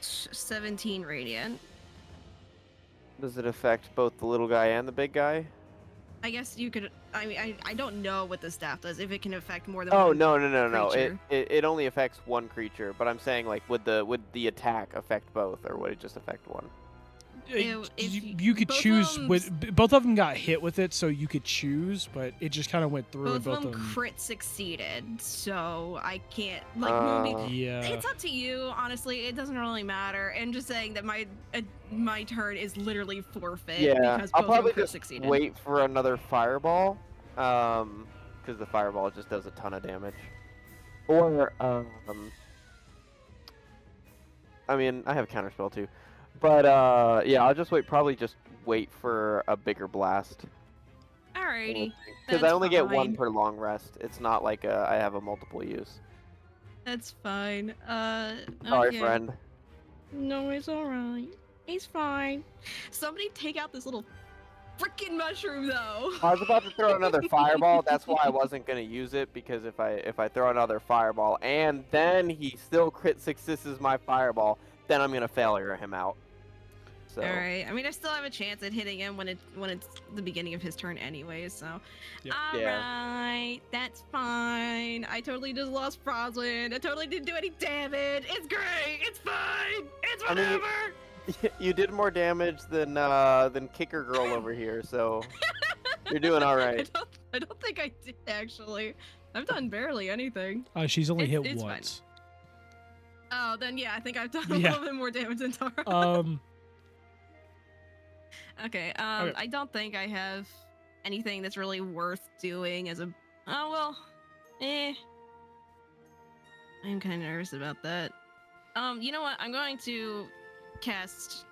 17 radiant. Does it affect both the little guy and the big guy? I guess you could. I mean, I don't know what the staff does. If it can affect more than Oh one. no. creature. It only affects one creature, but I'm saying like would the attack affect both, or would it just affect one? If you could both of choose them- with both of them got hit with it, so you could choose, but it just kind of went through. both and of both them crit succeeded, so I can't Yeah. It's up to you, honestly. It doesn't really matter. I'm just saying that my turn is literally forfeit Yeah, because I'll both of them probably crit just succeeded. wait for another fireball, because the fireball just does a ton of damage. Or I mean, I have counterspell too, but yeah, I'll just probably just wait for a bigger blast. Alrighty, Because I that's only get one fine. per long rest. It's not like I have a multiple use. That's fine. Sorry, okay. friend. No, it's alright. It's fine. Somebody take out this little freaking mushroom, though. I was about to throw another fireball. That's why I wasn't gonna use it, because if I throw another fireball and then he still crit successes my fireball, then I'm gonna failure him out. So Alright, I mean, I still have a chance at hitting him when it's the beginning of his turn anyway, so. Yep. Alright, that's fine. I totally just lost Frostwind. I totally didn't do any damage. It's great. It's fine. It's I mean, whatever. you did more damage than Kicker Girl over here, so you're doing all right. I don't think I did, actually. I've done barely anything. She's only hit It's fine. once. Oh, then yeah, I think I've done a Yeah. little bit more damage than Tara. Okay, Okay. I don't think I have anything that's really worth doing as a... Oh, well, I'm kind of nervous about that. You know what? I'm going to cast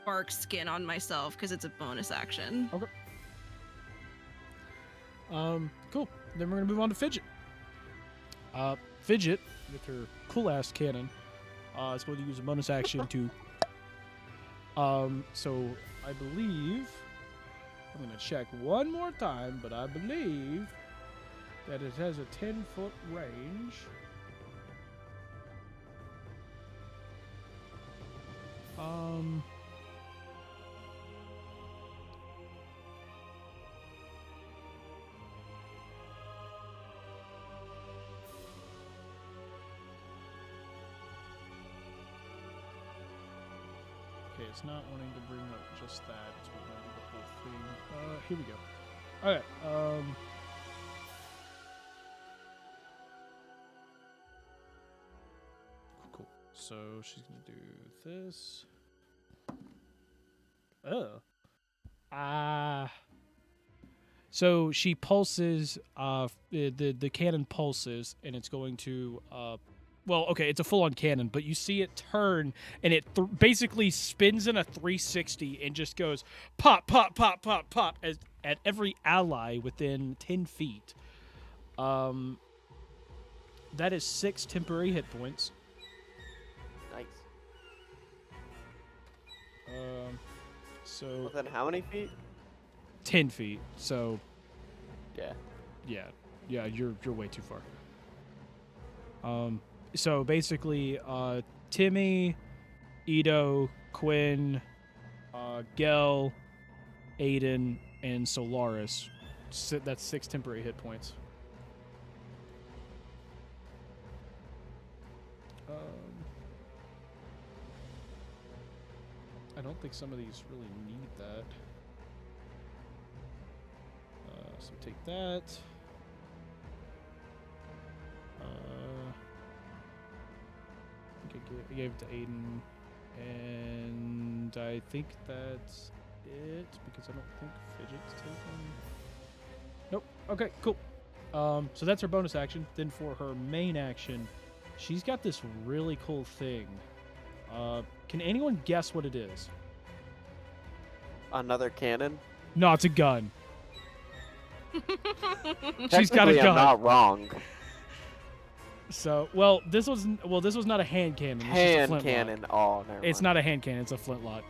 Bark Skin on myself because it's a bonus action. Okay. Cool. Then we're gonna move on to Fidget. Fidget, with her cool ass cannon, is going to use a bonus action to. So I believe I'm gonna check one more time, but I believe that it has a 10-foot range. Okay, it's not wanting to bring up just that. It's wanting to do the whole thing. Here we go. Okay. Cool. So she's gonna do this. Oh. So she pulses. The cannon pulses, and it's going to. Well, okay, it's a full-on cannon, but you see it turn, and it basically spins in a 360 and just goes pop, pop, pop, pop, pop at every ally within 10 feet. That is 6 temporary hit points. Nice. So Within how many feet? 10 feet. So Yeah. yeah, you're way too far. So basically, Timmy, Edo, Quinn, Gel, Aiden, and Solaris. That's 6 temporary hit points. I don't think some of these really need that. So take that. I gave it to Aiden, and I think that's it because I don't think Fidget's taken. Nope. Okay, cool. So that's her bonus action. Then for her main action, she's got this really cool thing. Can anyone guess what it is? Another cannon. No, it's a gun. She's got a Technically, gun. I'm not wrong. So, this was not a hand cannon. It's just a Hand flintlock. cannon. Oh, never It's mind. not a hand cannon. It's a flintlock.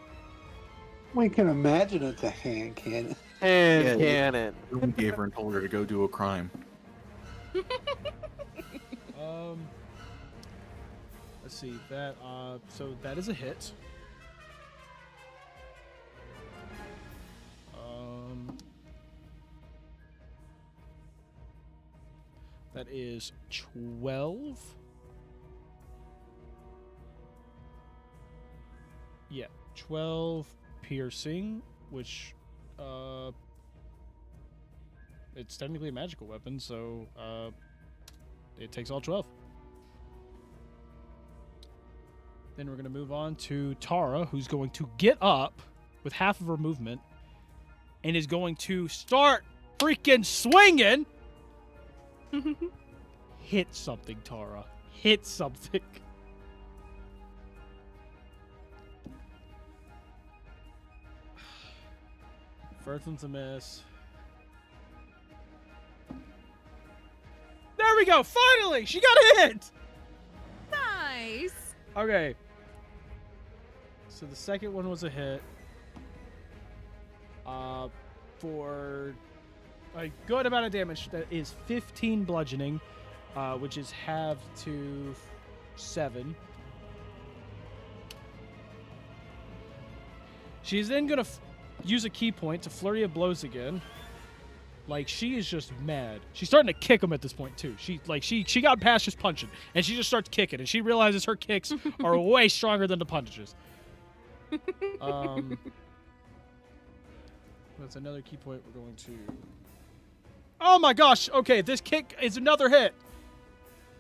We can imagine it's a hand cannon. Hand Yeah, cannon. We gave her and told her to go do a crime. Let's see that. So that is a hit. That is 12. Yeah, 12 piercing, which it's technically a magical weapon, so it takes all 12. Then we're going to move on to Tara, who's going to get up with half of her movement and is going to start freaking swinging. Hit something, Tara. Hit something. First one's a miss. There we go. Finally, she got a hit. Nice. Okay. So the second one was a hit. For a good amount of damage. That is 15 bludgeoning, which is halved to 7. She's then gonna use a key point to flurry of blows again. Like, she is just mad. She's starting to kick him at this point too. She got past just punching, and she just starts kicking, and she realizes her kicks are way stronger than the punches. That's another key point we're going to. Oh my gosh! Okay, this kick is another hit.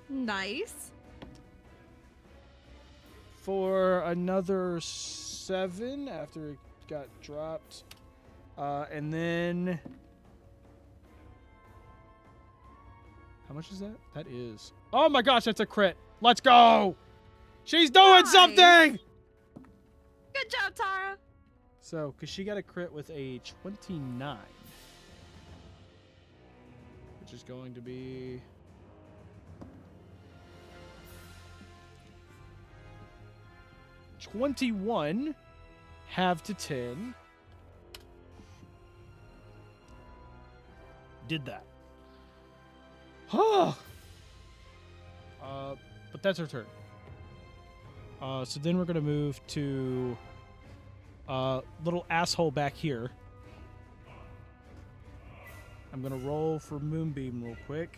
Nice. For another 7 after it got dropped. And then... How much is that? That is... Oh my gosh, that's a crit. Let's go! She's doing Nice. something! Good job, Tara. So, because she got a crit with a 29. Which is going to be... 21, half to 10. Did that. But that's her turn. So then we're going to move to little asshole back here. I'm going to roll for Moonbeam real quick.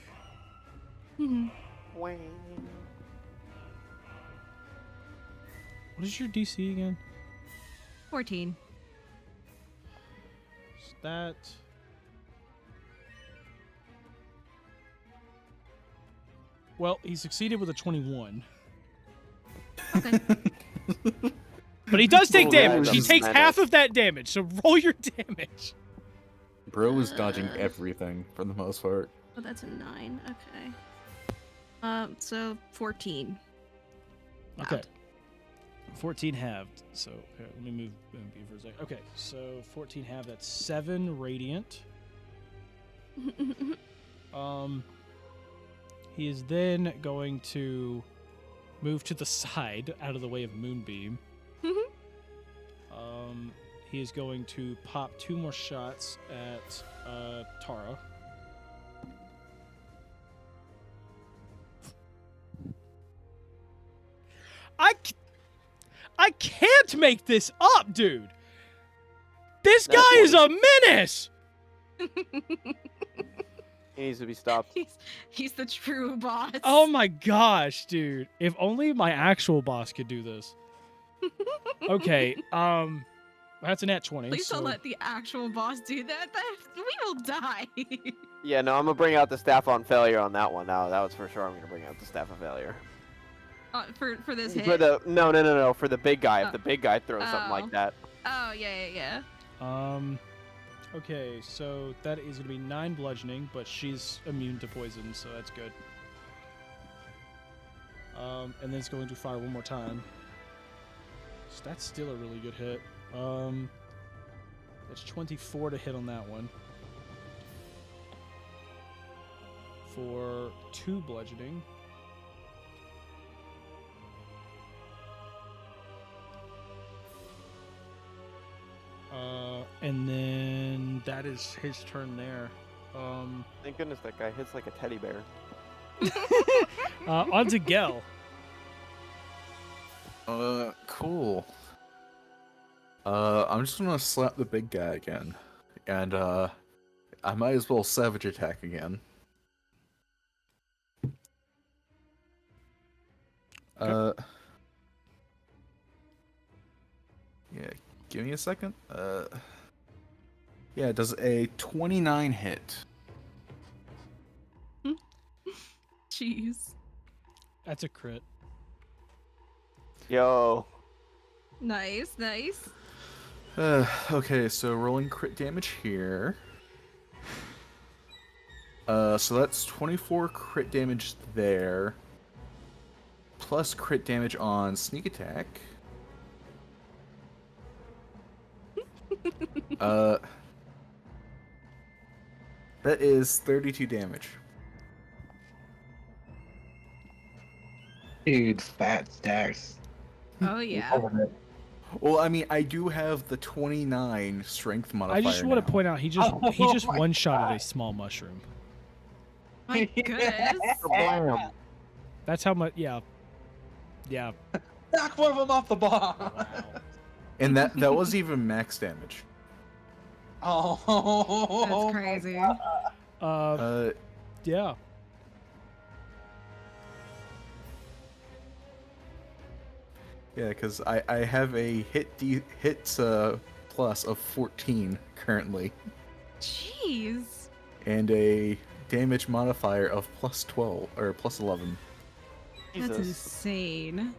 What is your DC again? 14. Is that... Well, he succeeded with a 21. Okay. But he does take Little guy damage. He doesn't takes matter. half of that damage, so roll your damage. Bro is dodging everything for the most part. Oh, that's a 9. Okay. So 14. Okay. Halved. 14 halved. So here, let me move Moonbeam for a second. Okay, so 14 halved, that's 7 radiant. He is then going to move to the side out of the way of Moonbeam. He is going to pop 2 more shots at Tara. I can't make this up, dude. This That's guy is a menace. He needs to be stopped. He's the true boss. Oh my gosh, dude. If only my actual boss could do this. Okay, that's a nat 20. Please so... don't let the actual boss do that. We will die. Yeah, no, I'm gonna bring out the staff on failure on that one. Now, that was for sure. I'm gonna bring out the staff of failure. For this hit. For the no, for the big guy. If Oh. the big guy throws something Oh. like that. Oh yeah. Okay, so that is going to be 9 bludgeoning, but she's immune to poison, so that's good. And then it's going to fire one more time. So that's still a really good hit. That's 24 to hit on that one. For 2 bludgeoning. And then that is his turn there. Thank goodness that guy hits like a teddy bear. On to Gel. Cool. I'm just gonna slap the big guy again. And, I might as well savage attack again. Give me a second. Yeah, it does a 29 hit. Jeez. That's a crit. Yo. Nice, nice. Okay, so rolling crit damage here. So that's 24 crit damage there. Plus crit damage on sneak attack. That is 32 damage. Dude, fat stacks. Oh yeah. Well, I mean, I do have the 29 strength modifier. I just want now. to point out he just one-shotted a small mushroom. My goodness. Blam. That's how much. Yeah. Yeah. Knock one of them off the bar. Wow. And that was even max damage. Oh, That's crazy. Yeah. Yeah, because I have a hits plus of 14 currently, Jeez. and a damage modifier of plus 12 or plus 11. That's Jesus. insane.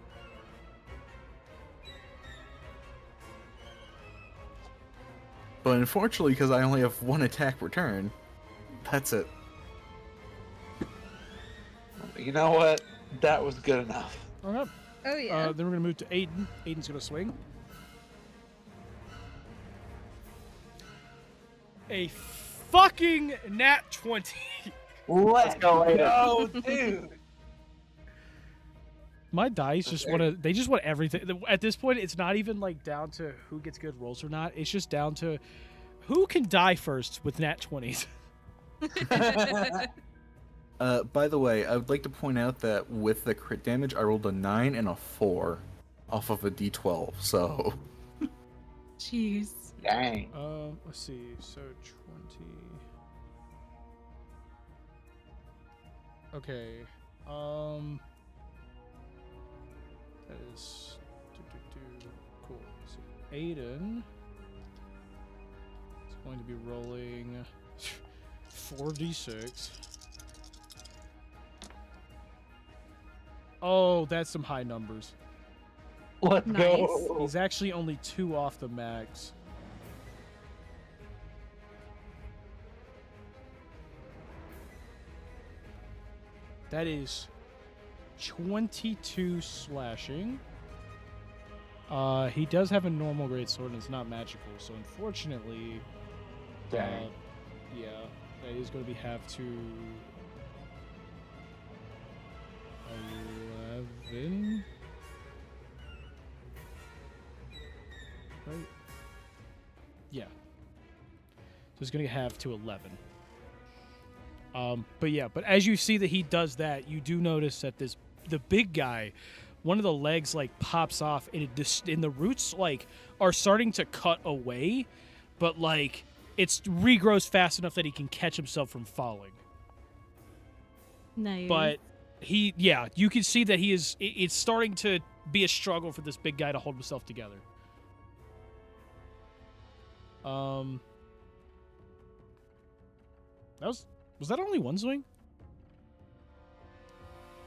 But unfortunately, because I only have one attack per turn, that's it. You know what? That was good enough. All right. Oh yeah. Then we're gonna move to Aiden. Aiden's gonna swing. A fucking nat 20. Let's go, go, dude. My dice just want to. They just want everything. At this point, it's not even like down to who gets good rolls or not. It's just down to who can die first with nat 20s. By the way, I would like to point out that with the crit damage, I rolled a 9 and a 4 off of a d12, so... Jeez. Dang. Let's see. So 20. Okay. That is cool. So Aiden is going to be rolling 4d6. Oh, that's some high numbers. Let's Nice. go. He's actually only 2 off the max. That is 22 slashing. He does have a normal greatsword and it's not magical, so unfortunately, Dang. yeah, that is going to be half to 11. Right? Yeah. So it's going to have to 11. But yeah, but as you see that he does that, you do notice that the big guy, one of the legs like pops off and the roots like are starting to cut away, but like it's regrows fast enough that he can catch himself from falling. Nice. But you can see that it's starting to be a struggle for this big guy to hold himself together. Was that only one swing?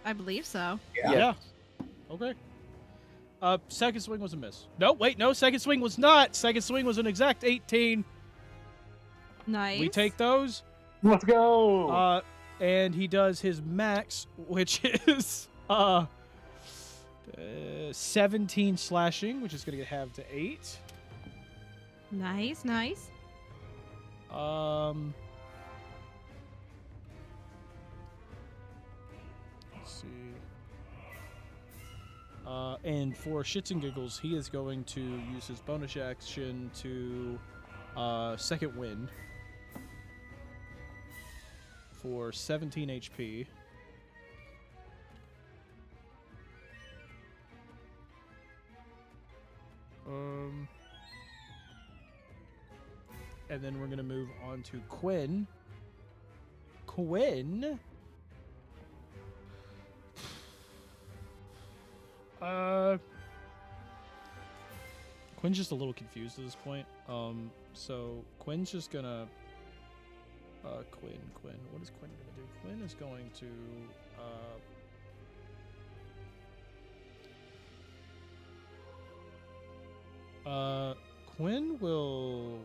I believe so. Yeah. Okay. Second swing was a miss. No, wait, no, second swing was not. Second swing was an exact 18. Nice. We take those. Let's go. And he does his max, which is 17 slashing, which is going to get halved to 8. Nice, nice. Let's see. And for shits and giggles, he is going to use his bonus action to second wind for 17 HP. And then we're going to move on to Quinn. Quinn? Quinn's just a little confused at this point. So Quinn's just gonna. Quinn. What is Quinn gonna do? Quinn is going to. Quinn will.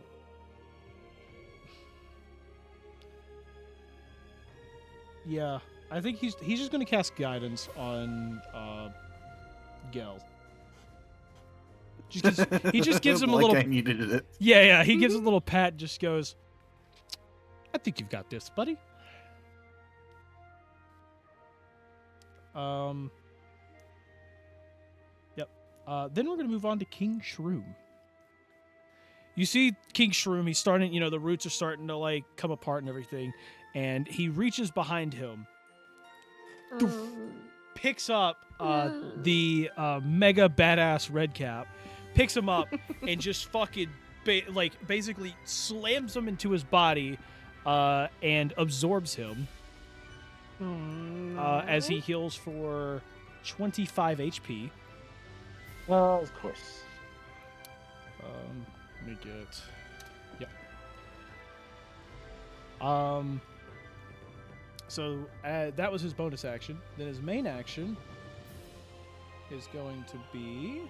Yeah, I think he's just gonna cast guidance on Gel. He just gives him a little. I needed it. Yeah. He gives a little pat. And just goes. I think you've got this, buddy. Yep. Then we're gonna move on to King Shroom. You see King Shroom. He's starting. The roots are starting to like come apart and everything, and he reaches behind him, picks up the mega badass red cap, picks him up, and just fucking basically slams him into his body, and absorbs him. As he heals for 25 HP. Well, of course. Let me get. Yep. So that was his bonus action. Then his main action is going to be.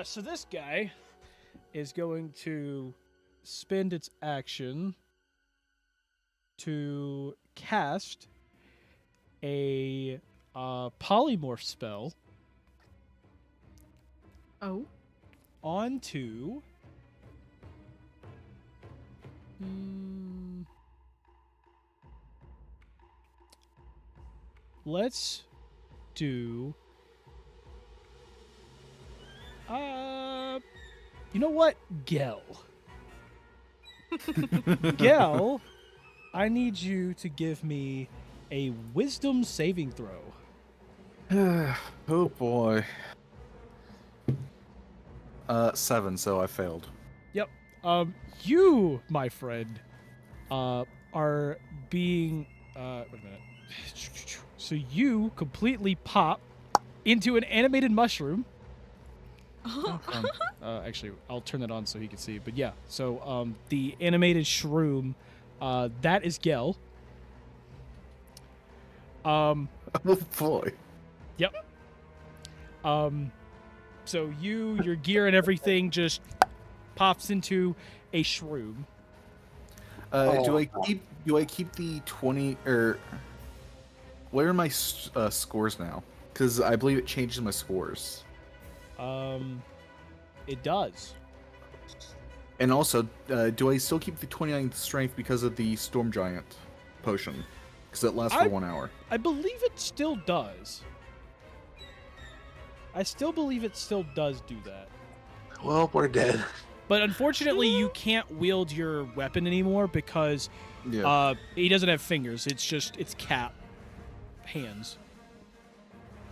So this guy is going to spend its action to cast a polymorph spell onto let's do you know what? Gel. Gel, I need you to give me a wisdom saving throw. Oh boy. 7, so I failed. Yep. You, my friend, are being wait a minute. So you completely pop into an animated mushroom. Actually, I'll turn that on so he can see. But yeah, so the animated shroom, that is Gel. Oh boy. Yep. So your gear and everything just pops into a shroom. Do I keep the 20 or what are my scores now? Because I believe it changes my scores. It does. And also, do I still keep the 29 strength because of the Storm Giant potion? Because it lasts for 1 hour. I believe it still does. I still believe it still does do that. Well, we're dead. But unfortunately, you can't wield your weapon anymore because he doesn't have fingers. It's cat hands.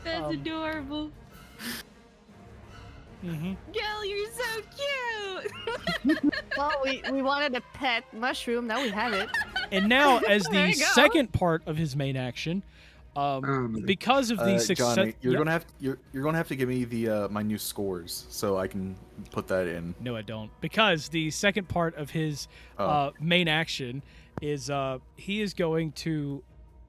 That's adorable. Mm-hmm. Gil, you're so cute. Well, we wanted a pet mushroom. Now we have it. And now, as There the you go. second part of his main action, because of the success, Johnny, you're Yep. gonna have to give me the my new scores so I can put that in. No, I don't. Because the second part of his main action is he is going to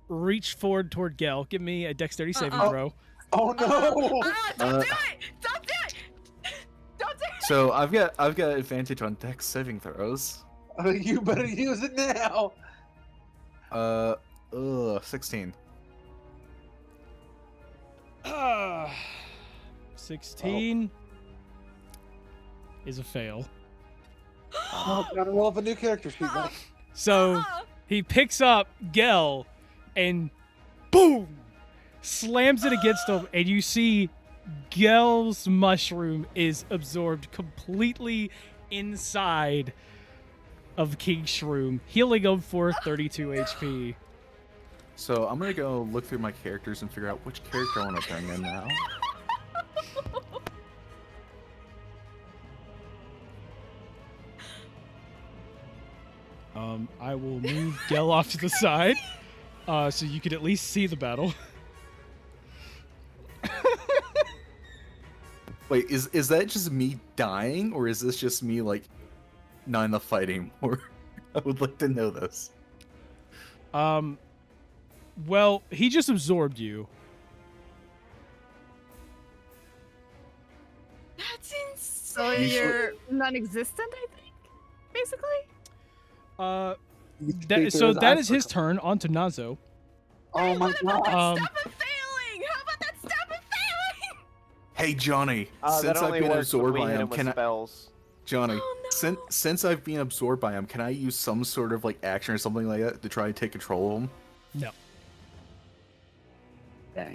reach forward toward Gel. Give me a dexterity saving throw. Oh no! Don't do it! Don't do it! Don't do it! So I've got advantage on dex saving throws. You better use it now. 16. 16 is a fail. Oh, gotta roll up a new character sheet. Buddy. So he picks up Gel and boom, slams it against him, and you see Gel's mushroom is absorbed completely inside of King Shroom, healing him for 32 HP. So I'm gonna go look through my characters and figure out which character I want to bring in now. I will move Gel off to the side, so you can at least see the battle. Wait, is that just me dying, or is this just me like not enough fighting? Or I would like to know this. Well, he just absorbed you. That's So insane. you're non-existent, I think, basically. That is his turn. On to Nazo. Oh my god. Stop it failing! How about that stop it failing? Hey Johnny, That since I've only been works when absorbed we by hit him, him with can I? spells. Johnny, Oh, no. since I've been absorbed by him, can I use some sort of like action or something like that to try and take control of him? No.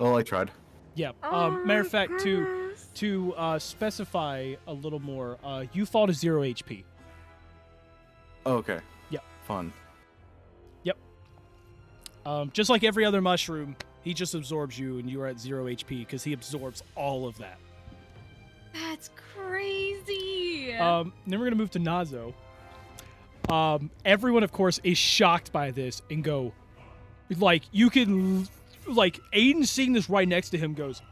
Oh, I tried. Yeah. Oh Matter of my fact, goodness. to specify a little more, you fall to 0 HP. Oh, okay. Yep. Fun. Just like every other mushroom, he just absorbs you, and you are at 0 HP because he absorbs all of that. That's crazy. Then we're gonna move to Nazo. Everyone, of course, is shocked by this and go, like, you can, like, Aiden seeing this right next to him goes,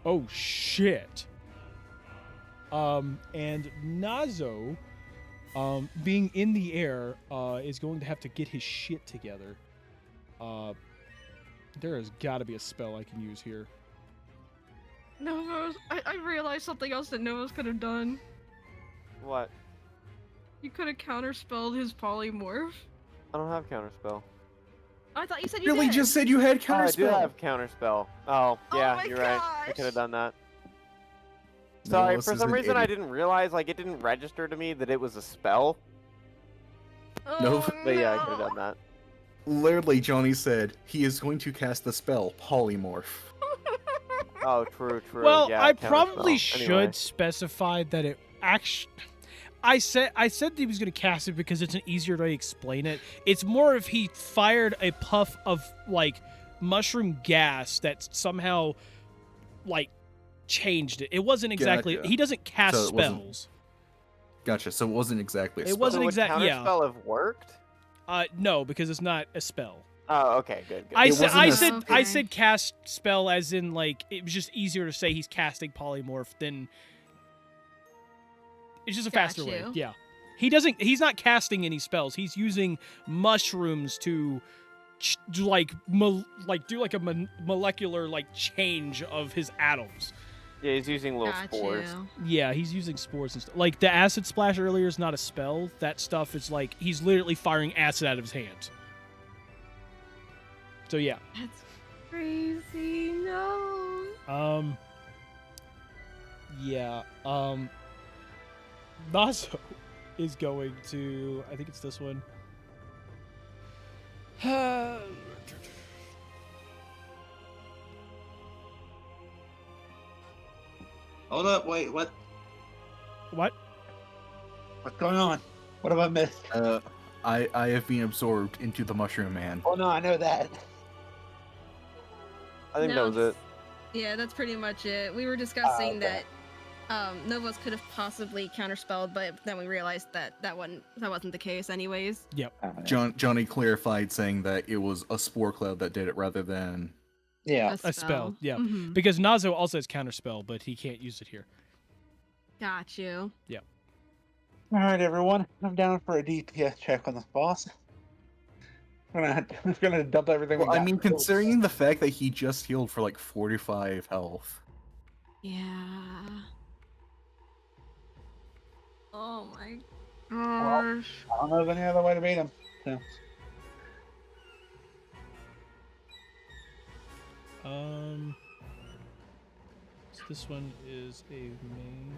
oh shit. And Nazo, being in the air, is going to have to get his shit together. There has got to be a spell I can use here. Novos, I realized something else that Novos could have done. What? You could have counterspelled his polymorph. I don't have counterspell. I thought you said you Billy did. just said you had Oh, I do counterspell. have counterspell. Oh, Oh yeah, my you're right. I gosh. could have done that. No, Sorry, this for is some an reason I idiot. didn't realize, like, it didn't register to me that it was a spell. No, But yeah, I could have done that. Literally, Johnny said he is going to cast the spell polymorph. Oh, true. Well, yeah, I counterspell. probably should Anyway. specify that it actually. I said that he was going to cast it because it's an easier way to explain it. It's more if he fired a puff of, like, mushroom gas that somehow, like, changed it. It wasn't exactly. Gotcha. He doesn't cast So it wasn't- spells. Gotcha. So it wasn't exactly a It spell. wasn't So would exact- yeah. counterspell have worked? No, because it's not a spell. Oh, okay, good. I It said wasn't I a- said I Okay. said cast spell as in, like, it was just easier to say he's casting polymorph than. It's just a Got faster way. you. Yeah. He's not casting any spells. He's using mushrooms to do like a molecular, like, change of his atoms. Yeah, he's using little Got spores. you. Yeah, he's using spores and stuff. Like, the acid splash earlier is not a spell. That stuff is like he's literally firing acid out of his hands. So yeah. That's crazy. No. Yeah. Nazo is going to, I think it's this one. Hold up, wait, what? What? What's going on? What have I missed? I have been absorbed into the Mushroom Man. Oh no, I know that. I think No, that was it. Yeah, that's pretty much it. We were discussing okay. that Novos could have possibly counterspelled, but then we realized that wasn't the case anyways. Johnny clarified, saying that it was a spore cloud that did it rather than. Yeah. A spell, yeah. Mhm. Because Nazo also has counterspell, but he can't use it here. Got you. All right, everyone. I'm down for a DPS check on this boss. I'm gonna dump everything. Well, we I got. mean, considering the fact that he just healed for like 45 health. Yeah. Oh my Well, gosh. I don't know of any other way to beat him. So. So this one is a main.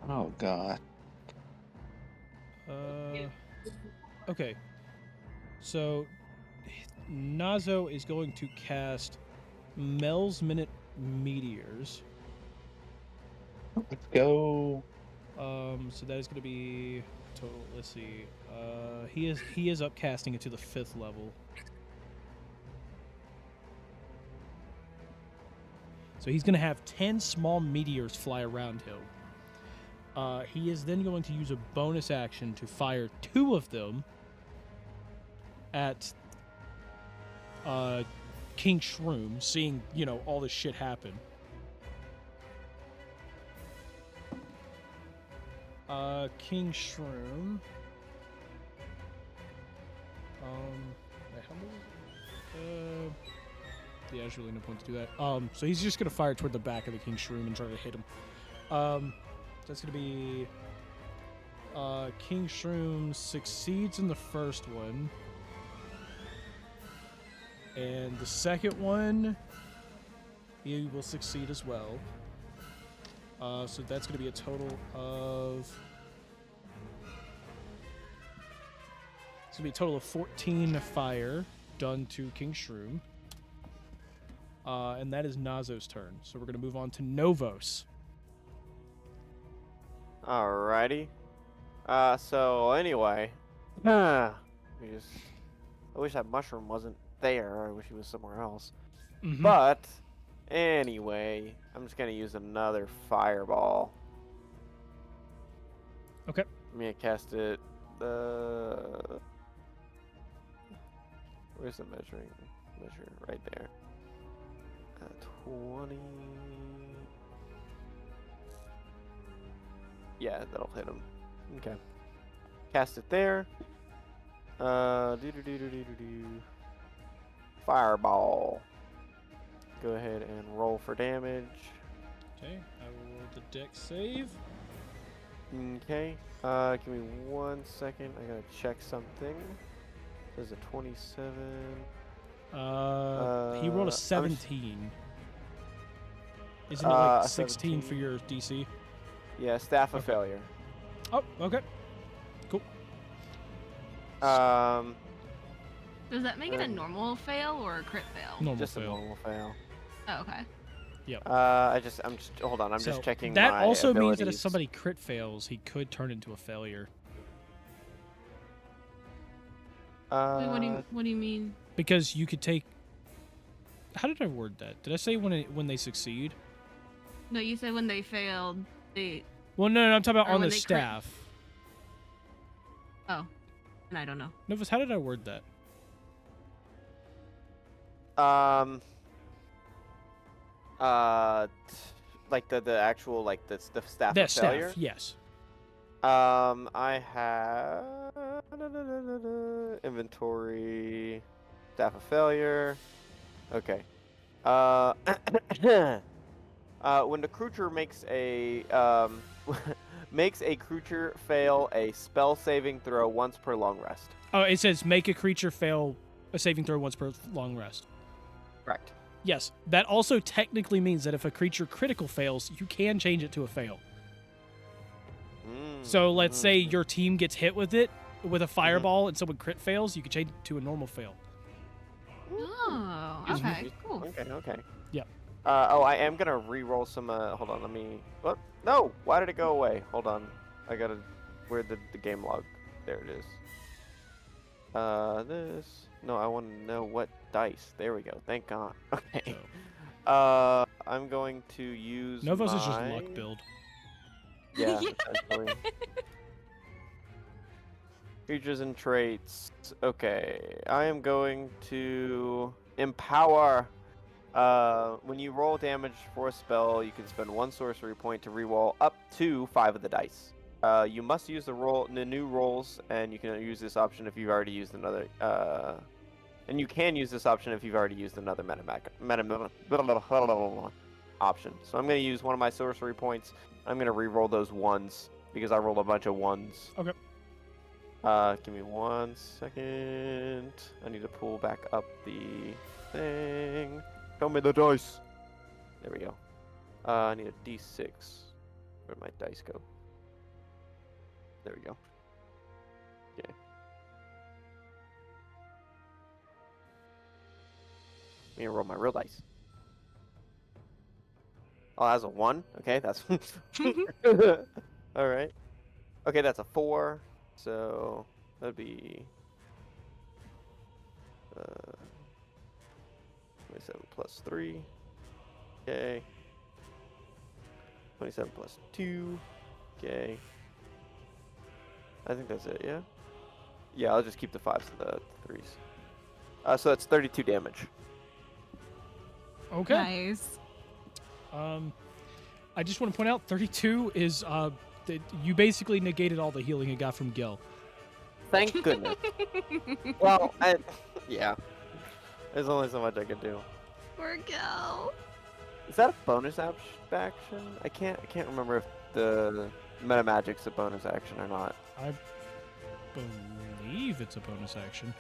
Oh god. Okay. So Nazo is going to cast Mel's Minute Meteors. Let's go. So that is going to be total. Let's see. He is upcasting it to the 5th level. So he's going to have 10 small meteors fly around him. He is then going to use a bonus action to fire 2 of them at King Shroom, seeing, all this shit happen. King Shroom. Wait, how many? Yeah, there's really no point to do that. So he's just gonna fire toward the back of the King Shroom and try to hit him. That's gonna be King Shroom succeeds in the first one. And the second one, he will succeed as well. So that's going to be a total of... It's going to be a total of 14 fire done to King Shroom. And that is Nazo's turn. So we're going to move on to Novos. Alrighty. So anyway, I wish that mushroom wasn't there. I wish he was somewhere else. Mm-hmm. But anyway, I'm just gonna use another fireball. Okay. I'm gonna cast it. Where's the measure? Right there. 20. Yeah, that'll hit him. Okay. Cast it there. Fireball. Go ahead and roll for damage. Okay, I will roll the dex save. Okay. Give me 1 second. I gotta check something. There's a 27. He rolled a 17. Isn't it like 16 for 17. your DC? Yeah, staff of Okay. failure. Oh, okay. Cool. Does that make it a normal fail or a crit fail? Normal Just fail. a normal fail. Oh, okay. Yep. I'm just hold on. I'm So just checking. that my also means that if abilities. somebody crit fails, he could turn into a failure. Wait, what do you mean? Because you could take... How did I word that? Did I say when they succeed? No, you said when they failed, they... Well, no, I'm talking about Or on when the they crit. staff. Oh. And I don't know. Novus, how did I word that? Like the actual like the staff That of failure. staff, yes. I have inventory, staff of failure. Okay. When the creature makes a makes a creature fail a spell saving throw once per long rest. Oh, it says make a creature fail a saving throw once per long rest. Correct. Yes, that also technically means that if a creature critical fails, you can change it to a fail. So let's say your team gets hit with it, with a fireball, and someone crit fails, you can change it to a normal fail. Oh, okay, cool. Okay. Yep. I am gonna re-roll some. Hold on, let me. What? No! Why did it go away? Hold on. I gotta. Where the game log? There it is. This. No, I want to know what dice. There we go. Thank God. Okay. I'm going to use. Novos is just luck build. Yeah. Essentially. Features and traits. Okay. I am going to empower. When you roll damage for a spell, you can spend 1 sorcery point to reroll up to 5 of the dice. You must use the new rolls, and you can use this option if you've already used another. And you can use this option if you've already used another option. So I'm going to use one of my sorcery points. I'm going to reroll those 1s because I rolled a bunch of 1s. Okay. Give me 1 second. I need to pull back up the thing. Show me the dice. There we go. I need a D6. Where'd my dice go? There we go. Okay. I'm gonna roll my real dice. Oh, that's a 1. Okay, that's. All right. Okay, that's a 4. So that'd be 27 plus 3. Okay. 27 plus 2. Okay. I think that's it, yeah? Yeah, I'll just keep the 5s and the 3s. So that's 32 damage. Okay. Nice. I just want to point out 32 is that you basically negated all the healing you got from Gil. Thank goodness. Well, yeah. There's only so much I can do. Poor Gil. Is that a bonus action? I can't remember if the meta magic's a bonus action or not. I believe it's a bonus action.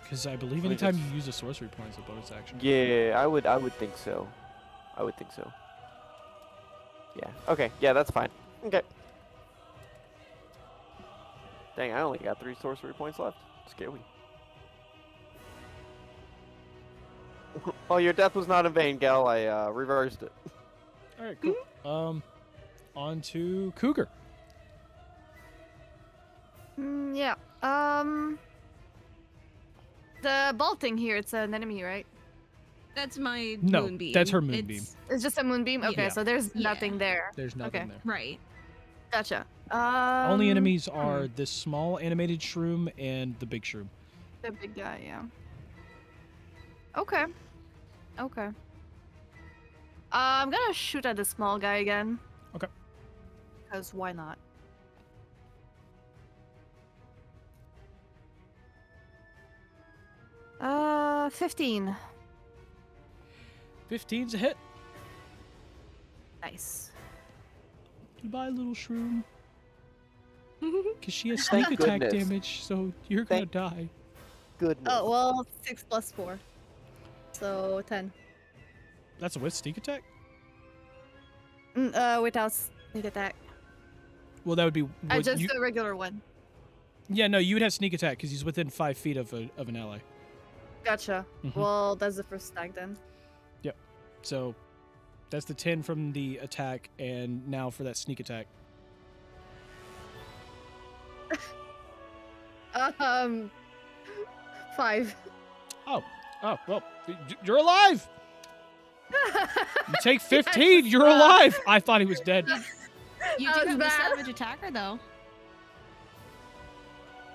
Because I believe Let me anytime just- you use a sorcery point, it's a bonus action. Yeah, I would think so. I would think so. Yeah. Okay. Yeah, that's fine. Okay. Dang, I only got 3 sorcery points left. Scary. Oh, your death was not in vain, Gal. I reversed it. All right, cool. On to Cougar. Yeah. The ball thing here, it's an enemy, right? That's my No, moonbeam. that's her moonbeam. It's just a moonbeam? Okay, Yeah. so there's Yeah. nothing there. There's nothing Okay. there. Right. Gotcha. Only enemies are this small animated shroom and the big shroom. The big guy, yeah. Okay. Okay. I'm gonna shoot at the small guy again. Okay. Because why not? 15. 15's a hit. Nice. Goodbye, little shroom. Because she has sneak Thank attack goodness. damage, so you're gonna die. Goodness. Oh, well, 6 plus 4. So 10. That's a with sneak attack? Without sneak attack. Well, that would be. I would just you- do a regular one. Yeah, no, you would have sneak attack because he's within 5 feet of an ally. Gotcha. Mhm. Well, that's the first attack then. So that's the 10 from the attack, and now for that sneak attack. 5. Oh, well, you're alive! You take 15, you're alive! I thought he was dead. You That do was have the bad. savage attacker though.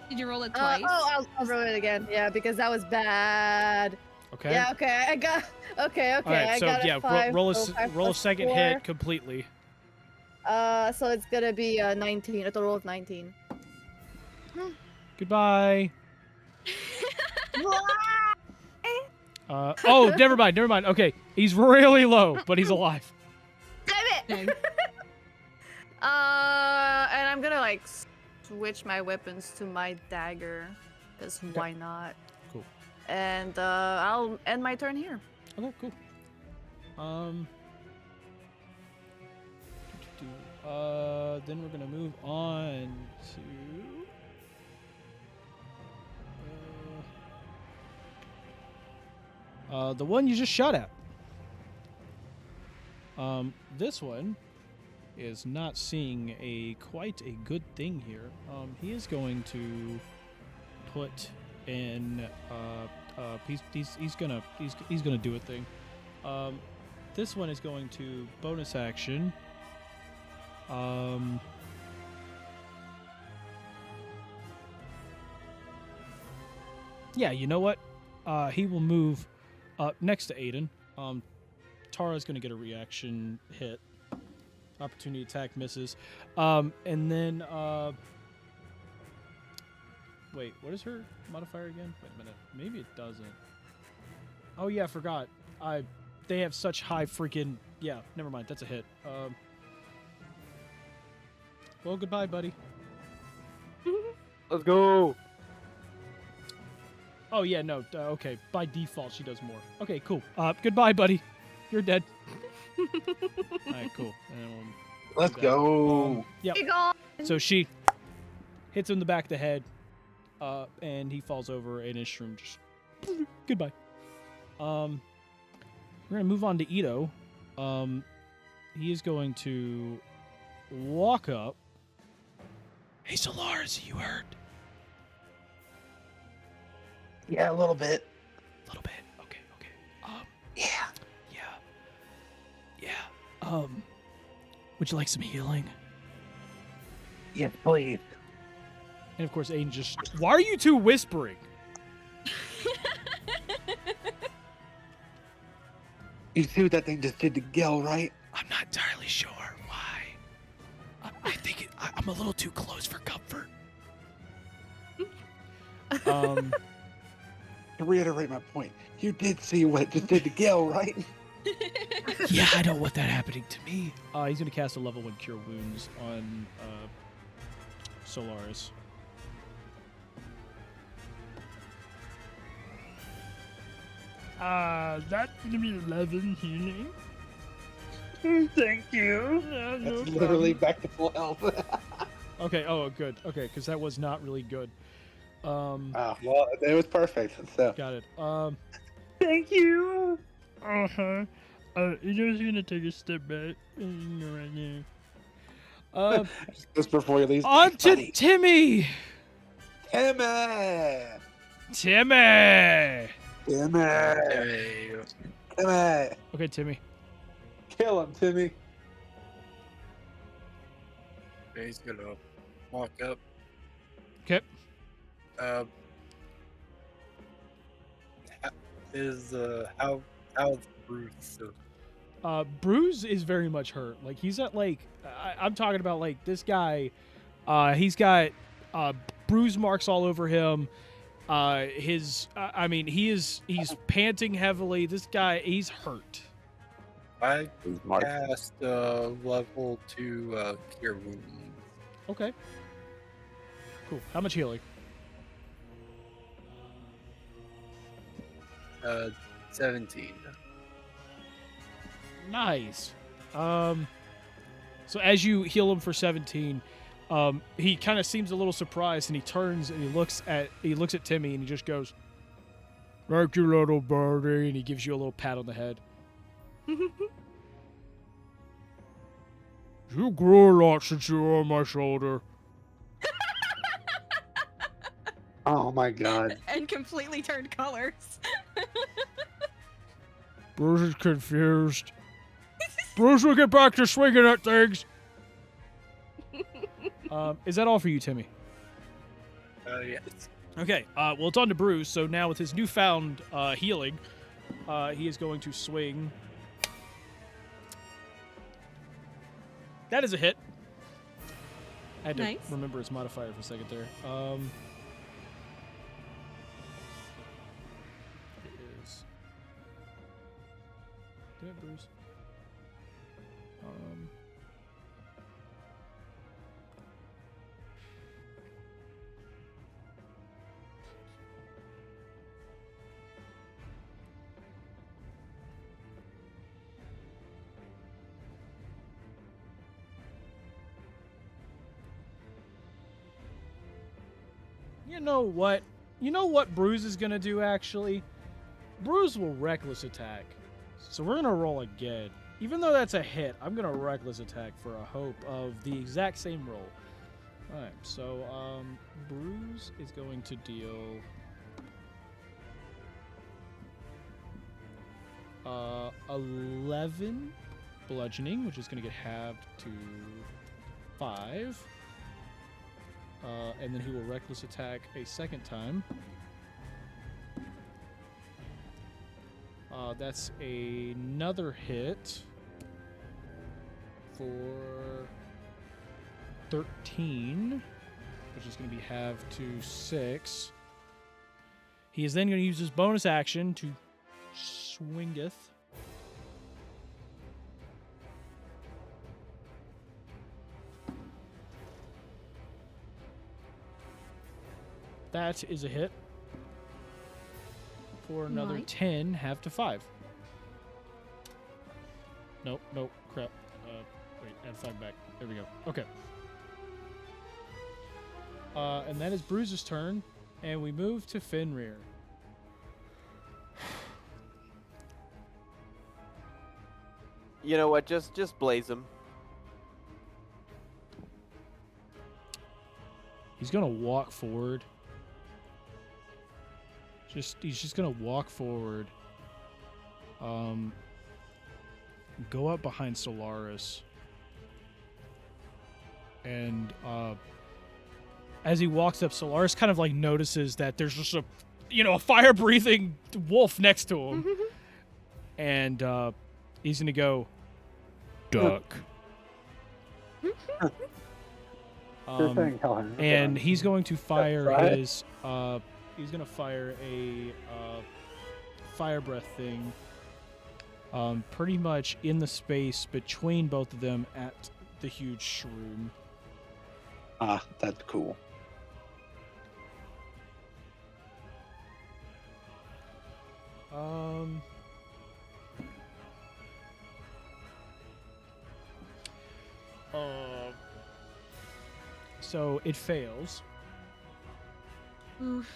Did you roll it twice? I'll roll it again. Yeah, because that was bad. Okay. Yeah, okay. I got. Okay. All right, I so got yeah, a 5. roll so 5 a plus second 4. hit completely. So it's gonna be 19. A total of 19. Goodbye. Oh, never mind. Okay, he's really low, but he's alive. Damn it! Okay. And I'm gonna like switch my weapons to my dagger, because why not? Cool. And I'll end my turn here. Okay, cool. Then we're gonna move on to the one you just shot at. This one is not seeing quite a good thing here. He is going to put in he's gonna do a thing. This one is going to bonus action. Yeah, you know what? He will move up next to Aiden. Tara's gonna get a reaction hit. Opportunity attack misses. And then wait, what is her modifier again? Wait a minute. Maybe it doesn't. Oh yeah, I forgot. They have such high freaking yeah, never mind, that's a hit. Well, goodbye, buddy. Let's go. Oh yeah, no, okay. By default, she does more. Okay, cool. Goodbye, buddy. You're dead. All right, cool. And then we'll Let's do that. go. Yep. Be gone. So she hits him in the back of the head, and he falls over, and his shroom just goodbye. We're gonna move on to Ito. He is going to walk up. Hey, Solaris, you heard? Yeah, a little bit. A little bit. Okay. Yeah. Yeah. Would you like some healing? Yes, please. And of course, Aiden just. Why are you two whispering? You see what that thing just did to Gil, right? I'm not entirely sure why. I think I'm a little too close for comfort. To reiterate my point, you did see what it just did to Gil, right? Yeah, I don't want that happening to me. He's gonna cast a level 1 Cure Wounds on Solaris. That's gonna be 11 healing. Thank you. That's literally back to full health. Okay. Oh, good. Okay, because that was not really good. Oh, well, it was perfect. So. Got it. Thank you. Uh-huh. You're just gonna take a step back. Right there. Just before he leaves. On to buddy. Timmy! Timmy. Timmy! Timmy. Hey, Timmy. Okay, Timmy. Kill him, Timmy. he's gonna walk up. Okay. How's Bruce? Bruz is very much hurt. Like, he's at, like, I'm talking about, like, this guy, he's got, bruise marks all over him. He's panting heavily. This guy, he's hurt. I cast level 2 cure wounds. Okay. Cool. How much healing? 17. Nice. So as you heal him for 17, he kind of seems a little surprised, and he turns and he looks at Timmy, and he just goes, "Thank you, little birdie," and he gives you a little pat on the head. You grew a lot since you were on my shoulder. Oh my god. And completely turned colors. Bruce is confused. Bruce will get back to swinging at things. Is that all for you, Timmy? Yes. Okay, well, it's on to Bruce. So now with his newfound healing, he is going to swing. That is a hit. I had to Nice. remember his modifier for a second there. It is. Damn it, Bruce. You know what? You know what Bruz is going to do, actually? Bruz will reckless attack. So we're going to roll again. Even though that's a hit, I'm going to reckless attack for a hope of the exact same roll. Alright, so Bruz is going to deal 11 bludgeoning, which is going to get halved to 5. And then he will reckless attack a second time. That's another hit for 13, which is going to be halved to 6. He is then going to use his bonus action to swingeth. That is a hit for another Nice. 10, half to 5. Nope, crap. Wait, add 5 back. There we go. Okay. And that is Bruce's turn, and we move to Fenrir. You know what? Just blaze him. He's gonna walk forward. He's just gonna walk forward. Go up behind Solaris. And as he walks up, Solaris kind of like notices that there's just a fire-breathing wolf next to him. And he's gonna go, duck. And he's going to fire his he's gonna fire a fire breath thing pretty much in the space between both of them at the huge shroom. Ah, that's cool. So it fails. Oof.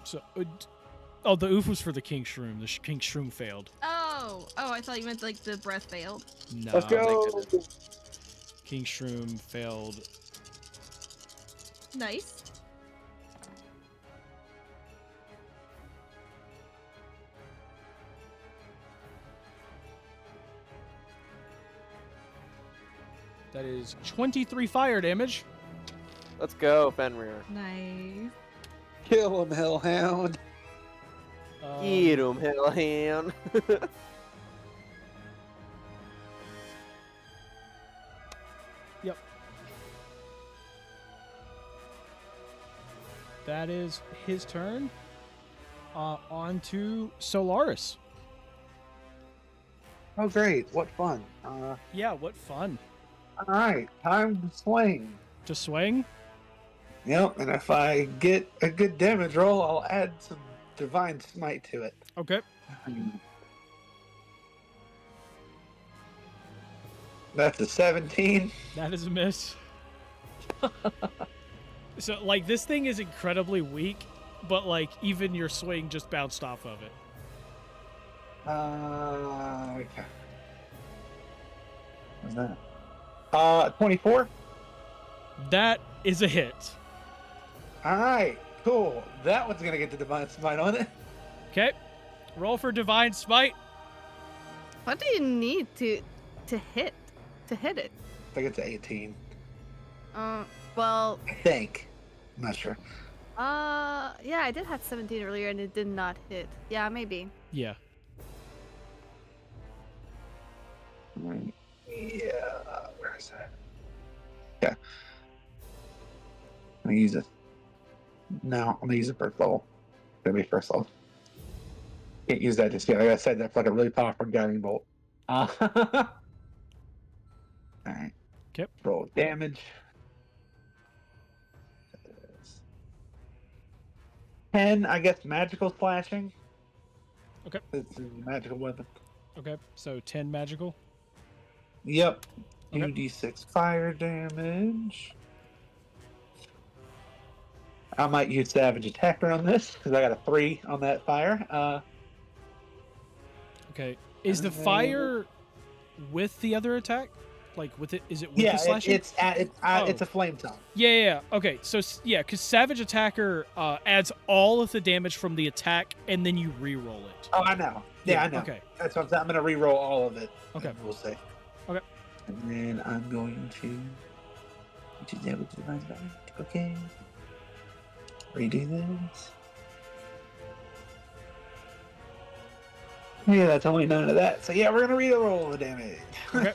So, the oof was for the king shroom. The king shroom failed. Oh, I thought you meant like the breath failed. No, Let's go. king shroom failed. Nice. That is 23 fire damage. Let's go, Fenrir. Nice. Kill him, Hellhound. Get him, Hellhound. Yep. That is his turn. On to Solaris. Oh, great. What fun. Yeah, what fun. All right. Time to swing. To swing? Yep, and if I get a good damage roll, I'll add some divine smite to it. Okay. That's a 17. That is a miss. So, like, this thing is incredibly weak, but, like, even your swing just bounced off of it. Okay. What's that? 24. That is a hit. All right, cool. That one's gonna get the divine smite on it. Okay. Roll for Divine Smite. What do you need to hit it? I think it's 18. Well, I think. I'm not sure. yeah, I did have 17 earlier and it did not hit. Yeah, maybe. Yeah. Yeah, where is that? Yeah. I'm gonna use it. No, I'm gonna use it first level. It's gonna be first level. Can't use that just yet. Like I said, that's like a really powerful guiding bolt. Alright. Okay. Roll damage. 10, I guess magical slashing. Okay. It's a magical weapon. Okay. So 10 magical. Yep. Okay. 2d6 fire damage. I might use Savage Attacker on this because I got a 3 on that fire. Okay. Is the fire with the other attack? Like with it? Is it with Yeah, the slashing? it's a flame tongue. Yeah. Okay. So yeah, because Savage Attacker adds all of the damage from the attack, and then you re-roll it. Oh, I know. Yeah, I know. Okay. That's what I'm gonna re-roll all of it. Okay. We'll see. Okay. And then I'm going to do that with the divine smite. Okay. Redo this. Yeah, that's only 9 of that. So yeah, we're gonna re-roll the damage. Okay.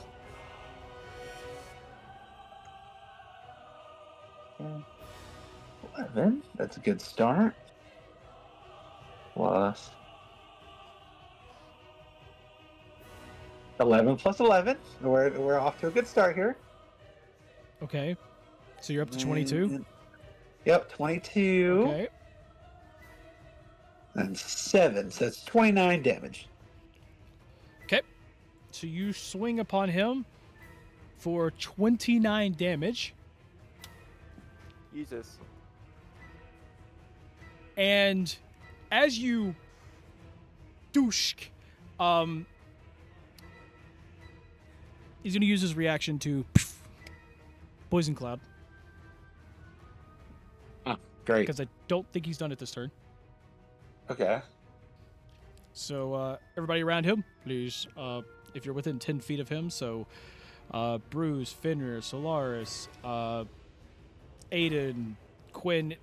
11. That's a good start. Plus 11 plus 11. We're off to a good start here. Okay. So you're up to 22. Yep, 22. Okay. And 7, so that's 29 damage. Okay. So you swing upon him for 29 damage. Jesus. And as you douche, he's going to use his reaction to poison cloud. Great. because I don't think he's done it this turn. Okay. So everybody around him, please, if you're within 10 feet of him, so Bruz, Fenrir, Solaris, Aiden, Quinn,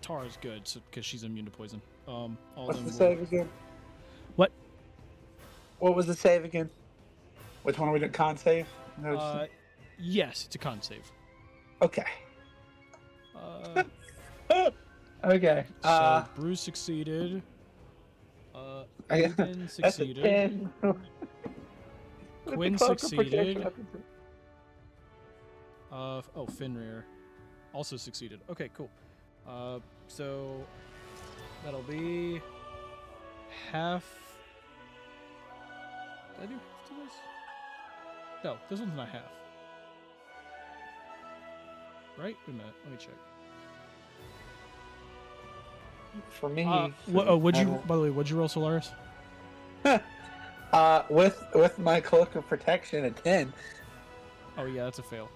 Tara's good because she's immune to poison. All What's of the them save again? What? What was the save again? Which one are we doing? Con save? No, Yes, it's a con save. okay. Okay. So Bruz succeeded. Aiden That's a succeeded. 10. Quinn succeeded. Fenrir also succeeded. Okay, cool. So that'll be half. Did I do half to this? No, this one's not half. Right? Wait a minute. Let me check. For me. Would you? By the way, would you roll Solaris? With my cloak of protection at 10. Oh yeah, that's a fail.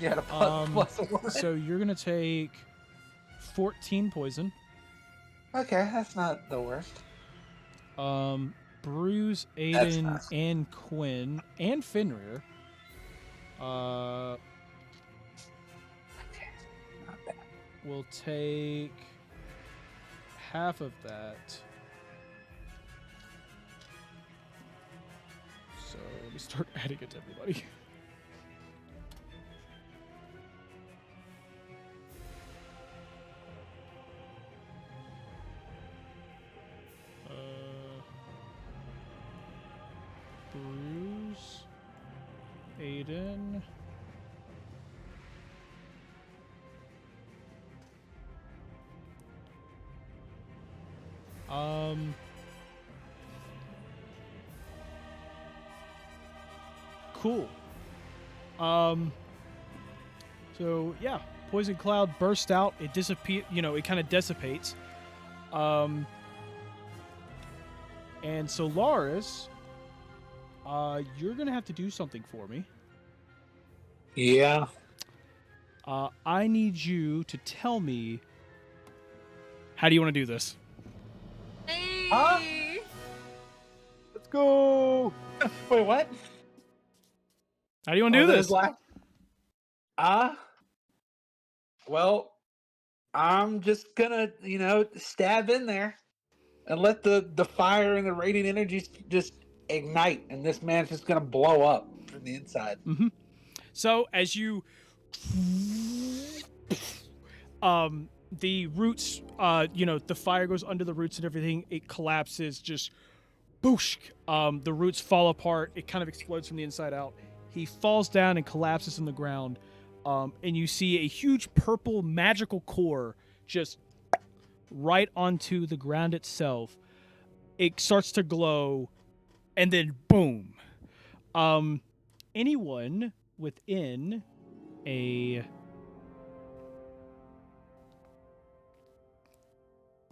You had a plus 1. So you're gonna take 14 poison. Okay, that's not the worst. Bruz, That's Aiden, nice. and Quinn, and Fenrir. Okay, not bad. Will take half of that. So let me start adding it to everybody. Bruz, Aiden, cool. So yeah, poison cloud burst out. It disappear. It kind of dissipates. And Solaris, you're gonna have to do something for me. Yeah. I need you to tell me, how do you want to do this? Hey! Huh? Let's go. Wait, what? How do you want to do this? Well, I'm just gonna, stab in there and let the fire and the radiant energy just ignite, and this man's just gonna blow up from the inside. Mm-hmm. So as you, the roots, the fire goes under the roots and everything. It collapses, just boosh. The roots fall apart. It kind of explodes from the inside out. He falls down and collapses in the ground. And you see a huge purple magical core just right onto the ground itself. It starts to glow, and then boom. Anyone within a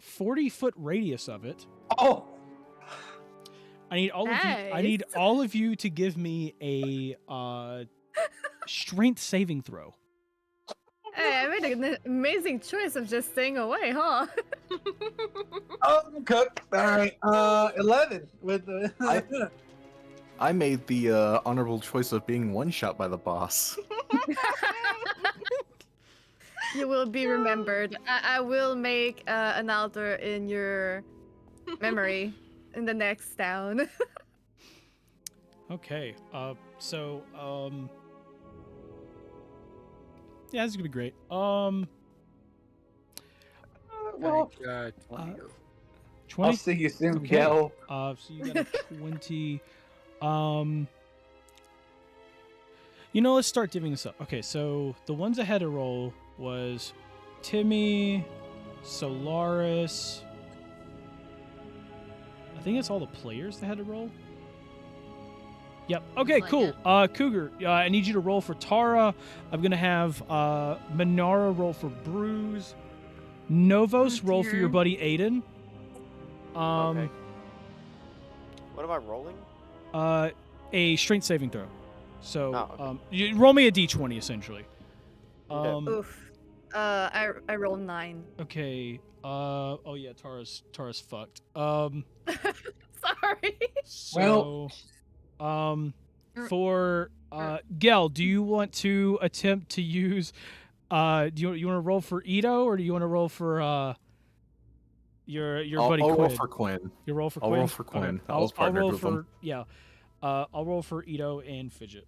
40-foot radius of it. Oh, I need all of you. I need all of you to give me a strength saving throw. Hey, I made an amazing choice of just staying away, huh? I'm cooked. All right, 11 with the. I made the honorable choice of being one shot by the boss. You will be remembered. I will make an altar in your memory in the next town. Okay. Yeah, this is gonna be great. Well, God, 20. I'll see you soon, Okay. Gel. So you got a 20. Let's start divvying this up. Okay, so the ones I had to roll was Timmy, Solaris. I think that's all the players that had to roll. Yep. Okay, like cool. it. Cougar, I need you to roll for Tara. I'm going to have Minara roll for Bruz. Novos, Oh, roll for your dear. buddy Aiden. Okay. What am I rolling? A strength saving throw. So, Oh, okay. you roll me a d20 essentially. Okay. Oof. I rolled 9. Okay. Oh yeah, Tara's fucked. Sorry. So, for Gel, do you want to attempt to use do you want to roll for Ito, or do you want to roll for your buddy I'll Quinn? roll for Quinn. You roll for I'll Quinn. roll for Quinn. Okay. I was I'll partnered roll with for him. yeah. I'll roll for Ito and Fidget.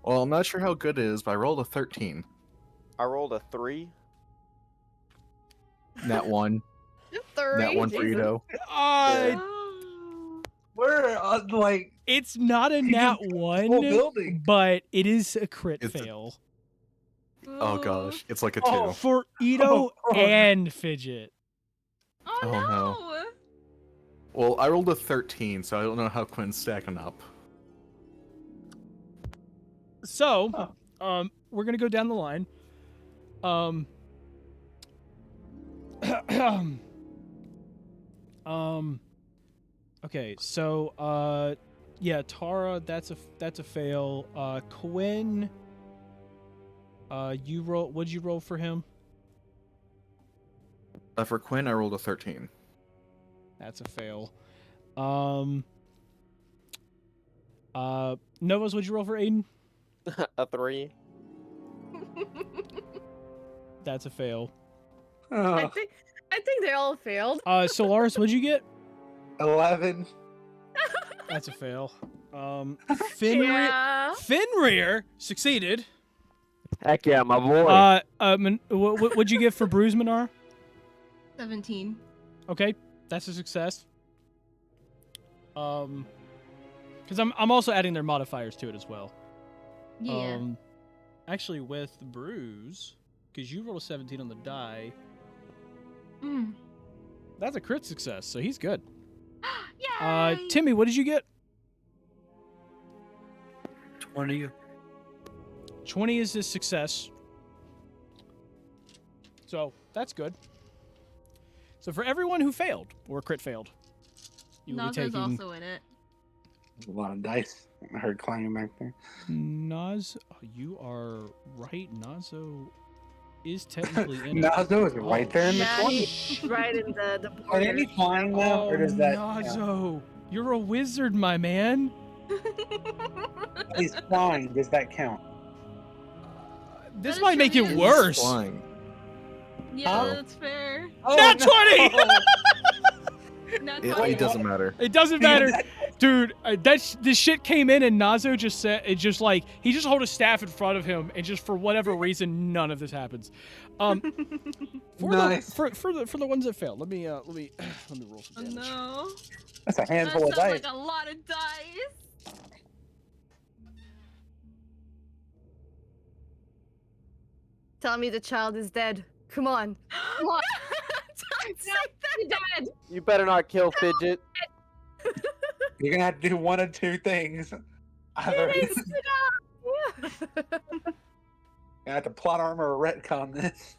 Well, I'm not sure how good it is, but I rolled a 13. I rolled a 3. Nat 1. 3. Nat 1 for Jesus. Ito. We're on like It's not a You nat can- whole one, building. but it is a crit It's a- fail Oh gosh, it's like a 2. Oh. for Ito and Fidget. Oh, Oh, no. no. Well, I rolled a 13, so I don't know how Quinn's stacking up. So, we're gonna go down the line. Okay, so yeah, Tara, that's a fail. Quinn, you roll. What'd you roll for him? For Quinn, I rolled a 13. That's a fail. Novas, what'd you roll for Aiden? A 3. That's a fail. I think they all failed. Solaris, what'd you get? 11. That's a fail. Fenrir, Yeah. Fenrir succeeded. Heck yeah, my boy. What'd you get for Bruz, Minara? 17. Okay, that's a success. Because I'm also adding their modifiers to it as well. Yeah. Actually, with Bruz, because you rolled a 17 on the die, Mm. that's a crit success, so he's good. Yay! Timmy, what did you get? 20. 20 is a success. So that's good. So for everyone who failed or crit failed, you will be Nazo's taking also in it. A lot of dice. I heard clanging back there. Naz. Oh, you are right. Nazo is technically in it. Nazo is right there in the Yeah, corner. he's right in the Are border. any flying now, or does that count? Nazo, you're a wizard, my man. He's flying. Does that count? This That might is make it really- worse. Flying. Yeah, Huh? that's fair. Nat 20! Not It, funny. it doesn't matter. It doesn't matter, dude. This shit came in, and Nazo just said it. Just like he just hold a staff in front of him, and just for whatever reason, none of this happens. For Nice. for the ones that failed, let me roll some Oh, damage. no. That's a That handful sounds of dice. like a lot of dice. Tell me the child is dead. Come on. Come on. Don't say He's dead. You better not kill Fidget. You're gonna have to do one of two things. Either He you needs to die. have to plot armor or retcon this.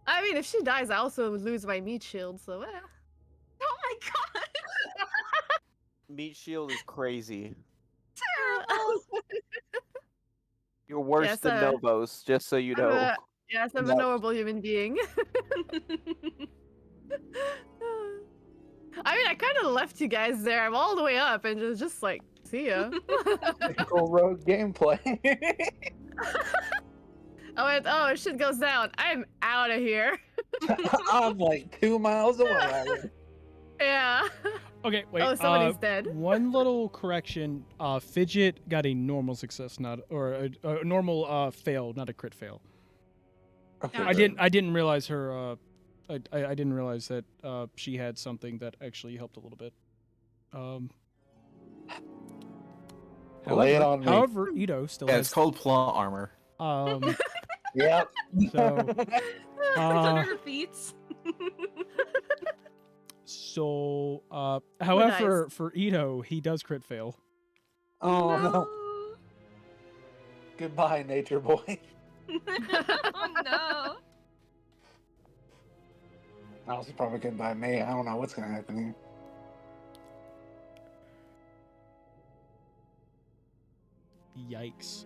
I mean, if she dies, I also would lose my meat shield, so Oh my god. Meat Shield is crazy. Terrible. You're worse Yes, than Novos, just so you I'm know. yes, I'm No. a normal human being. I mean, I kind of left you guys there. I'm all the way up and just like, see ya. Typical rogue gameplay. I went, oh, shit goes down. I'm out of here. I'm like 2 miles away. Already. Yeah. Okay, wait. Oh, somebody's dead. One little correction. Fidget got a normal success, not or a normal fail, not a crit fail. Okay, I good. didn't realize her. I didn't realize that she had something that actually helped a little bit. Lay it on me. However, Ito still Yeah, has. it's called plot armor. Yep. So, Under her feet. so however, nice. for Ito, he does crit fail. Oh no. no. Goodbye, nature boy. Oh no. Also probably goodbye me. I don't know what's gonna happen here. Yikes.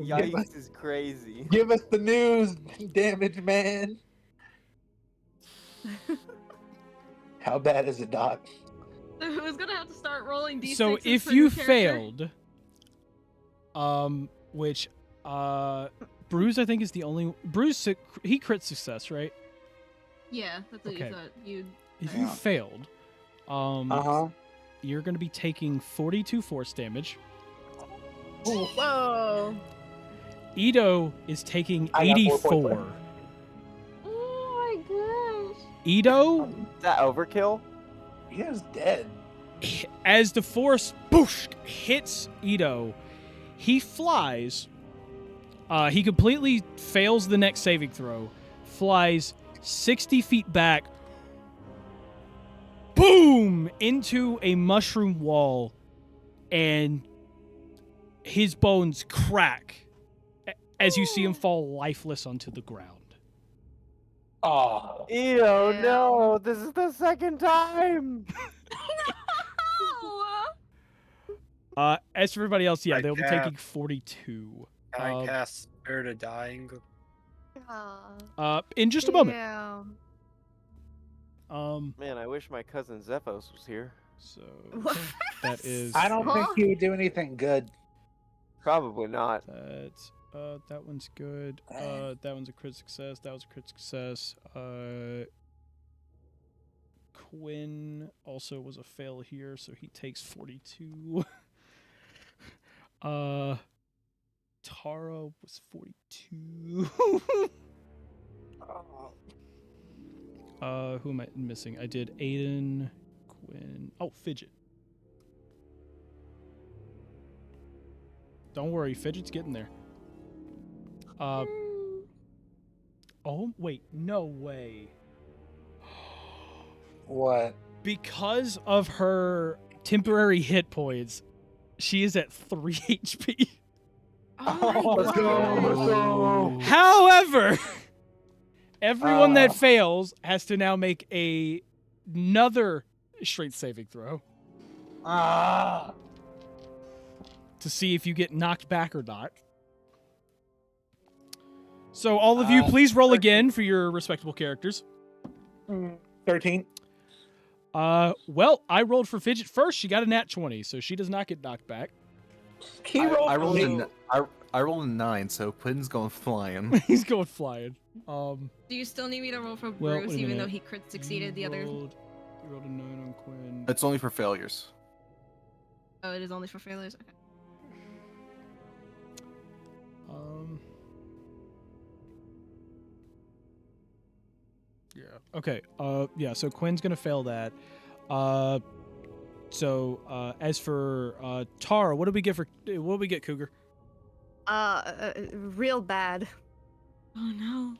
Yikes is crazy. Give us the news, damage man. How bad is it, Doc? So who's gonna have to start rolling d6s So if for you your character? failed, which Bruz I think is the only Bruz he crit success, right? Yeah, that's what Okay. you thought. You'd. If you Yeah. failed, you're going to be taking 42 force damage. Whoa. Edo is taking I got 4 points 84. left. Oh my gosh. Edo, Is that overkill? He is dead. as the force boosh hits Edo, he flies. He completely fails the next saving throw, flies 60 feet back, boom, into a mushroom wall, and his bones crack as you see him fall lifeless onto the ground. Oh. Ew, Yeah. no, this is the second time. As for everybody else, yeah, I they'll be can't. taking 42. Can I cast Spirit of Dying? In just a moment. Yeah. Man, I wish my cousin Zephos was here. So that is I don't think he would do anything good. Probably not. That's that one's good. That one's a crit success. That was a crit success. Quinn also was a fail here, so he takes 42. Tara was 42. Who am I missing? I did Aiden, Quinn. Oh, Fidget. Don't worry, Fidget's getting there. Oh, wait, no way. What? Because of her temporary hit points, she is at 3 HP. Oh my Let's gosh. go. However, everyone that fails has to now make another strength saving throw Ah. to see if you get knocked back or not. So all of you, please roll again for your respectable characters. 13. Well, I rolled for Fidget first. She got a nat 20, so she does not get knocked back. He rolled I rolled me. I rolled a 9, so Quinn's going flying. He's going flying. Do you still need me to roll for Well, Bruce, wait a even though minute. he crit succeeded the other? You rolled a 9 on Quinn. It's only for failures. Oh, it is only for failures. Okay. Yeah. Okay. Yeah. So Quinn's gonna fail that. So as for Tara, what do we get Cougar? Real bad. Oh no.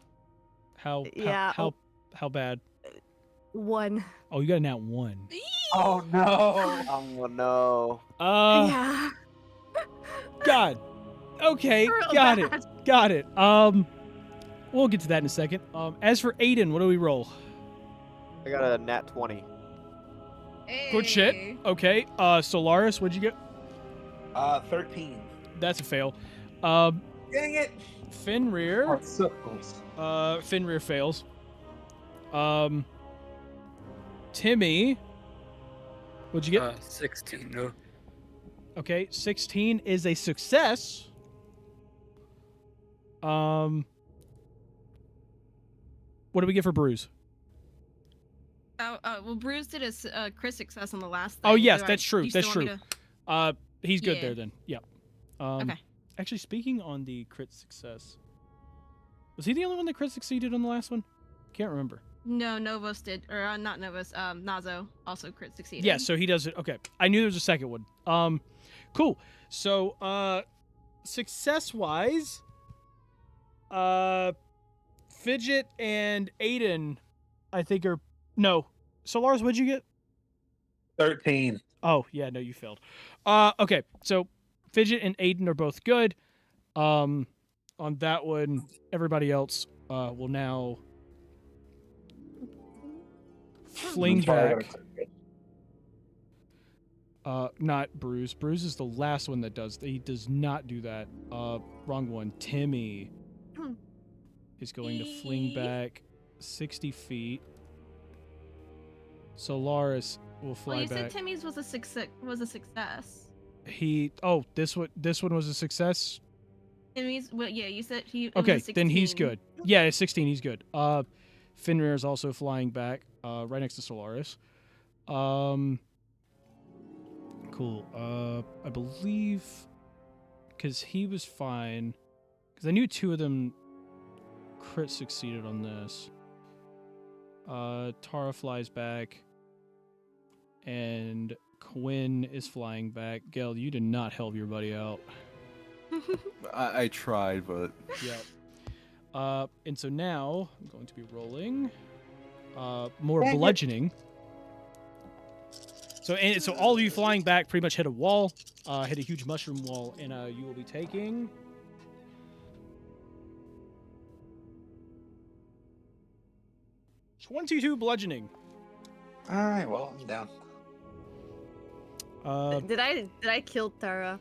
How bad? 1. Oh, you got a nat 1. Oh no. Oh no. Yeah. God. Okay. Real Got bad. it. Got it. We'll get to that in a second. As for Aiden, what do we roll? I got a nat 20. Good shit. Hey. Okay. Solaris, what'd you get? 13. That's a fail. Dang it. Fenrir. Circles. Fenrir fails. Timmy, what'd you get? 16. No. Okay, 16 is a success. What do we get for Bruz? Well, Bruce did a crit success on the last thing. Oh yes, so that's true. you still That's want me true. He's good Yeah. there then. Yeah. Okay. Actually, speaking on the crit success, was he the only one that crit succeeded on the last one? Can't remember. No, Novos did, or not Novos. Nazo also crit succeeded. Yeah, so he does it. Okay, I knew there was a second one. Cool. So, success-wise, Fidget and Aiden, I think are Solaris. What'd you get? 13. Oh yeah, no, you failed. Okay, so Fidget and Aiden are both good. On that one, everybody else will now fling back. Not Bruz. Bruz is the last one that does. He does not do that. Wrong one. Timmy is going to fling back 60 feet. Solaris will fly Well, you back. said Timmy's was a success. This one was a success. Timmy's, well, yeah, you said he. It Okay, was a then he's 16. good. Yeah, it's 16. He's good. Fenrir is also flying back, right next to Solaris. Cool. I believe because he was fine. Because I knew 2 of them crit succeeded on this. Tara flies back, and Quinn is flying back. Gel, you did not help your buddy out. I tried, but Yep. And so now I'm going to be rolling more bludgeoning. So all of you flying back pretty much hit a wall, hit a huge mushroom wall, and you will be taking 22 bludgeoning. All right, well, I'm down. Did I kill Tara?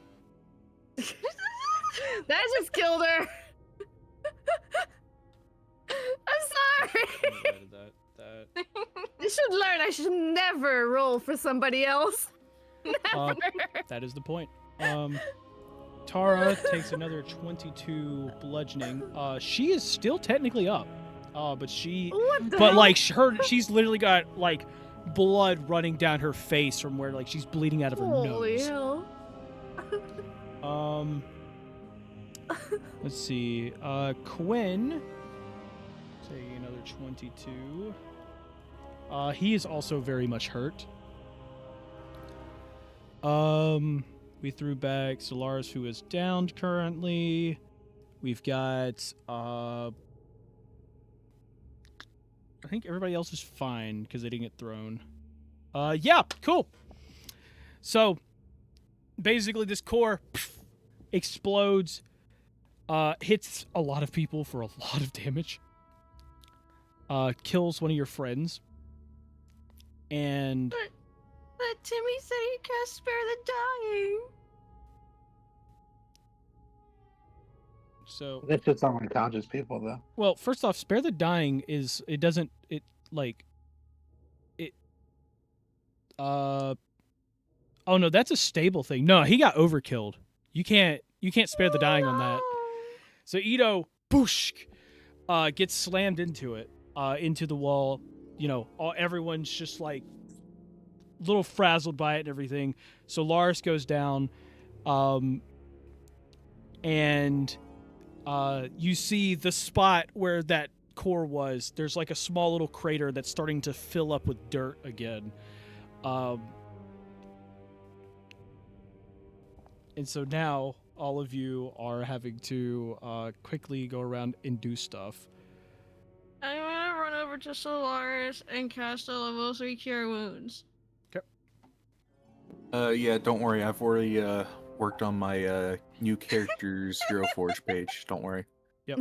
That just killed her. I'm sorry. You should learn. I should never roll for somebody else. Never. That is the point. Tara takes another 22 bludgeoning. She is still technically up. But she's literally got like blood running down her face from where like she's bleeding out of her Holy nose. hell. Let's see. Quinn taking another 22. He is also very much hurt. We threw back Solaris, who is downed currently. We've got I think everybody else is fine because they didn't get thrown. Yeah, cool. So basically this core explodes, hits a lot of people for a lot of damage, kills one of your friends, and But Timmy said he can't spare the dying. so That's just on unconscious people, though. well, first off, spare the dying is oh no, that's a stable thing. No, he got overkilled. You can't spare the dying on that. So Ito boosh gets slammed into it, into the wall. You know, everyone's just like a little frazzled by it and everything. So Solaris goes down, and you see the spot where that core was. There's like a small little crater that's starting to fill up with dirt again. And so now all of you are having to quickly go around and do stuff. I'm gonna run over to Solaris and cast a level 3 Cure Wounds. yeah, don't worry. I've already worked on my new character's Hero Forge page. Don't worry. Yep.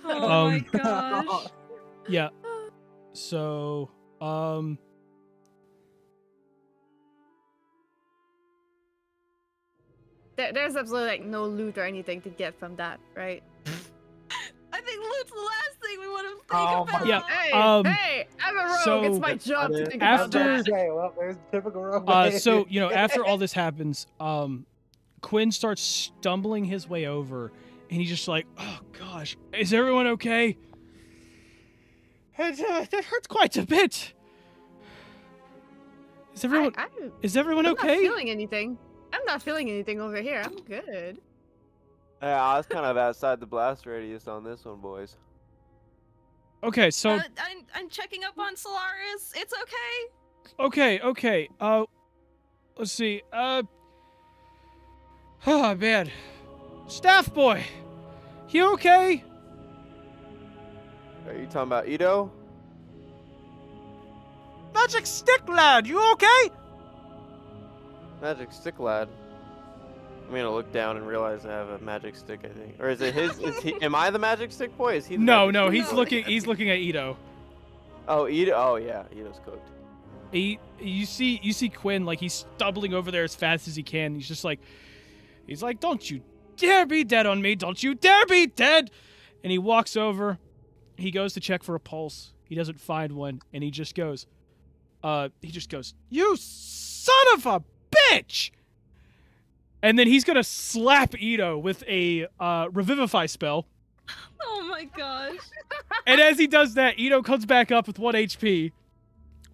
Oh my gosh. Yeah. So, There's absolutely like no loot or anything to get from that, right? I think loot's the last thing we want to think Oh about. my Yeah. Hey, I'm a rogue. so- It's my job to think After- about that. Okay, well, there's typical rogue. so you know, after all this happens, Quinn starts stumbling his way over, and he's just like, "Oh gosh, is everyone okay? That hurts quite a bit. Is everyone I'm okay?" not feeling anything. I'm not feeling anything over here. I'm good. Yeah, I was kind of outside the blast radius on this one, boys. Okay, so I'm checking up on Solaris. It's okay. okay. Let's see. Oh man, staff boy, you okay? Are you talking about Ito? Magic stick lad, you okay? Magic stick lad. I'm gonna look down and realize I have a magic stick, I think. Or is it his? Am I the magic stick boy? Is he? The No, magic stick he's boy? looking. He's looking at Ito. Oh, Ito. Oh yeah, Ito's cooked. You see Quinn, like, he's stumbling over there as fast as he can. He's like, don't you dare be dead on me. Don't you dare be dead. And he walks over. He goes to check for a pulse. He doesn't find one. And he just goes, you son of a bitch. And then he's going to slap Ito with a revivify spell. Oh my gosh. And as he does that, Ito comes back up with 1 HP.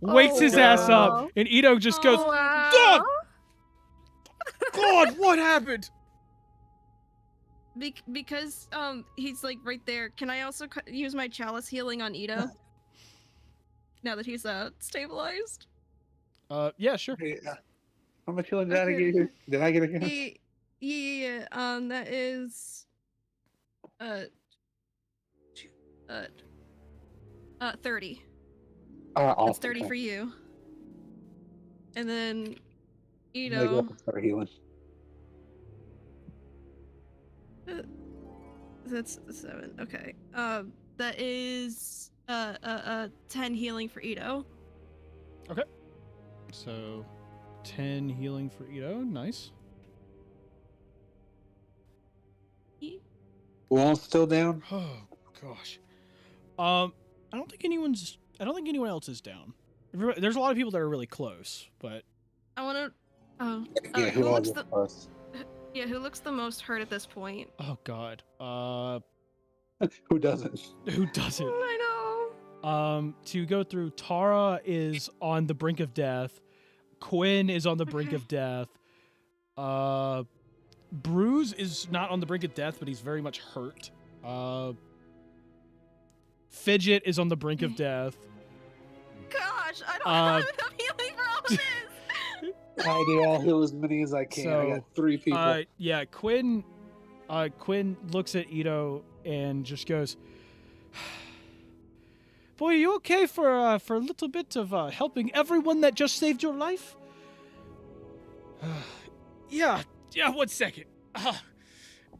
Wakes his ass up, and Ito just goes, Wow. God, what happened? Because he's like right there. Can I also use my chalice healing on Ito? Now that he's stabilized. Yeah, sure. Hey, how much healing did I get? Did I get again? Yeah. That is 30. That's 30 for you. And then Ito. Start healing. That's 7. Okay. That is 10 healing for Ito. Okay. So 10 healing for Ito. Nice. Wall still down? Oh gosh. I don't think anyone else is down. There's a lot of people that are really close, but I want to. Yeah, who looks the close? Yeah, who looks the most hurt at this point? oh god. Who doesn't? Who doesn't? I know. To go through, Tara is on the brink of death. Quinn is on the brink of death. Bruz is not on the brink of death, but he's very much hurt. Fidget is on the brink of death. Gosh, I don't have enough healing for all of this. I do. I'll heal as many as I can. I got 3 people. Yeah, Quinn looks at Ito and just goes, "Boy, are you okay for a little bit of helping everyone that just saved your life?" Yeah, 1 second.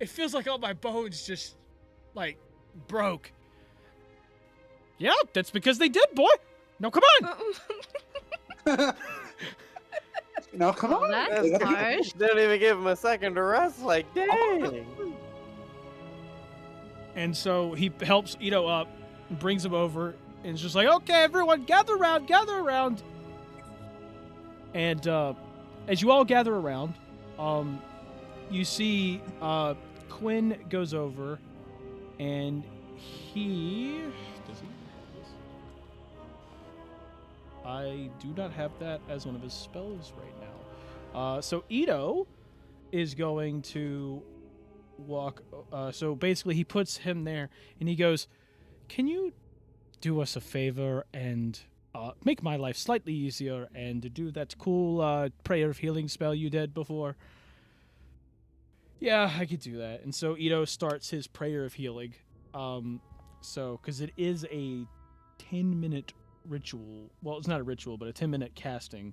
It feels like all my bones just, like, broke. Yeah, that's because they did, boy. Now come on. No, come on. That's harsh. Didn't even give him a second to rest. Like, dang. And so he helps Ito up, brings him over, and is just like, okay, everyone, gather around. And as you all gather around, you see Quinn goes over, and he... Does he have this? I do not have that as one of his spells right now. So Ito is going to walk... so basically he puts him there, and he goes, can you do us a favor and make my life slightly easier and do that cool prayer of healing spell you did before? Yeah, I could do that. And so Ito starts his prayer of healing. Because it is a 10-minute ritual. Well, it's not a ritual, but a 10-minute casting.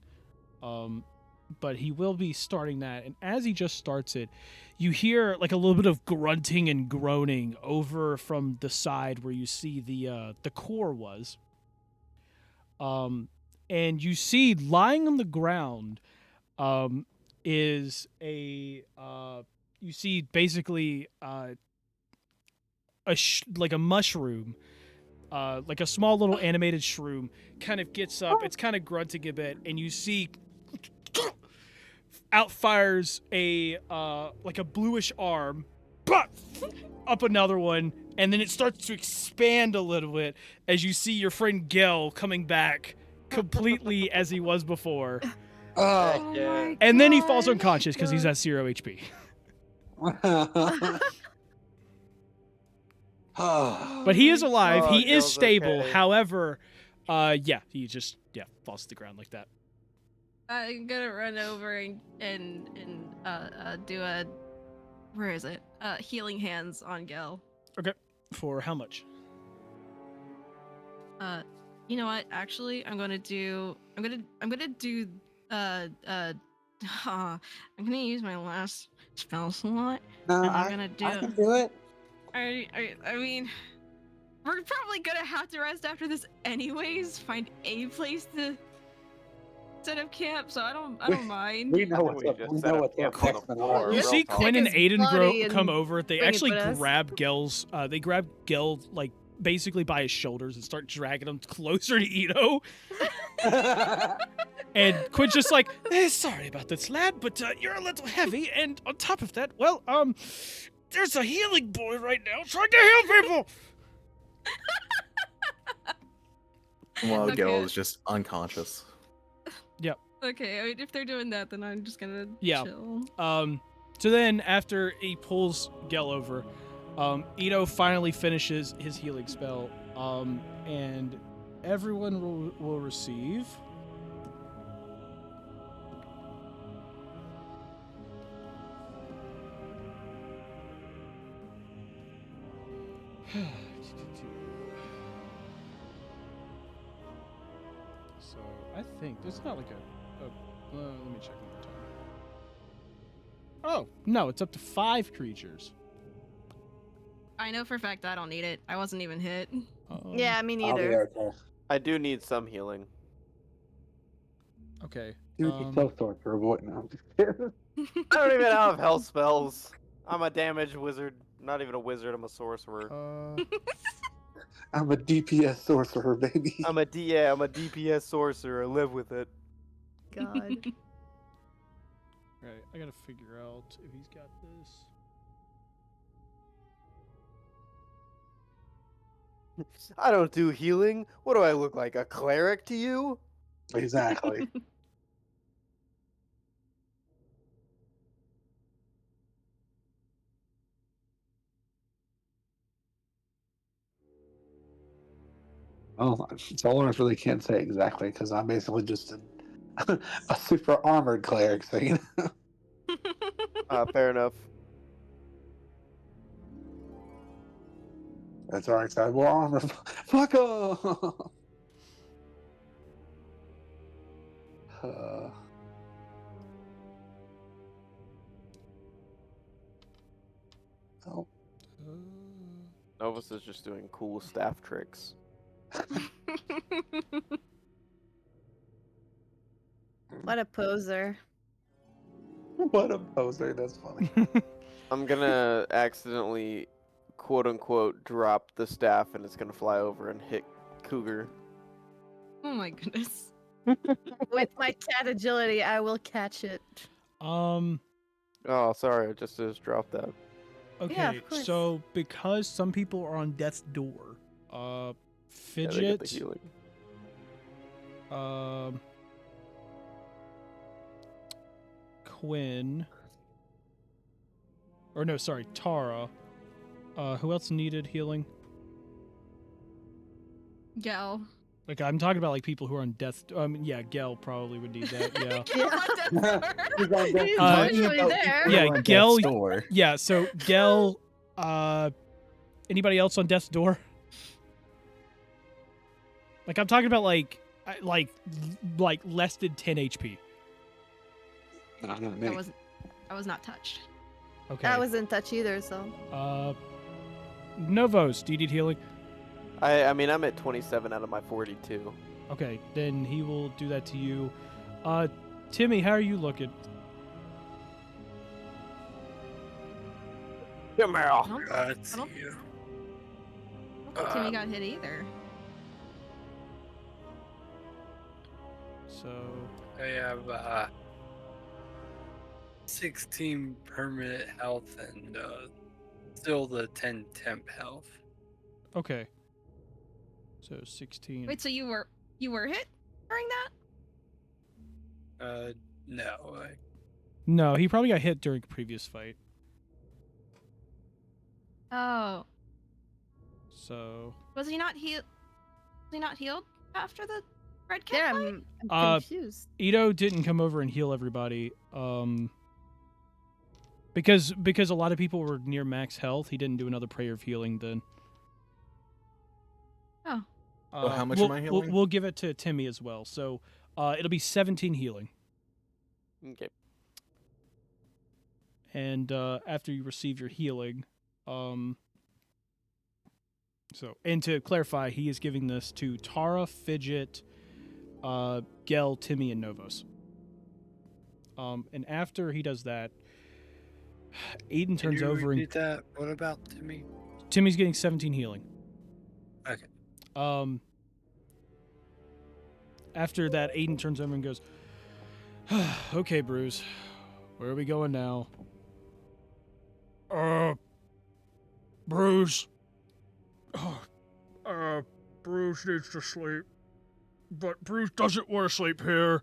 But he will be starting that. And as he just starts it, you hear like a little bit of grunting and groaning over from the side where you see the core was. And you see lying on the ground is a... you see basically like a mushroom, like a small little animated shroom, kind of gets up. It's kind of grunting a bit, and you see outfires a like a bluish arm, up another one, and then it starts to expand a little bit as you see your friend Gel coming back completely as he was before. Oh, Yeah. And then he falls unconscious because he's at 0 HP. But he is alive. Oh, He is Gil's stable. okay. However, he just falls to the ground like that. I'm gonna run over and do a where is it? Healing hands on Gel. Okay. For how much? You know what? Actually, I'm gonna do I'm gonna use my last spell slot. no, And I'm I gonna do can do it. I mean, we're probably gonna have to rest after this anyways. Find a place to set up camp, so I don't We- mind. We know what's We up. just We set know up what's up camp on the next, floor. Minara. You Real see talk. Quinn and Take his Aiden body and come over. They bring it actually with us. grab Gel's. They grab Gel like basically by his shoulders and start dragging him closer to Ito. And Quinn's just like, sorry about this, lad, but you're a little heavy. And on top of that, well, there's a healing boy right now trying to heal people. While Okay. Gil is just unconscious. Okay, I mean, if they're doing that, then I'm just gonna Yeah. chill. So then after he pulls Gel over, Ito finally finishes his healing spell, and everyone will receive so I think there's not like let me check one more time. Oh, no, it's up to 5 creatures. I know for a fact I don't need it. I wasn't even hit. Yeah, me I'll be neither. okay. I do need some healing. Okay. You can self torture avoid now. I'm just kidding. I don't even have health spells. I'm a damage wizard. Not even a wizard. I'm a sorcerer. I'm a DPS sorcerer, baby. I'm a DPS sorcerer. Live with it. God. Right, I gotta figure out if he's got this. I don't do healing. What do I look like? A cleric to you? Exactly. Well, Solaris really can't say exactly because I'm basically just a super armored cleric thing. Fair enough. That's alright, side. More armor. Fuck off! Oh, Novus is just doing cool staff tricks. What a poser. what a poser. That's funny. I'm gonna accidentally, quote unquote, drop the staff and it's gonna fly over and hit Cougar. Oh my goodness. With my cat agility, I will catch it. Um, Oh, sorry, I just dropped that. okay, Yeah, of course. so because some people are on death's door, Yeah, they get the Fidget, healing. Quinn, or no, sorry, Tara. Who else needed healing? Gal. Like, I'm talking about like people who are on death. Yeah, Gel probably would need that. Yeah. He's on death. He's Uh, literally there. Yeah, on Gel- death's door. Yeah. So Gel. Anybody else on death's door? Like, I'm talking about like less than 10 HP. No, not me. I was not touched. Okay. I was in touch either, so. Novos, do you need healing? I mean, I'm at 27 out of my 42. Okay, then he will do that to you. Timmy, how are you looking? Come here. I don't, That's I don't- you. I don't think Timmy got hit either. So, I have 16 permanent health and still the 10 temp health. okay. So 16. Wait, so you were hit during that? No. No, he probably got hit during a previous fight. Oh. So, Was he not healed? Was he not healed after the red kit? Yeah, fight? I'm confused. Ito didn't come over and heal everybody. Because a lot of people were near max health, he didn't do another prayer of healing then. Oh. How much we'll, am I healing? We'll give it to Timmy as well. So, it'll be 17 healing. Okay. And after you receive your healing, so, and to clarify, he is giving this to Tara, Fidget, Gel, Timmy, and Novos. And after he does that, Aiden Can turns you over and repeat that? What about Timmy? Timmy's getting 17 healing. Okay. After that, Aiden turns over and goes, "Okay, Bruz, where are we going now?" Bruz. Bruz needs to sleep. But Bruz doesn't want to sleep here.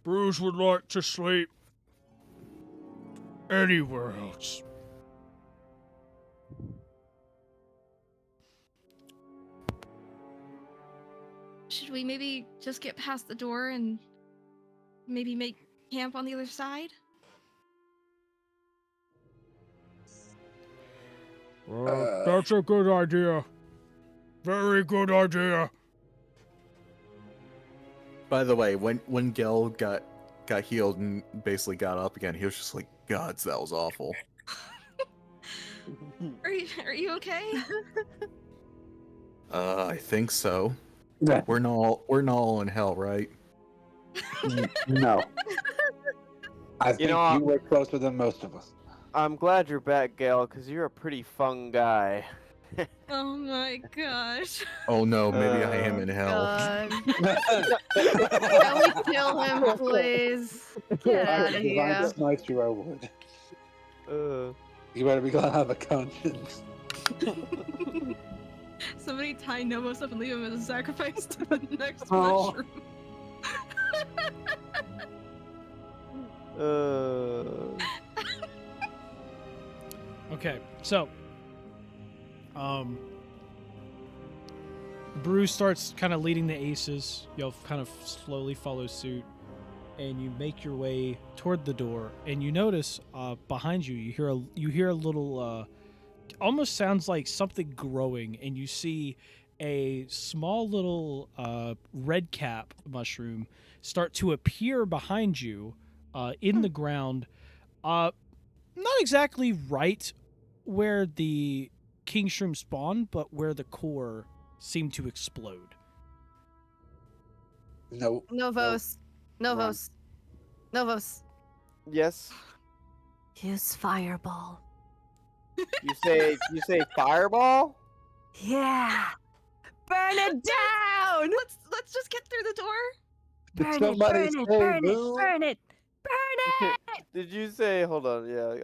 Bruz would like to sleep anywhere else. Should we maybe just get past the door and maybe make camp on the other side? That's a good idea. Very good idea. By the way, when Gel got healed and basically got up again, he was just like, "Gods, that was awful." Are you okay? I think so. We're not all in hell, right? No. I think know, you were closer than most of us. I'm glad you're back, Gale, because you're a pretty fun guy. Oh my gosh. Oh no, maybe I am in hell. God. Can we kill him, please? Get out of If I here. snipe you, I would. You better be glad I have a conscience. Somebody tie Novos up and leave him as a sacrifice to the next Oh. mushroom. Okay, so, Bruz starts kind of leading the aces. You'll kind of slowly follow suit, and you make your way toward the door. And you notice behind you, you hear a little, almost sounds like something growing, and you see a small little red cap mushroom start to appear behind you in the ground. Not exactly right where the king shroom spawned, but where the core seemed to explode. No. Novos. Novos. Novos. Yes. Use fireball. You say fireball? Yeah. Burn it down. Let's just get through the door. Did Burn it, somebody burn it, say burn it, boo? burn it, burn it. Did you say? Hold on. Yeah,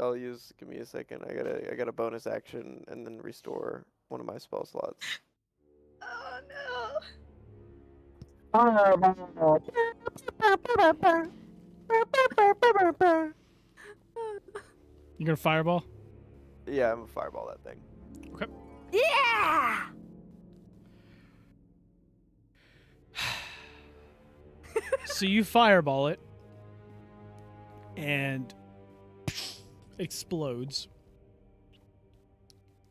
give me a second. I got a bonus action and then restore one of my spell slots. Oh no. You gonna fireball? Yeah, I'm gonna fireball that thing. Yeah. So you fireball it, and explodes.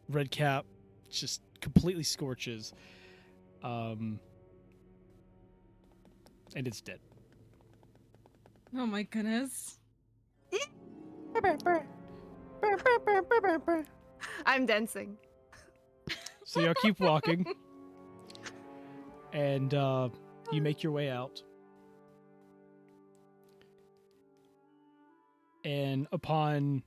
Red cap just completely scorches, and it's dead. Oh my goodness. I'm dancing. So y'all keep walking, and you make your way out. And upon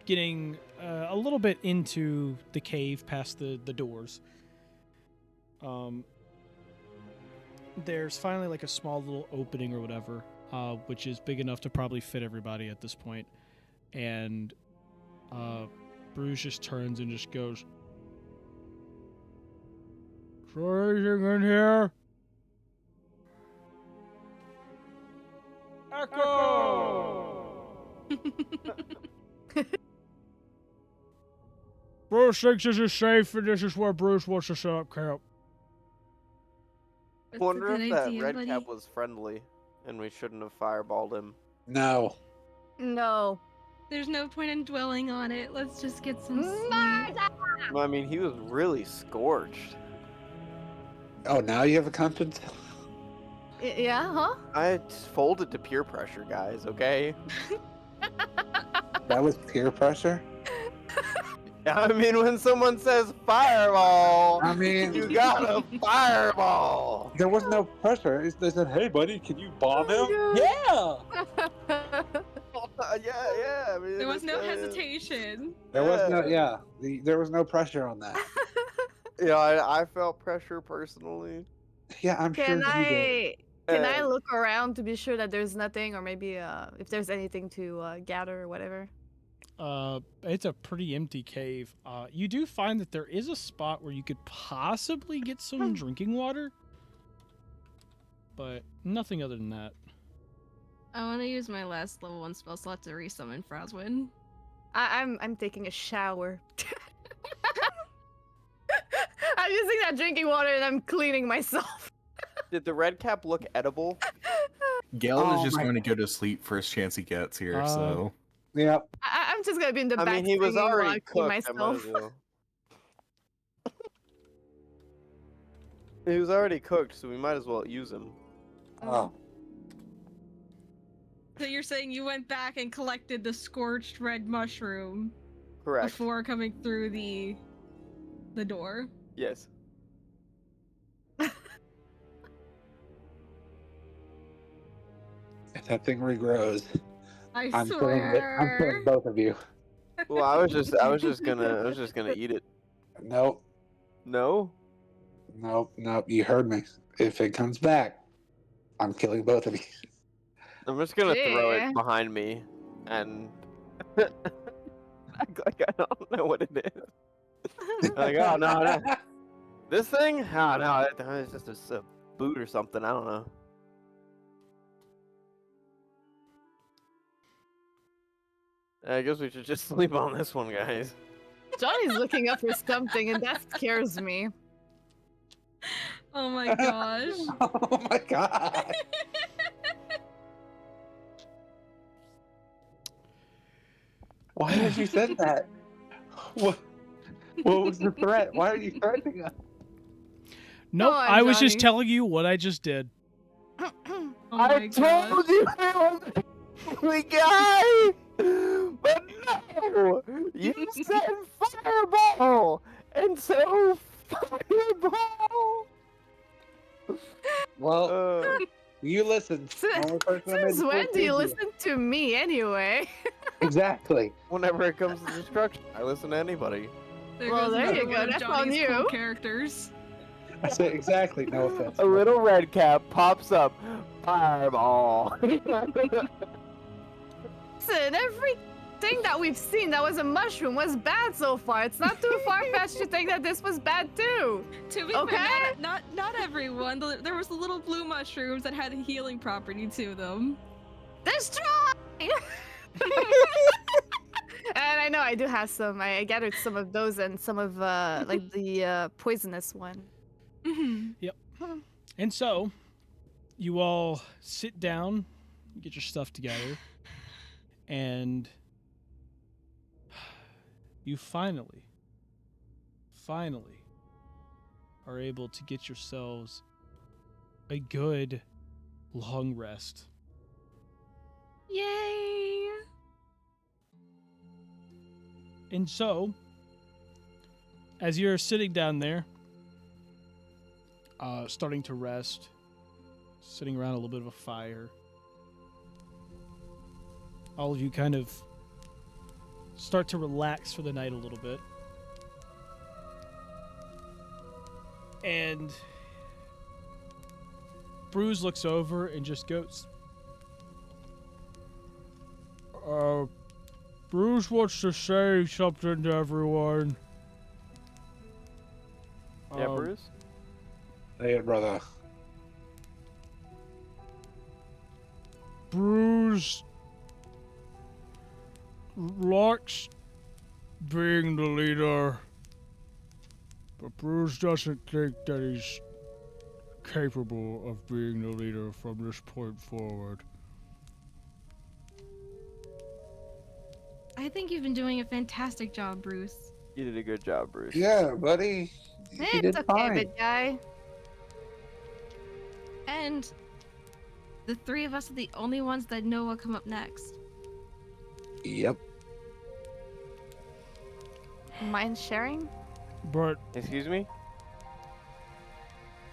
getting a little bit into the cave past the doors, there's finally like a small little opening or whatever, which is big enough to probably fit everybody at this point. And Bruz just turns and just goes, "Is there anything in here?" Echo! Bruce thinks this is safe, and this is where Bruce wants to set up camp. That's a Wonder good if that idea, red buddy. cap was friendly, and we shouldn't have fireballed him. No. No. There's no point in dwelling on it. Let's just get some sleep. I mean, he was really scorched. Oh, now you have a conscience? Yeah, huh? I folded to peer pressure, guys. Okay. That was peer pressure? I mean, when someone says fireball, I mean, you got a fireball. there was no pressure. They said, "Hey, buddy, can you bomb him?" Oh Yeah. Yeah. I mean, There was this no guy is- hesitation. There was no, Yeah. there was no pressure on that. Yeah, I felt pressure personally. Yeah, I'm sure Can you did. I And- look around to be sure that there's nothing, or maybe if there's anything to gather or whatever? It's a pretty empty cave. You do find that there is a spot where you could possibly get some drinking water, but nothing other than that. I want to use my last level 1 spell slot to resummon Froswin. I'm taking a shower. I'm using that drinking water and I'm cleaning myself. Did the red cap look edible? Galen Oh is just my- going to go to sleep first chance he gets here. So Yep. I'm just gonna be in the I back mean, he was singing while I already clean cooked. I might myself. as well. He was already cooked, so we might as well use him. Oh. So you're saying you went back and collected the scorched red mushroom Correct. before coming through the door? Yes. If that thing regrows, I I'm killing swear. both of you. Well, I was just gonna eat it. Nope. No. Nope. You heard me. If it comes back, I'm killing both of you. I'm just gonna throw Yeah. it behind me, and act like I don't know what it is. Like, oh no, this thing? Oh no, it's just a boot or something. I don't know. I guess we should just sleep on this one, guys. Johnny's looking up for something and that scares me. Oh my gosh. Oh my god. Why did you say that? What was the threat? Why are you threatening us? Nope, on, I was just Johnny. telling you what I just did. Oh I my gosh. told you it was the guy, but no, you said fireball, and so fireball. Well, you listened. Only person that made Since the when choice do you was listen to me anyway? Exactly. Whenever it comes to destruction, I listen to anybody. Well, goes there another you go, one of that's on Johnny's cool you. characters. I said exactly. No offense. A little red cap pops up, fireball. Listen, everything that we've seen that was a mushroom was bad so far. It's not too far-fetched to think that this was bad too. To be Okay. fair, not everyone. There was the little blue mushrooms that had a healing property to them. Destroy! And I know I do have some. I gathered some of those and some of like the poisonous one. And so, you all sit down, get your stuff together, and you finally are able to get yourselves a good long rest. Yay! And so, as you're sitting down there, starting to rest, sitting around a little bit of a fire, all of you kind of start to relax for the night a little bit. And Bruz looks over and just goes, Bruz wants to say something to everyone. Yeah, Bruce. Hey, brother. Bruz likes being the leader, but Bruz doesn't think that he's capable of being the leader from this point forward. I think you've been doing a fantastic job, Bruce. You did a good job, Bruce. Yeah, buddy. You It's did okay, fine. big guy. And the three of us are the only ones that know what come up next. Yep. mind sharing? But Excuse me?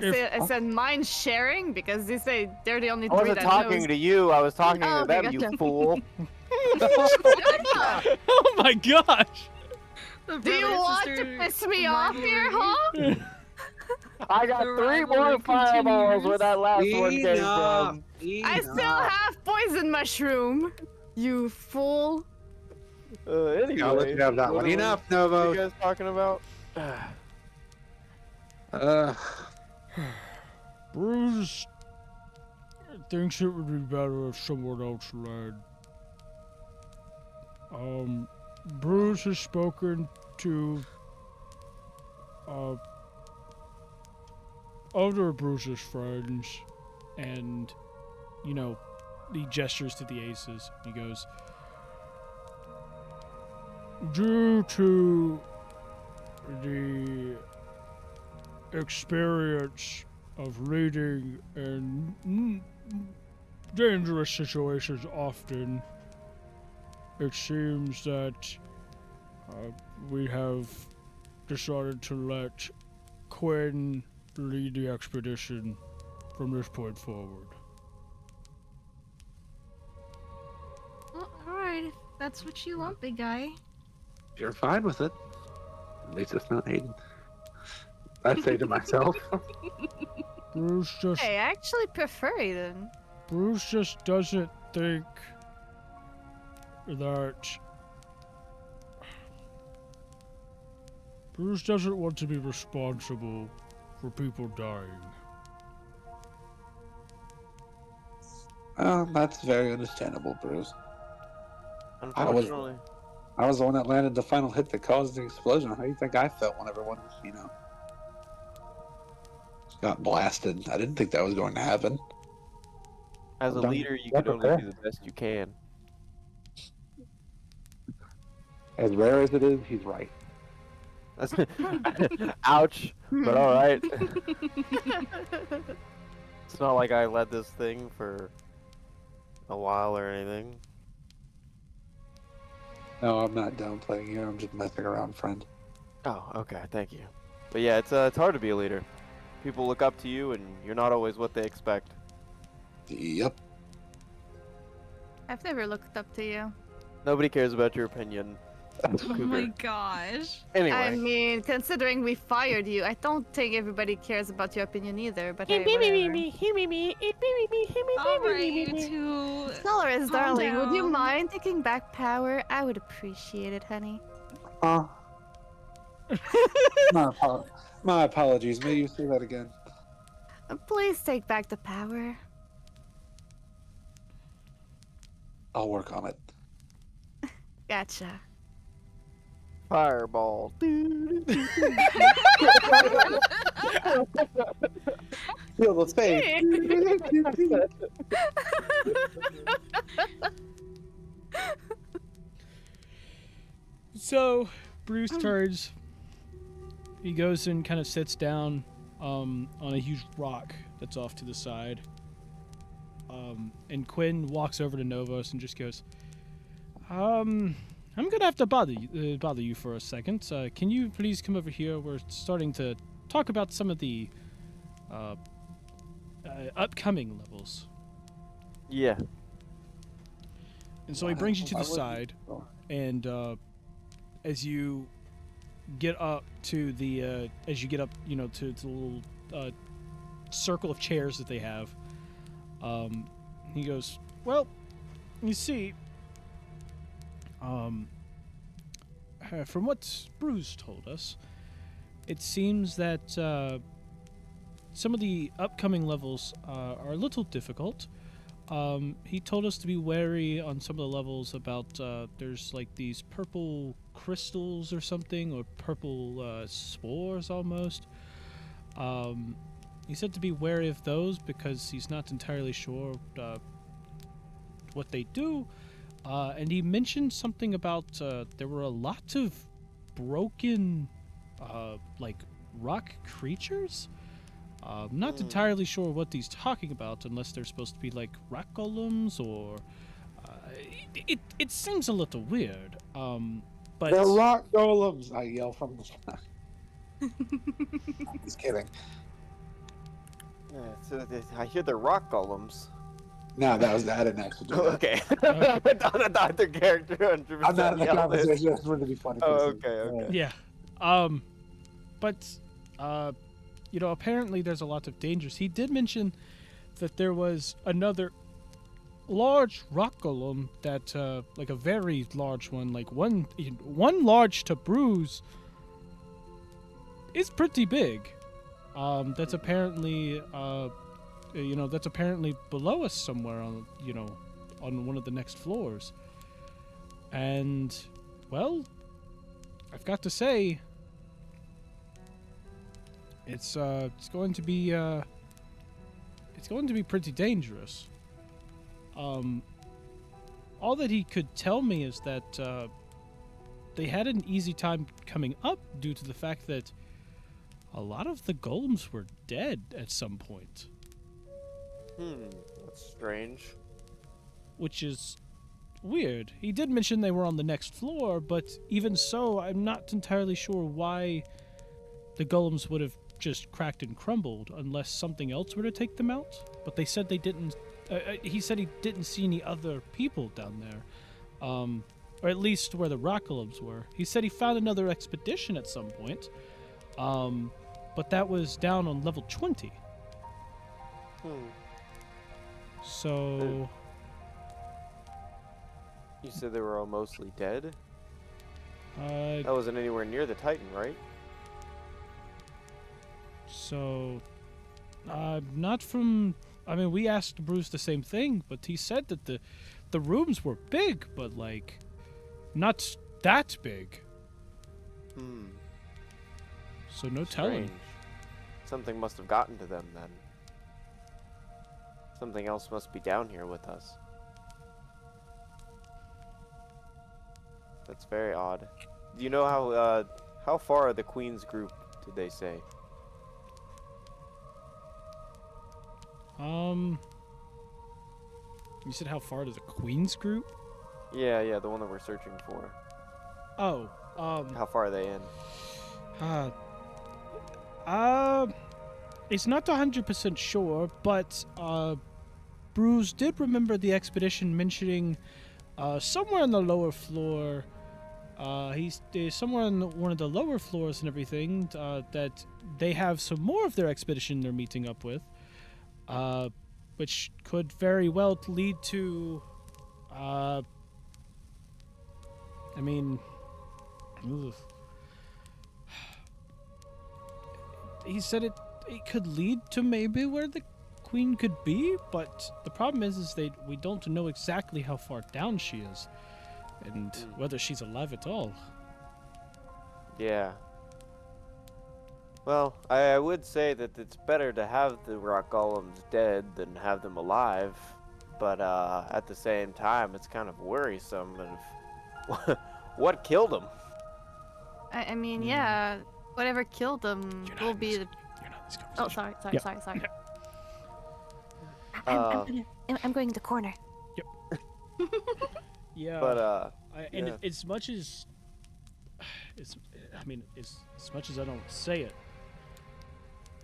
I said mind sharing because they say they're the only I three wasn't that talking knows. to you. I was talking Oh, to okay, them, you gotcha. fool. oh my gosh! Do you want to piss me off here, huh? I got The 3 more rivalry fireballs where continues. that last one came Enough. from. I still have poison mushroom. You fool. Anyway, I'll let you have that what one. are Enough, What are Novo. you guys talking about? Bruz thinks it would be better if someone else led. Bruz has spoken to other Bruz's friends, and he gestures to the aces. He goes, due to the experience of leading in dangerous situations often, it seems that we have decided to let Quinn lead the expedition from this point forward. Well, alright, if that's what you want, big guy. You're fine with it. At least it's not Hayden. I say to myself. Bruz just Hey, I actually prefer Aiden. Bruz just doesn't think that Bruz doesn't want to be responsible for people dying. That's very understandable, Bruce. Unfortunately. I was the one that landed the final hit that caused the explosion. How do you think I felt when everyone, got blasted? I didn't think that was going to happen. As a Done. leader, you Yep, can only okay. do the best you can. As rare as it is, he's right. Ouch, but alright. It's not like I led this thing for a while or anything. No, I'm not downplaying you. I'm just messing around, friend. Oh, okay, thank you. But yeah, it's hard to be a leader. People look up to you, and you're not always what they expect. Yep. I've never looked up to you. Nobody cares about your opinion. Oh my gosh. Anyway. I mean, considering we fired you, I don't think everybody cares about your opinion either, but hey, whatever. Alright, you two. Solaris, Calm darling, would you down. mind taking back power? I would appreciate it, honey. My apologies. May you say that again? Please take back the power. I'll work on it. Gotcha. Fireball. Feel the faith. So, Bruce turns. He goes and kind of sits down on a huge rock that's off to the side. And Quinn walks over to Novos and just goes, I'm gonna have to bother you for a second. Can you please come over here? We're starting to talk about some of the upcoming levels. Yeah. And so he brings you to the side, and as you get up to the to the little circle of chairs that they have, he goes, well, you see, from what Bruz told us, it seems that some of the upcoming levels are a little difficult. He told us to be wary on some of the levels about there's like these purple crystals or something, or purple spores almost. He said to be wary of those because he's not entirely sure what they do. And he mentioned something about there were a lot of broken like rock creatures. Not entirely sure what he's talking about, unless they're supposed to be like rock golems, or it seems a little weird. But They're rock golems! I yell from the sky. I'm just kidding. Yeah, so I hear the rock golems. No, I didn't actually do that. Okay. Okay. Not their character 100%. I'm not in the yelled it. conversation. I just wanted to be funny. Oh, for a second. okay. yeah, but apparently there's a lot of dangers. He did mention that there was another large rock golem that, like a very large one, like one large to Bruz is pretty big. That's apparently, that's apparently below us somewhere on one of the next floors. And, well, I've got to say, it's going to be pretty dangerous. All that he could tell me is that they had an easy time coming up due to the fact that a lot of the golems were dead at some point. That's strange. Which is weird. He did mention they were on the next floor, but even so, I'm not entirely sure why the golems would have just cracked and crumbled unless something else were to take them out. But they said they didn't. He said he didn't see any other people down there, or at least where the rock golems were. He said he found another expedition at some point, but that was down on level 20. So. You said they were all mostly dead? That wasn't anywhere near the Titan, right? So, not from. I mean, we asked Bruce the same thing, but he said that the rooms were big, but like, not that big. So no telling. Strange. Something must have gotten to them then. Something else must be down here with us. That's very odd. Do you know how far the Queen's group did they say? You said how far to the Queen's group? Yeah, the one that we're searching for. Oh, How far are they in? It's not 100% sure, but Bruz did remember the expedition mentioning somewhere on the lower floor. He's somewhere on one of the lower floors and everything that they have some more of their expedition they're meeting up with, which could very well lead to. I mean, he said it could lead to maybe where the Queen could be, but the problem is we don't know exactly how far down she is, and whether she's alive at all. Yeah. Well, I would say that it's better to have the rock golems dead than have them alive, but at the same time, it's kind of worrisome. And what killed them? I mean, yeah, whatever killed them will be the. You're not in this Oh, conversation. sorry. I'm going to corner. Yeah. But and as much as as much as I don't say it,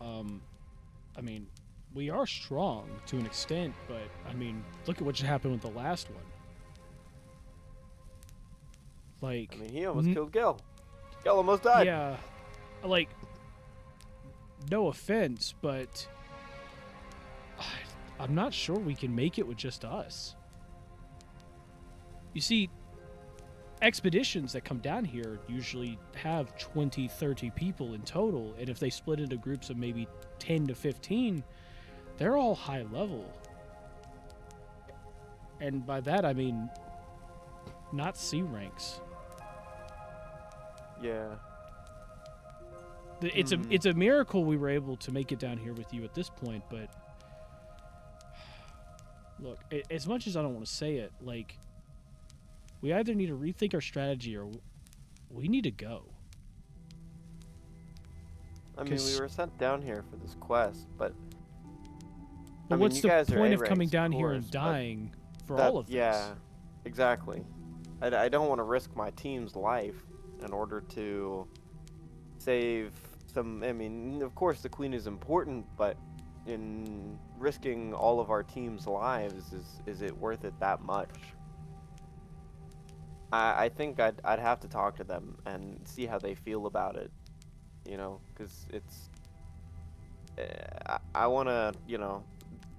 I mean, we are strong to an extent, but I mean, look at what just happened with the last one. Like, I mean, he almost killed Gil. Gil almost died. yeah, like, no offense, but I'm not sure we can make it with just us. You see, expeditions that come down here usually have 20, 30 people in total, and if they split into groups of maybe 10 to 15, they're all high level. And by that I mean not C ranks. Yeah. It's a miracle we were able to make it down here with you at this point, but look, as much as I don't want to say it, like, we either need to rethink our strategy or we need to go. I mean, we were sent down here for this quest, but what's you the guys are point of A-ranks, coming down here course, and but dying for all of this? Yeah, exactly. I don't want to risk my team's life in order to save some. I mean, of course, the queen is important, but in risking all of our team's lives, is it worth it that much? I think I'd have to talk to them and see how they feel about it, you know, because it's I want to, you know,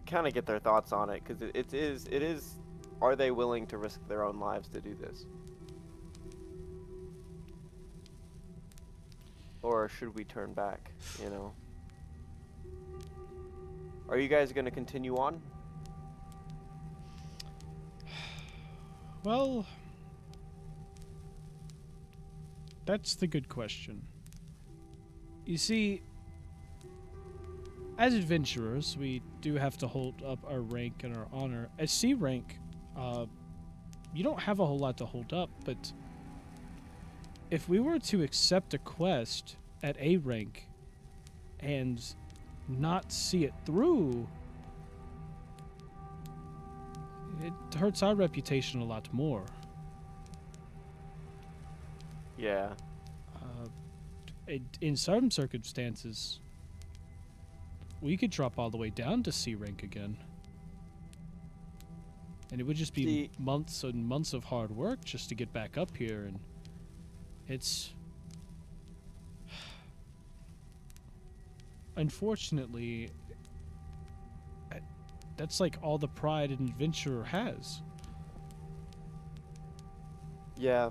kind of get their thoughts on it, because it is are they willing to risk their own lives to do this, or should we turn back, you know? Are you guys going to continue on? Well, that's the good question. You see, as adventurers, we do have to hold up our rank and our honor. As C rank, you don't have a whole lot to hold up, but if we were to accept a quest at A rank and not see it through, it hurts our reputation a lot more. Yeah. In some circumstances, we could drop all the way down to C rank again. And it would just be months and months of hard work just to get back up here, and it's... Unfortunately, that's like all the pride an adventurer has. Yeah,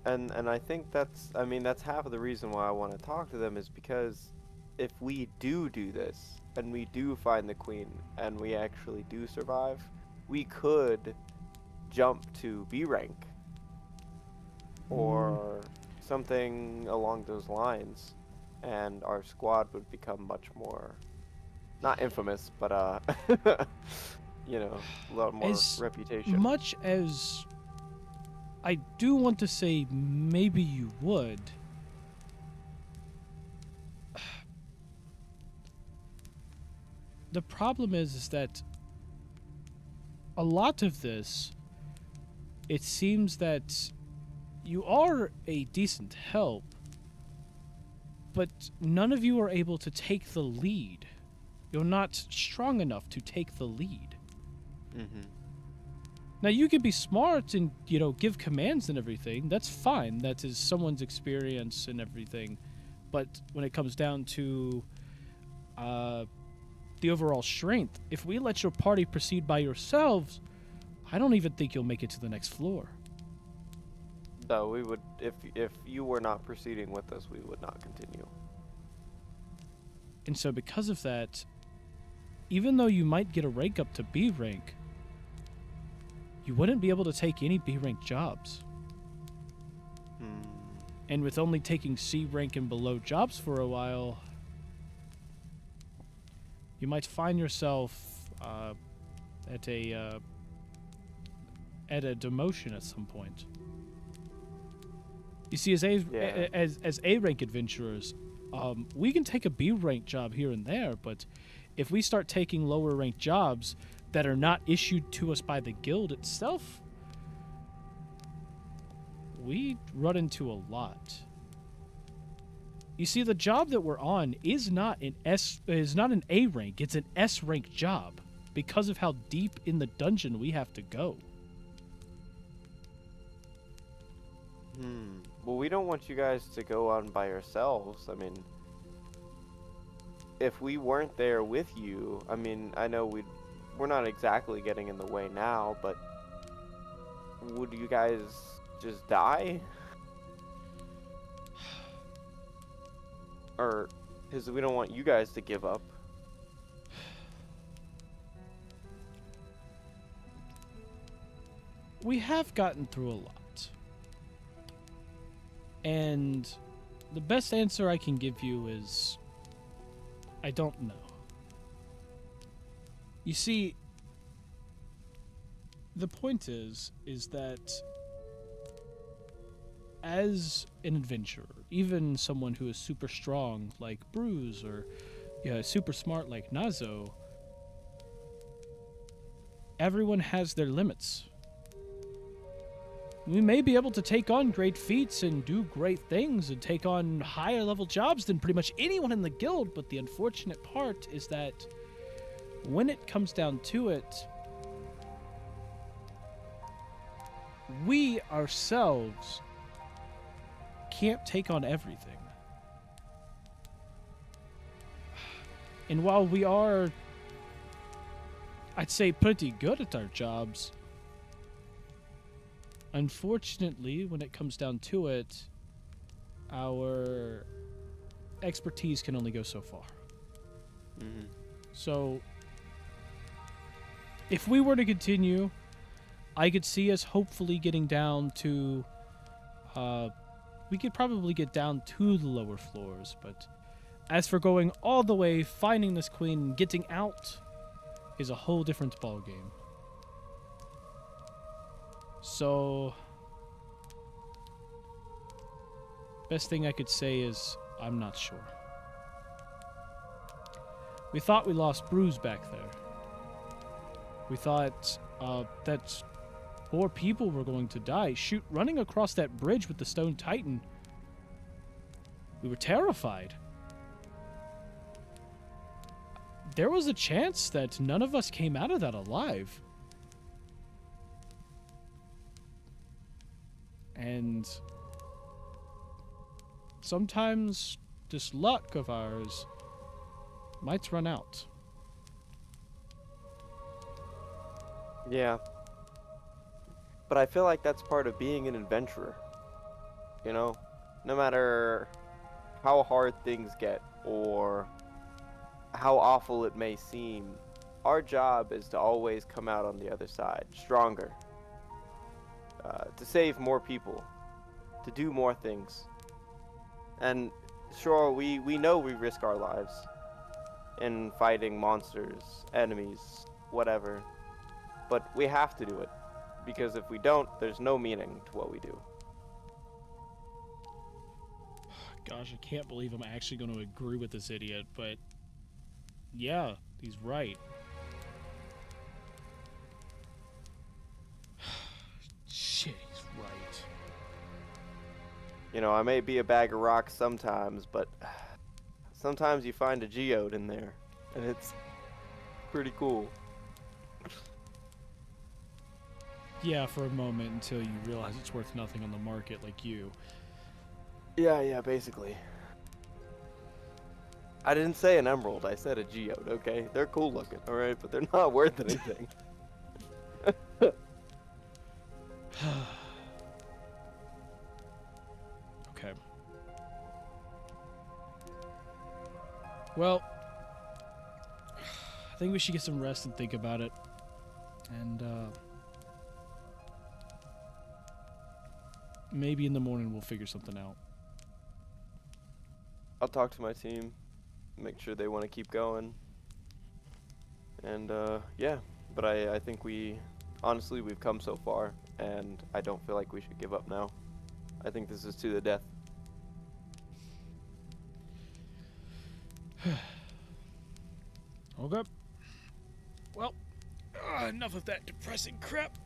and I think that's, I mean, that's half of the reason why I want to talk to them, is because if we do this, and we do find the queen, and we actually do survive, we could jump to B rank, or something along those lines, and our squad would become much more, not infamous, but you know, a lot more reputation. Much as I do want to say maybe you would, the problem is that a lot of this, it seems that you are a decent help, but none of you are able to take the lead. You're not strong enough to take the lead. Mm-hmm. Now, you can be smart and, you know, give commands and everything. That's fine. That is someone's experience and everything. But when it comes down to the overall strength, if we let your party proceed by yourselves, I don't even think you'll make it to the next floor. No, we would, if you were not proceeding with us, we would not continue. And so because of that, even though you might get a rank up to B rank, you wouldn't be able to take any B rank jobs. And with only taking C rank and below jobs for a while, you might find yourself at a demotion at some point. You see, as A rank adventurers, we can take a B rank job here and there, but if we start taking lower ranked jobs that are not issued to us by the guild itself, we run into a lot. You see, the job that we're on is not an A rank, it's an S rank job because of how deep in the dungeon we have to go. Well, we don't want you guys to go on by yourselves. I mean, if we weren't there with you, I mean, I know we're not exactly getting in the way now, but would you guys just die? Or, because we don't want you guys to give up. We have gotten through a lot. And the best answer I can give you is, I don't know. You see, the point is that as an adventurer, even someone who is super strong like Bruz, or super smart like Nazo, everyone has their limits. We may be able to take on great feats and do great things and take on higher level jobs than pretty much anyone in the guild, but the unfortunate part is that when it comes down to it, we ourselves can't take on everything. And while we are, I'd say, pretty good at our jobs, unfortunately, when it comes down to it, our expertise can only go so far. Mm-hmm. So, if we were to continue, I could see us hopefully getting down to, we could probably get down to the lower floors, but as for going all the way, finding this queen, and getting out, is a whole different ballgame. So, best thing I could say is, I'm not sure. We thought we lost Bruz back there. We thought that 4 people were going to die. Shoot, running across that bridge with the Stone Titan, we were terrified. There was a chance that none of us came out of that alive. And sometimes this luck of ours might run out. Yeah. But I feel like that's part of being an adventurer. You know? No matter how hard things get or how awful it may seem, our job is to always come out on the other side stronger. To save more people. To do more things. And sure, we know we risk our lives in fighting monsters, enemies, whatever. But we have to do it. Because if we don't, there's no meaning to what we do. Gosh, I can't believe I'm actually going to agree with this idiot, but yeah, he's right. Shit, he's right. You know, I may be a bag of rocks sometimes, but sometimes you find a geode in there, and it's pretty cool. Yeah, for a moment until you realize it's worth nothing on the market like you. Yeah, basically. I didn't say an emerald, I said a geode, okay? They're cool looking, alright? But they're not worth anything. Okay. Well, I think we should get some rest and think about it. And, maybe in the morning we'll figure something out. I'll talk to my team, make sure they want to keep going. And, yeah. But I think honestly, we've come so far, and I don't feel like we should give up now. I think this is to the death. Okay. Well, enough of that depressing crap.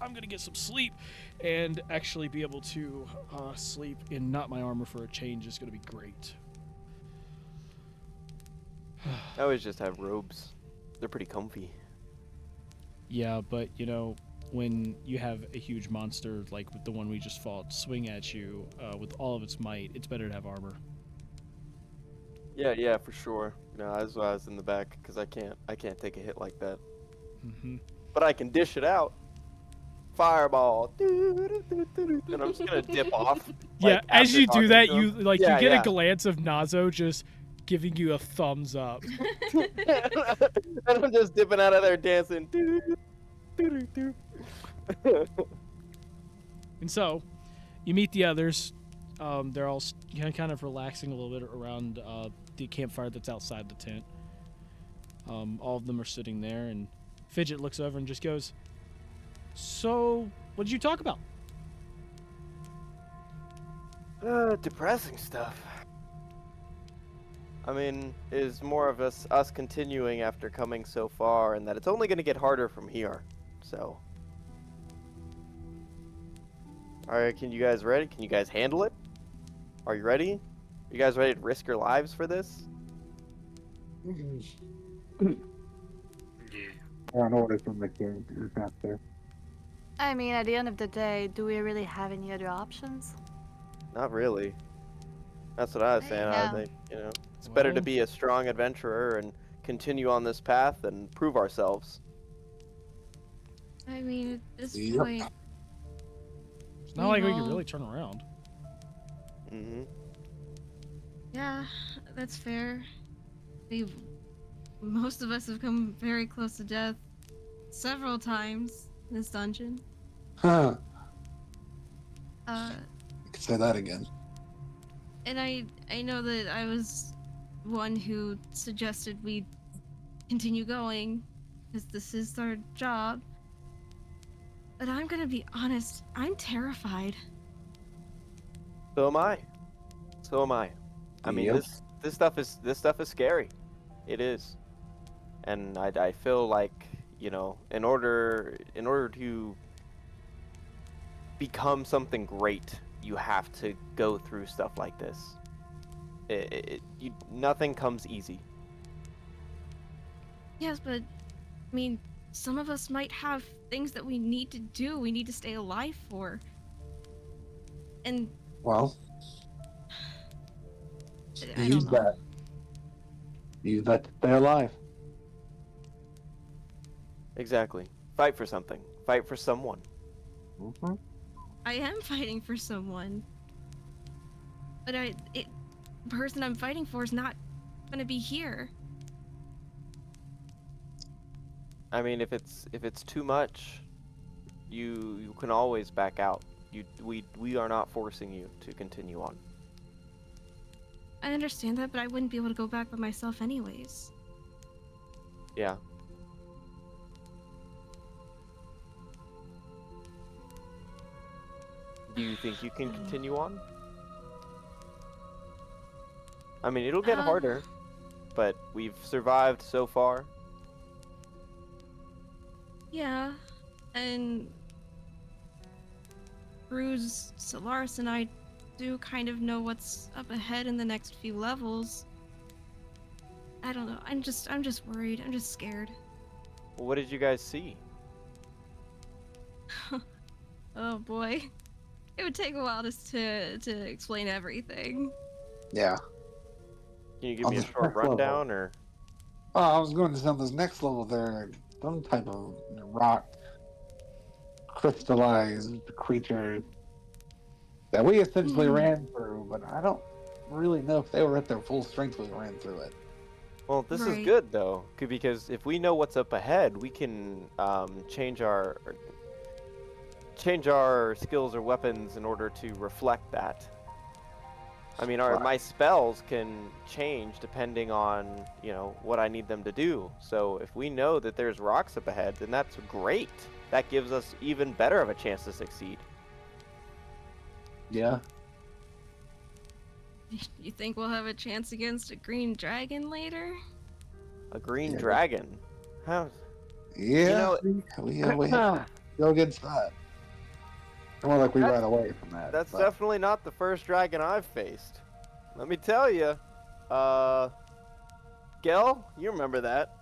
I'm gonna get some sleep and actually be able to sleep in not my armor for a change is gonna be great. I always just have robes. They're pretty comfy. Yeah, but you know, when you have a huge monster like the one we just fought swing at you with all of its might, it's better to have armor. Yeah, for sure. No, that's why I was in the back, because I can't take a hit like that. Mm-hmm. But I can dish it out. Fireball. And I'm just gonna dip off. Yeah, like, as after you do talking that, to you him. like Yeah, you get yeah. a glance of Nazo just giving you a thumbs up. And I'm just dipping out of there dancing. And so, you meet the others. They're all kind of relaxing a little bit around the campfire that's outside the tent. All of them are sitting there, and Fidget looks over and just goes, "So, what did you talk about?" Depressing stuff. I mean, is more of us continuing after coming so far, and that it's only going to get harder from here. So, All right, can you guys ready? Can you guys handle it? Are you ready? Are you guys ready to risk your lives for this? Yeah. I don't know what it's from the game. It's not there. I mean, at the end of the day, do we really have any other options? Not really. That's what I was saying. I Yeah. think, it's better to Well- be a strong adventurer and continue on this path and prove ourselves. I mean, at this Yep. point, It's not like we can all- really turn around. Mm-hmm. yeah, that's fair. Most of us have come very close to death several times in this dungeon. Huh. Uh, You could say that again. and I know that I was one who suggested we continue going because this is our job. But I'm gonna be honest, I'm terrified. So am I. So am I. I mean, Yep. this stuff is scary. It is. And I feel like, in order to become something great, you have to go through stuff like this. Nothing comes easy. Yes, but I mean, some of us might have things that we need to do, we need to stay alive for. And Well, I use don't know. that. Use that to stay alive. Exactly. Fight for something. Fight for someone. Mm-hmm. I am fighting for someone. But the person I'm fighting for is not gonna be here. I mean, if it's too much, you can always back out. We are not forcing you to continue on. I understand that, but I wouldn't be able to go back by myself anyways. Yeah. Do you think you can continue on? I mean, it'll get harder, but we've survived so far. Yeah, and Bruz, Solaris, and I do kind of know what's up ahead in the next few levels. I don't know. I'm just worried. I'm just scared. Well, what did you guys see? Oh boy, it would take a while to explain everything. Yeah. Can you give On me a the short first level. rundown, or? Oh, I was going to say on this next level there, some type of rock crystallized creature that we essentially ran through, but I don't really know if they were at their full strength when we ran through it. Well, this is Right. good though, because if we know what's up ahead, we can change our skills or weapons in order to reflect that. I mean, Right. my spells can change depending on, what I need them to do. So if we know that there's rocks up ahead, then that's great. That gives us even better of a chance to succeed. Yeah. You think we'll have a chance against a green dragon later? A green Yeah. dragon. How? Yeah. we go against that. More like we That's- ran away from that. That's but- definitely not the first dragon I've faced. Let me tell you. Gel, you remember that.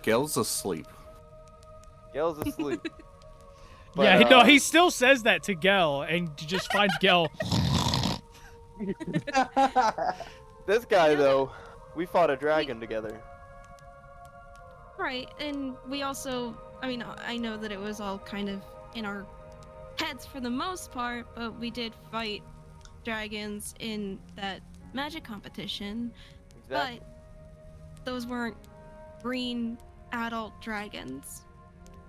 Gale's asleep. Gel's asleep. But, Yeah, no, he still says that to Gel, and just finds Gel. This guy, You know though, we fought a dragon together. Right, and we also, I mean, I know that it was all kind of in our heads for the most part, but we did fight dragons in that magic competition, Exactly. but those weren't green adult dragons.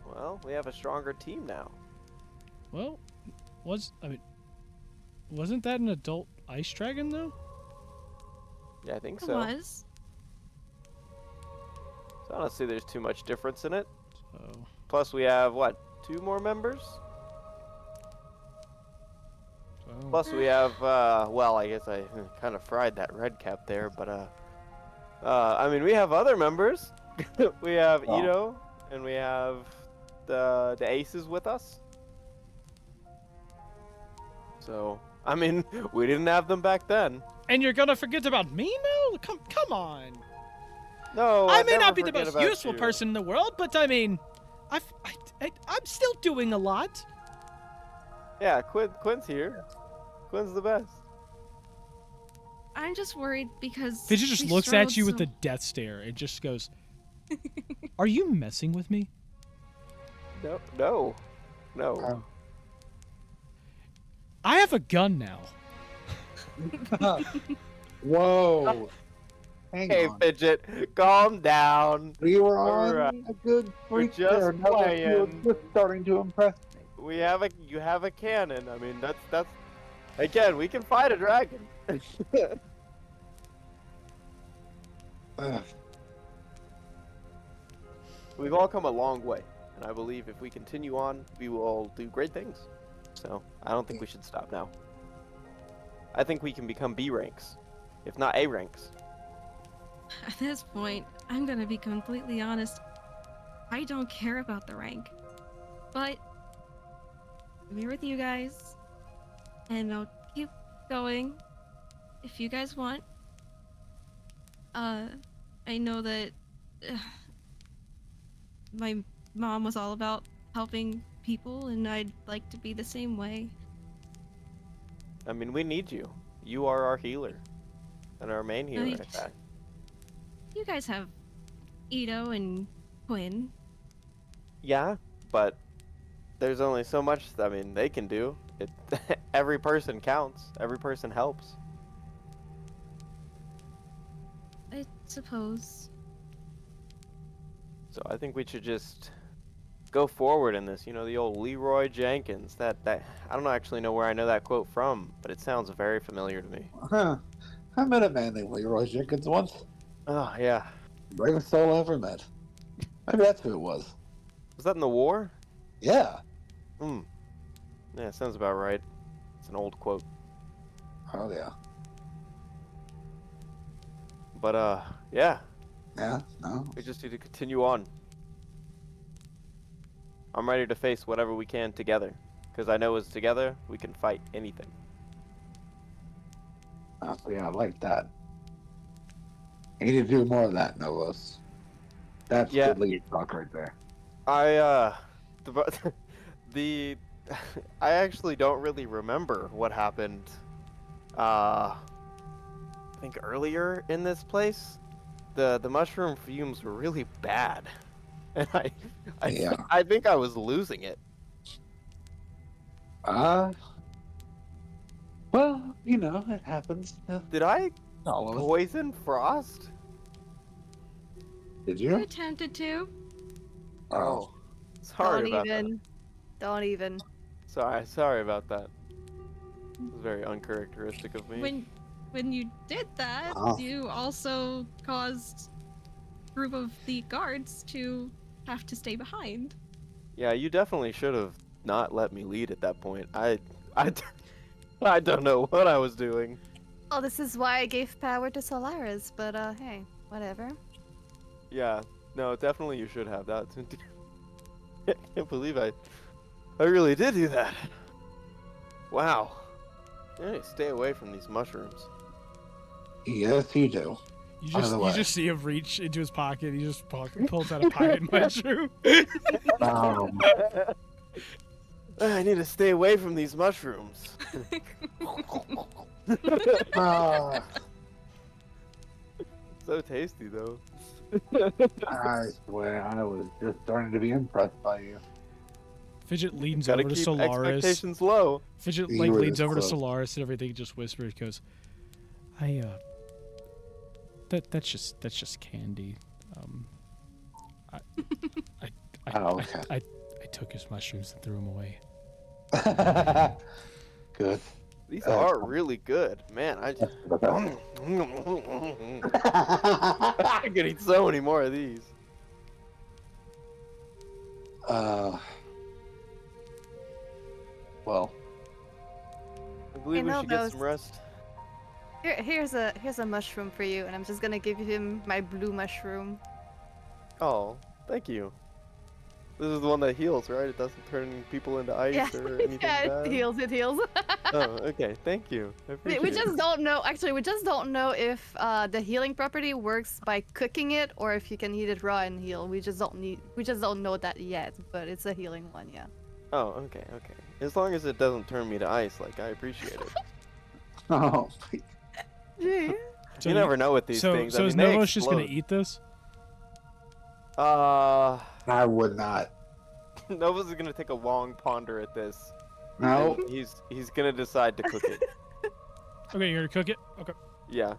Well, we have a stronger team now. Well, wasn't that an adult ice dragon though? Yeah, I think It so. was. So I don't see there's too much difference in it. So Plus, we have, what, 2 more members? Plus, we have, well, I guess I kind of fried that red cap there, but, I mean, we have other members. We have Oh. Ito, and we have the Aces with us. So, I mean, we didn't have them back then. And you're gonna forget about me now? Come on. No, I may never not be the forget most about useful you. person in the world, but I mean, I'm still doing a lot. Yeah, Quinn's here. Quinn's the best. I'm just worried because Fidget just we looks at struggled you with so- a death stare and just goes, "Are you messing with me?" No. Oh. I have a gun now. Whoa. Hang Hey, on. Fidget, calm down. We were on Alright. a good We're streak just there. Now that you're playing. just starting to impress me. You have a cannon. I mean, that's again, we can fight a dragon. Ugh. We've all come a long way, and I believe if we continue on, we will do great things. So, I don't think we should stop now. I think we can become B ranks, if not A ranks. At this point, I'm gonna be completely honest. I don't care about the rank. But I'm here with you guys. And I'll keep going if you guys want. I know that my mom was all about helping people, and I'd like to be the same way. I mean, we need you. You are our healer, and our main healer, in Right. fact. You guys have Ito and Quinn. Yeah, but there's only so much. I mean, they can do. It. Every person counts. Every person helps. I suppose. So I think we should just go forward in this. You know, the old Leroy Jenkins. That I don't actually know where I know that quote from, but it sounds very familiar to me. Huh. I met a man named Leroy Jenkins once. Oh yeah. Bravest soul I ever met. Maybe that's who it was. Was that in the war? Yeah. Hmm. Yeah, sounds about right. It's an old quote. Oh, yeah. But yeah, Yeah, no. we just need to continue on. I'm ready to face whatever we can together, because I know as together we can fight anything. Oh, yeah, I like that. You need to do more of that, Novos. That's Yeah. good lead talk right there. The I actually don't really remember what happened. I think earlier in this place, the mushroom fumes were really bad, and Yeah. I think I was losing it. Well, you know, it happens. Did I All of us. poison Frost? Did You you? attempted to. Oh. Sorry Don't about even. Don't even. that. Sorry about that. It was very uncharacteristic of me. When you did that, Oh. you also caused a group of the guards to have to stay behind. Yeah, you definitely should have not let me lead at that point. I don't know what I was doing. Oh, this is why I gave power to Solaris, but hey, whatever. Yeah, no, definitely you should have that. I can't believe I really did do that. Wow. I need to stay away from these mushrooms. Yes, you do. You By just the you way. just see him reach into his pocket. He just pulls out a pocket mushroom. I need to stay away from these mushrooms. Ah, So tasty though. I swear, I was just starting to be impressed by you. Fidget leans Gotta over to keep Solaris. expectations low. Fidget You like were leans this over to close. Solaris and everything. Just whispers, goes, that's just candy. Oh, okay. I took his mushrooms and threw them away. Good. These Uh, are really good. Man, I just I could eat so many more of these. Well, I believe we know should get those- some rest. Here's a mushroom for you, and I'm just gonna give him my blue mushroom. Oh, thank you. This is the one that heals, right? It doesn't turn people into ice Yeah, or anything yeah, bad? it heals. It heals. Oh, okay. Thank you. I appreciate We it. just don't know. Actually, we just don't know if the healing property works by cooking it or if you can eat it raw and heal. We just don't know that yet. But it's a healing one, yeah. Oh, okay. As long as it doesn't turn me to ice, like, I appreciate it. Oh, Gee. So you never know with these things. So I is mean, they Novos just gonna explode. eat this? I would not. Novus is gonna take a long ponder at this. No. and he's gonna decide to cook it. Okay, you're gonna cook it. Okay. Yeah.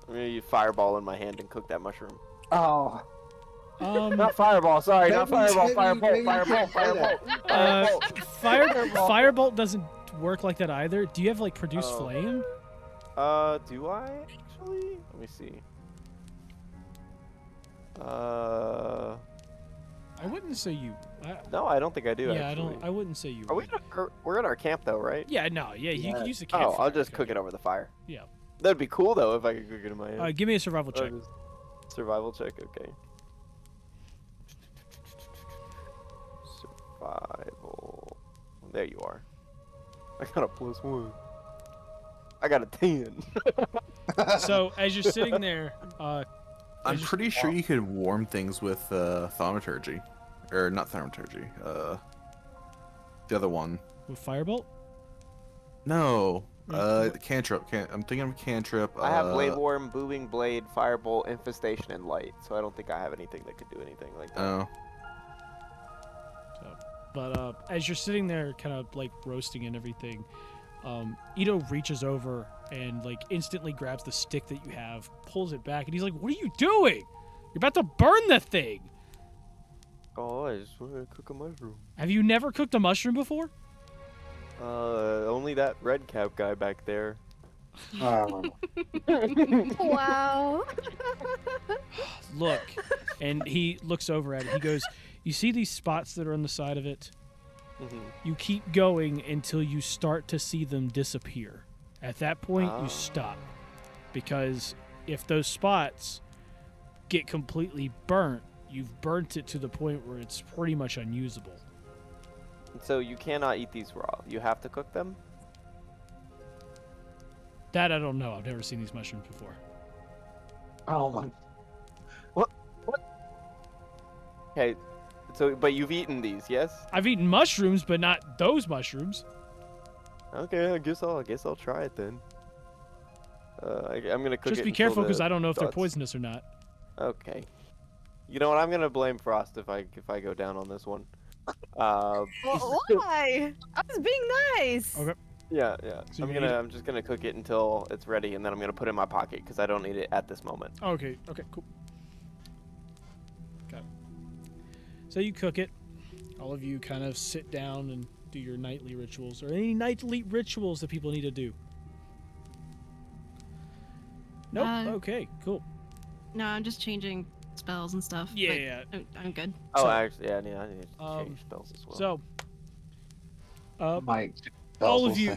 I'm gonna use fireball in my hand and cook that mushroom. Oh. Not fireball, sorry, not Maybe- fireball, maybe- fireball. Firebolt doesn't work like that either. Do you have like produce Oh. flame? Do I actually? Let me see. I wouldn't say you. No, I don't think I do. Yeah, actually. I wouldn't say you. Are we? would. We're at our camp though, right? Yeah, no, yeah, you Yeah. can use the campfire. Oh, I'll just to cook it over the fire. Yeah. That'd be cool though if I could cook it in my hand. Give me a survival check. Survival check, okay. Survival. There you are. I got a +1. I got a 10. So as you're sitting there, I'm pretty sure you could warm things with thaumaturgy, or not thaumaturgy. The other one. with firebolt. No. Cantrip. I'm thinking of cantrip. I have blade worm, booming blade, firebolt, infestation, and light. So I don't think I have anything that could do anything like that. Oh. But as you're sitting there, kind of like roasting and everything, Ito reaches over and like instantly grabs the stick that you have, pulls it back, and he's like, "What are you doing? You're about to burn the thing." Oh, I just want to cook a mushroom. Have you never cooked a mushroom before? Only that red cap guy back there. Oh. Wow. Look, and he looks over at it. He goes, "You see these spots that are on the side of it? Mhm. You keep going until you start to see them disappear. At that point, Ah. you stop. Because if those spots get completely burnt, you've burnt it to the point where it's pretty much unusable." So you cannot eat these raw. You have to cook them? That I don't know. I've never seen these mushrooms before. Oh my. Okay. So, but you've eaten these, yes? I've eaten mushrooms, but not those mushrooms. Okay, I guess I'll try it then. I'm gonna cook it. Just be until careful, because the I don't know if they're dots- poisonous or not. Okay. You know what? I'm gonna blame Frost if I go down on this one. Well, why? I was being nice. Okay. Yeah. So you're gonna eat it? I'm just gonna cook it until it's ready, and then I'm gonna put it in my pocket because I don't need it at this moment. Okay, cool. Got it. So you cook it. All of you kind of sit down and do your nightly rituals, or any nightly rituals that people need to do. Nope. Okay, cool. No, I'm just changing spells and stuff. Yeah, but I'm good. Oh, So- actually, yeah, I need to change spells as well. So, Mike. all of you,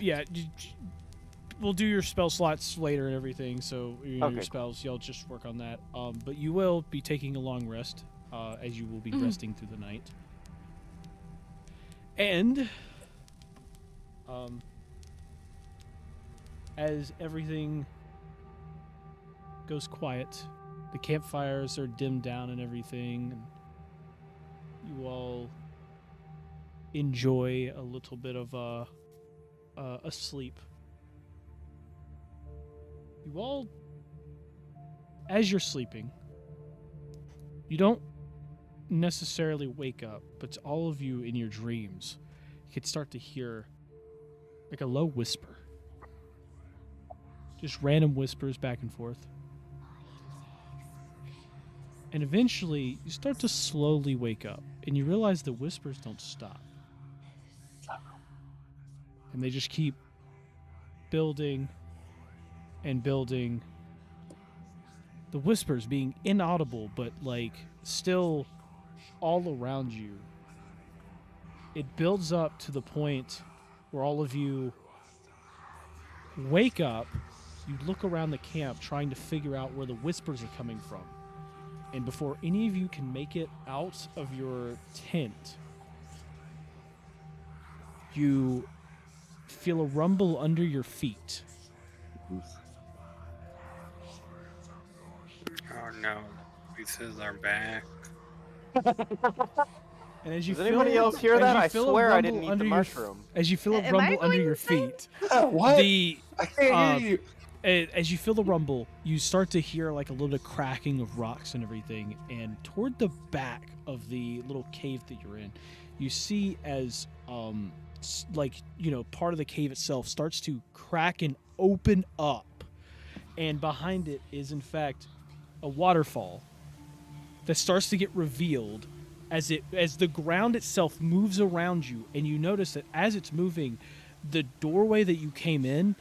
we'll do your spell slots later and everything. So your Okay. spells, y'all just work on that. But you will be taking a long rest, as you will be resting through the night. And, as everything goes quiet, the campfires are dimmed down and everything, and you all enjoy a little bit of a sleep. You all, as you're sleeping, you don't necessarily wake up, but all of you in your dreams, you could start to hear like a low whisper. Just random whispers back and forth. And eventually, you start to slowly wake up, and you realize the whispers don't stop. And they just keep building and building. The whispers being inaudible, but like still all around you. It builds up to the point where all of you wake up. You look around the camp trying to figure out where the whispers are coming from. And before any of you can make it out of your tent, you feel a rumble under your feet. Oh no, pieces are back. And as you Does feel, anybody else hear as that? you I feel a swear I rumble didn't eat under the your mushroom. as you feel a Am I rumble under going your insane? feet, What? the I can't hear you. as you feel the rumble, you start to hear like a little bit of cracking of rocks and everything. And toward the back of the little cave that you're in, you see as part of the cave itself starts to crack and open up, and behind it is in fact a waterfall that starts to get revealed as the ground itself moves around you, and you notice that as it's moving, the doorway that you came in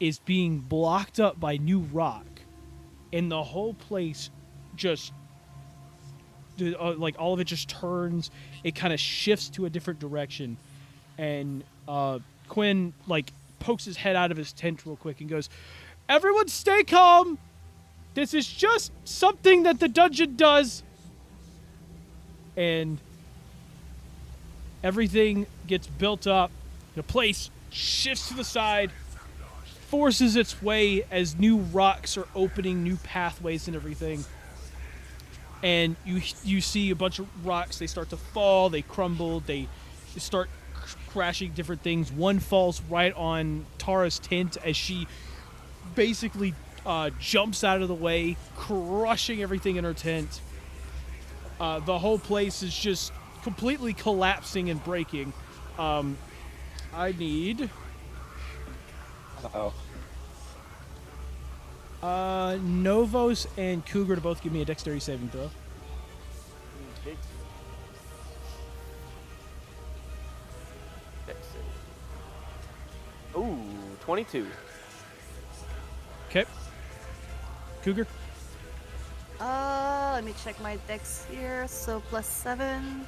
is being blocked up by new rock, and the whole place just like all of it just turns. It kind of shifts to a different direction, and Quinn like pokes his head out of his tent real quick and goes, "Everyone, stay calm. This is just something that the dungeon does." And everything gets built up. The place shifts to the side, forces its way as new rocks are opening new pathways and everything. And you see a bunch of rocks. They start to fall. They crumble. They start crashing different things. One falls right on Tara's tent as she basically jumps out of the way, crushing everything in her tent. The whole place is just completely collapsing and breaking. I need Uh-oh. Novos and Cougar to both give me a dexterity saving throw. Ooh, 22. Okay. Cougar. Let me check my dex here. So +7.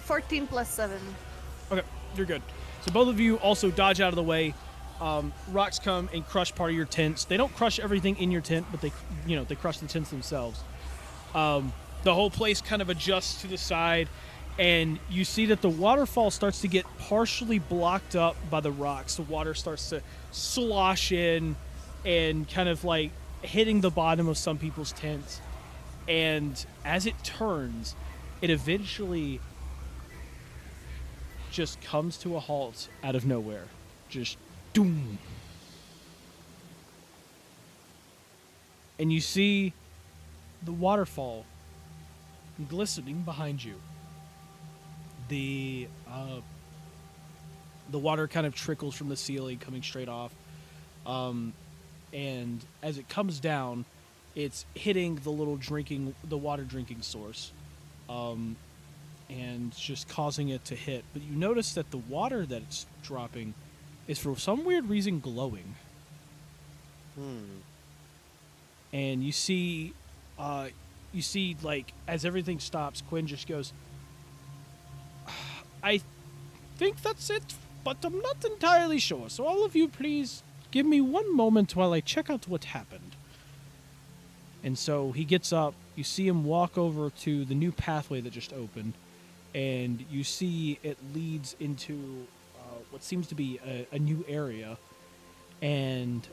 14 +7. Okay, you're good. So both of you also dodge out of the way. Rocks come and crush part of your tents. They don't crush everything in your tent, but they crush the tents themselves. The whole place kind of adjusts to the side, and you see that the waterfall starts to get partially blocked up by the rocks. The water starts to slosh in and kind of like hitting the bottom of some people's tents. And as it turns, it eventually just comes to a halt out of nowhere. Just doom. And you see the waterfall glistening behind you. The water kind of trickles from the ceiling, coming straight off. And as it comes down, it's hitting the water drinking source. And just causing it to hit. But you notice that the water that it's dropping is for some weird reason glowing. And you see like as everything stops, Quinn just goes, "I think that's it, but I'm not entirely sure. So all of you please give me one moment while I check out what happened." And so he gets up. You see him walk over to the new pathway that just opened, and you see it leads into what seems to be a new area. And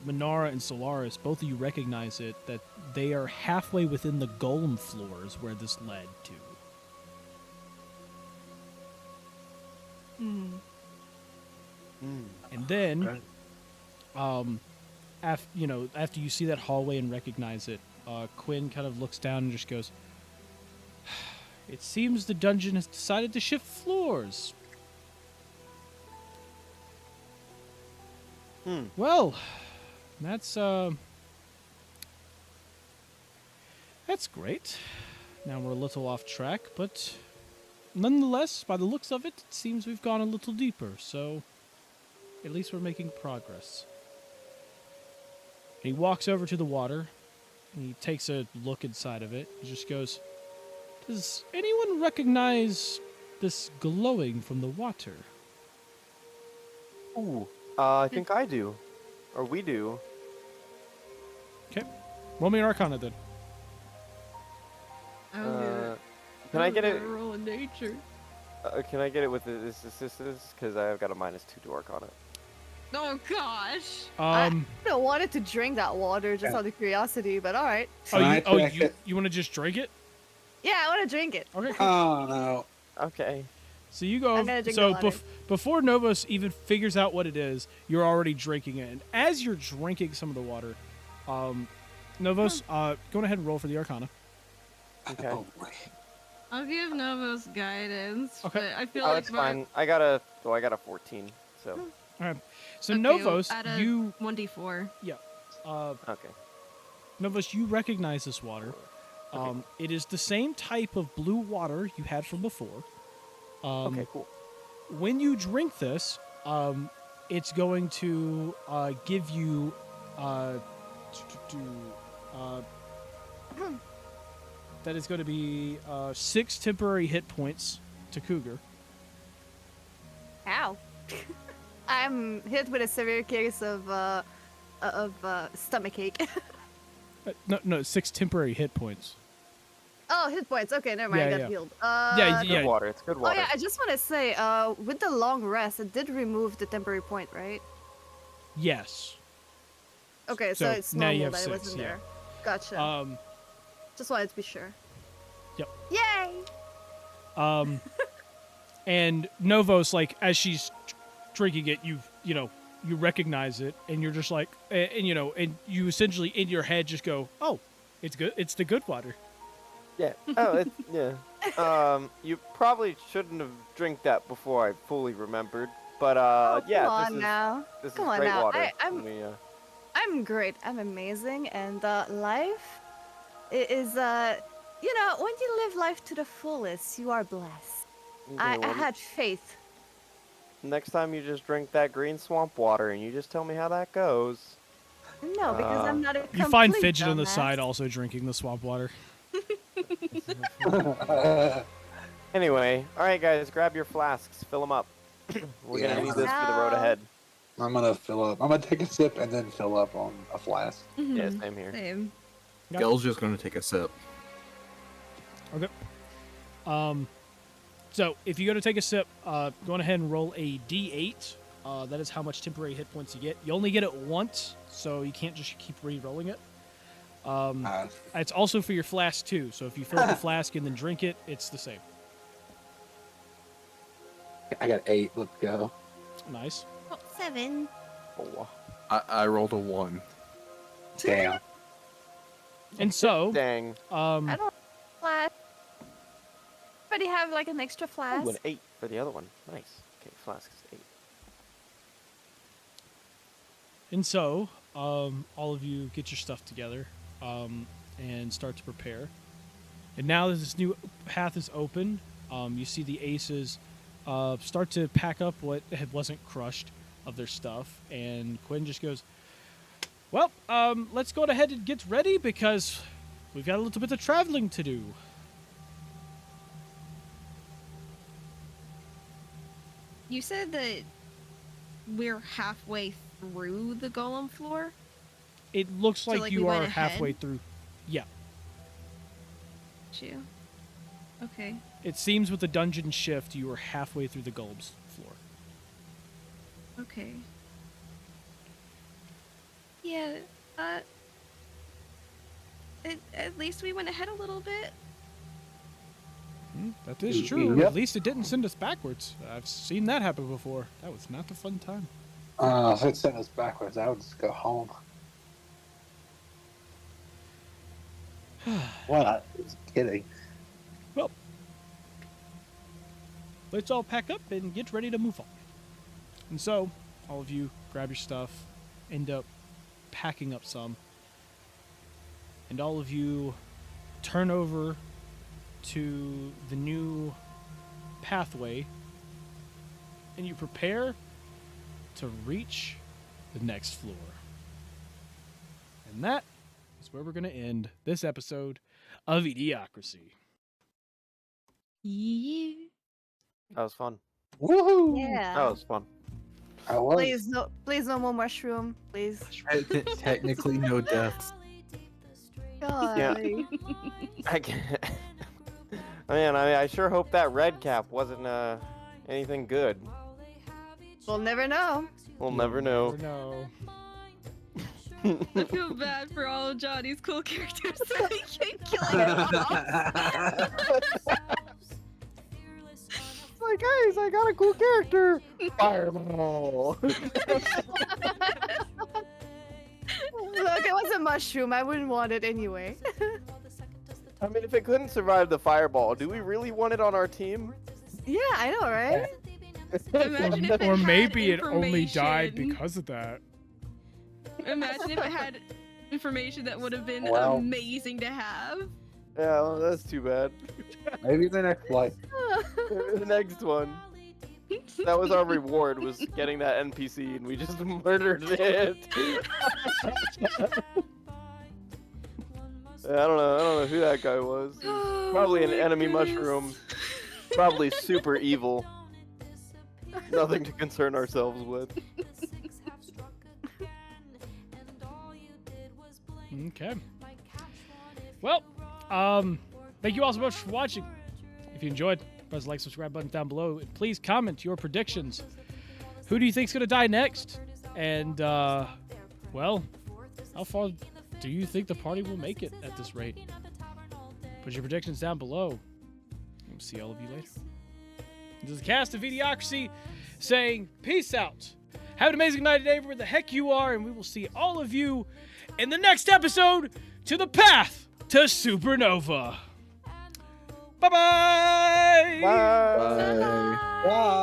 Minara and Solaris, both of you recognize it, that they are halfway within the golem floors where this led to. And then, after you see that hallway and recognize it, Quinn kind of looks down and just goes, "It seems the dungeon has decided to shift floors." Well, that's great. Now we're a little off track, but nonetheless, by the looks of it, it seems we've gone a little deeper, so at least we're making progress. And he walks over to the water, and he takes a look inside of it. He just goes, "Does anyone recognize this glowing from the water?" Ooh, I think I do. Or we do. Okay. Roll me an Arcana then. Oh, Can I get it? Roll in nature. Can I get it with this? Because I've got a -2 to work on it. Oh gosh. I don't wanted to drink that water just Yeah. out of curiosity, but all right. Can I check it? You want to just drink it? Yeah, I want to drink it. Okay. Cool. Oh no. Okay. So you go. I'm gonna drink So the water. before Novos even figures out what it is, you're already drinking it. And as you're drinking some of the water, Novos, go ahead and roll for the Arcana. Okay. Oh, boy. I'll give Novos guidance. Okay. But I feel Oh, like it's fine. I got a 14. So. So Okay, Novos, add a you 1d4. Okay. Novos, you recognize this water. Okay. It is the same type of blue water you had from before. Okay. Cool. When you drink this, it's going to give you that is going to be 6 temporary hit points to Cougar. Ow. I'm hit with a severe case of stomach ache. No, 6 temporary hit points. Oh, hit points. Okay, never mind. Yeah, I got yeah. healed. Yeah, Good water. It's good Oh water. yeah, I just want to say, with the long rest, it did remove the temporary point, right? Yes. Okay, so So it's now you normal have that it 6, wasn't yeah. there. Gotcha. Just wanted to be sure. Yep. Yay! And Novos, like as she's drinking it, you recognize it, and you're just like, and you essentially in your head just go, oh, it's good. It's the good water. Yeah. Oh, yeah. You probably shouldn't have drank that before I fully remembered, but yeah, Come on now. this Come is on great now. water. I'm great. I'm amazing, and life is when you live life to the fullest, you are blessed. I had faith. Next time you just drink that green swamp water, and you just tell me how that goes. No, because I'm not a You find complete Fidget on the dumbass. side also drinking the swamp water. Anyway, all right, guys, grab your flasks, fill them up. We're gonna need this for the road ahead. I'm gonna fill up. I'm gonna take a sip and then fill up on a flask. Yeah, same here. Same. Yep. Gel's just gonna take a sip. Okay. So if you go to take a sip, go on ahead and roll a d8. That is how much temporary hit points you get. You only get it once, so you can't just keep re-rolling it. It's also for your flask too. So if you fill up the flask and then drink it, it's the same. I got 8. Let's go. Nice. Oh, 7. Oh, I rolled a 1. Damn. And so, dang. I don't flask. Anybody have like an extra flask? Ooh, an 8 for the other one. Nice. Okay, flask is 8. And so, all of you get your stuff together and start to prepare. And now that this new path is open, you see the aces start to pack up what wasn't crushed of their stuff. And Quinn just goes, well, let's go ahead and get ready because we've got a little bit of traveling to do. You said that we're halfway through the golem floor? It looks So, like like, you we went are halfway ahead? through. Yeah. You. Okay. It seems with the dungeon shift, you are halfway through the golem's floor. Okay. Yeah, at least we went ahead a little bit. That is true. Yep. At least it didn't send us backwards. I've seen that happen before. That was not a fun time. If it sent us backwards, I would just go home. What? Just kidding. Well, let's all pack up and get ready to move on. And so, all of you grab your stuff, end up packing up some, and all of you turn over to the new pathway, and you prepare to reach the next floor. And that is where we're going to end this episode of eDIOCRACY. Yeah. That was fun. Woohoo! Yeah. That was fun. I was. Please no more mushroom, please. Technically, no deaths. God. Yeah. I can't. Man, I sure hope that red cap wasn't anything good. We'll never know. We'll never know. No. I feel bad for all of Johnny's cool characters that he keep killing them off. Like, guys, I got a cool character. Fireball. Look, it was a mushroom. I wouldn't want it anyway. I mean, if it couldn't survive the fireball, do we really want it on our team? Yeah, I know, right? Imagine if it Or had maybe it only died information. because of that. Imagine if it had information that would have been Wow. amazing to have. Yeah, well, that's too bad. Maybe the next life. The next one. That was our reward, was getting that NPC, and we just murdered it. I don't know who that guy was. He was probably an Oh my enemy goodness. mushroom. Probably super evil. Nothing to concern ourselves with. Okay. Well, thank you all so much for watching. If you enjoyed, press the like, subscribe button down below. And please comment your predictions. Who do you think's gonna die next? And well, how far do you think the party will make it at this rate? Put your predictions down below. We'll see all of you later. This is the cast of eDIOCRACY saying peace out. Have an amazing night today, where the heck you are, and we will see all of you in the next episode to the path to Supernova. Bye-bye! Bye. Bye.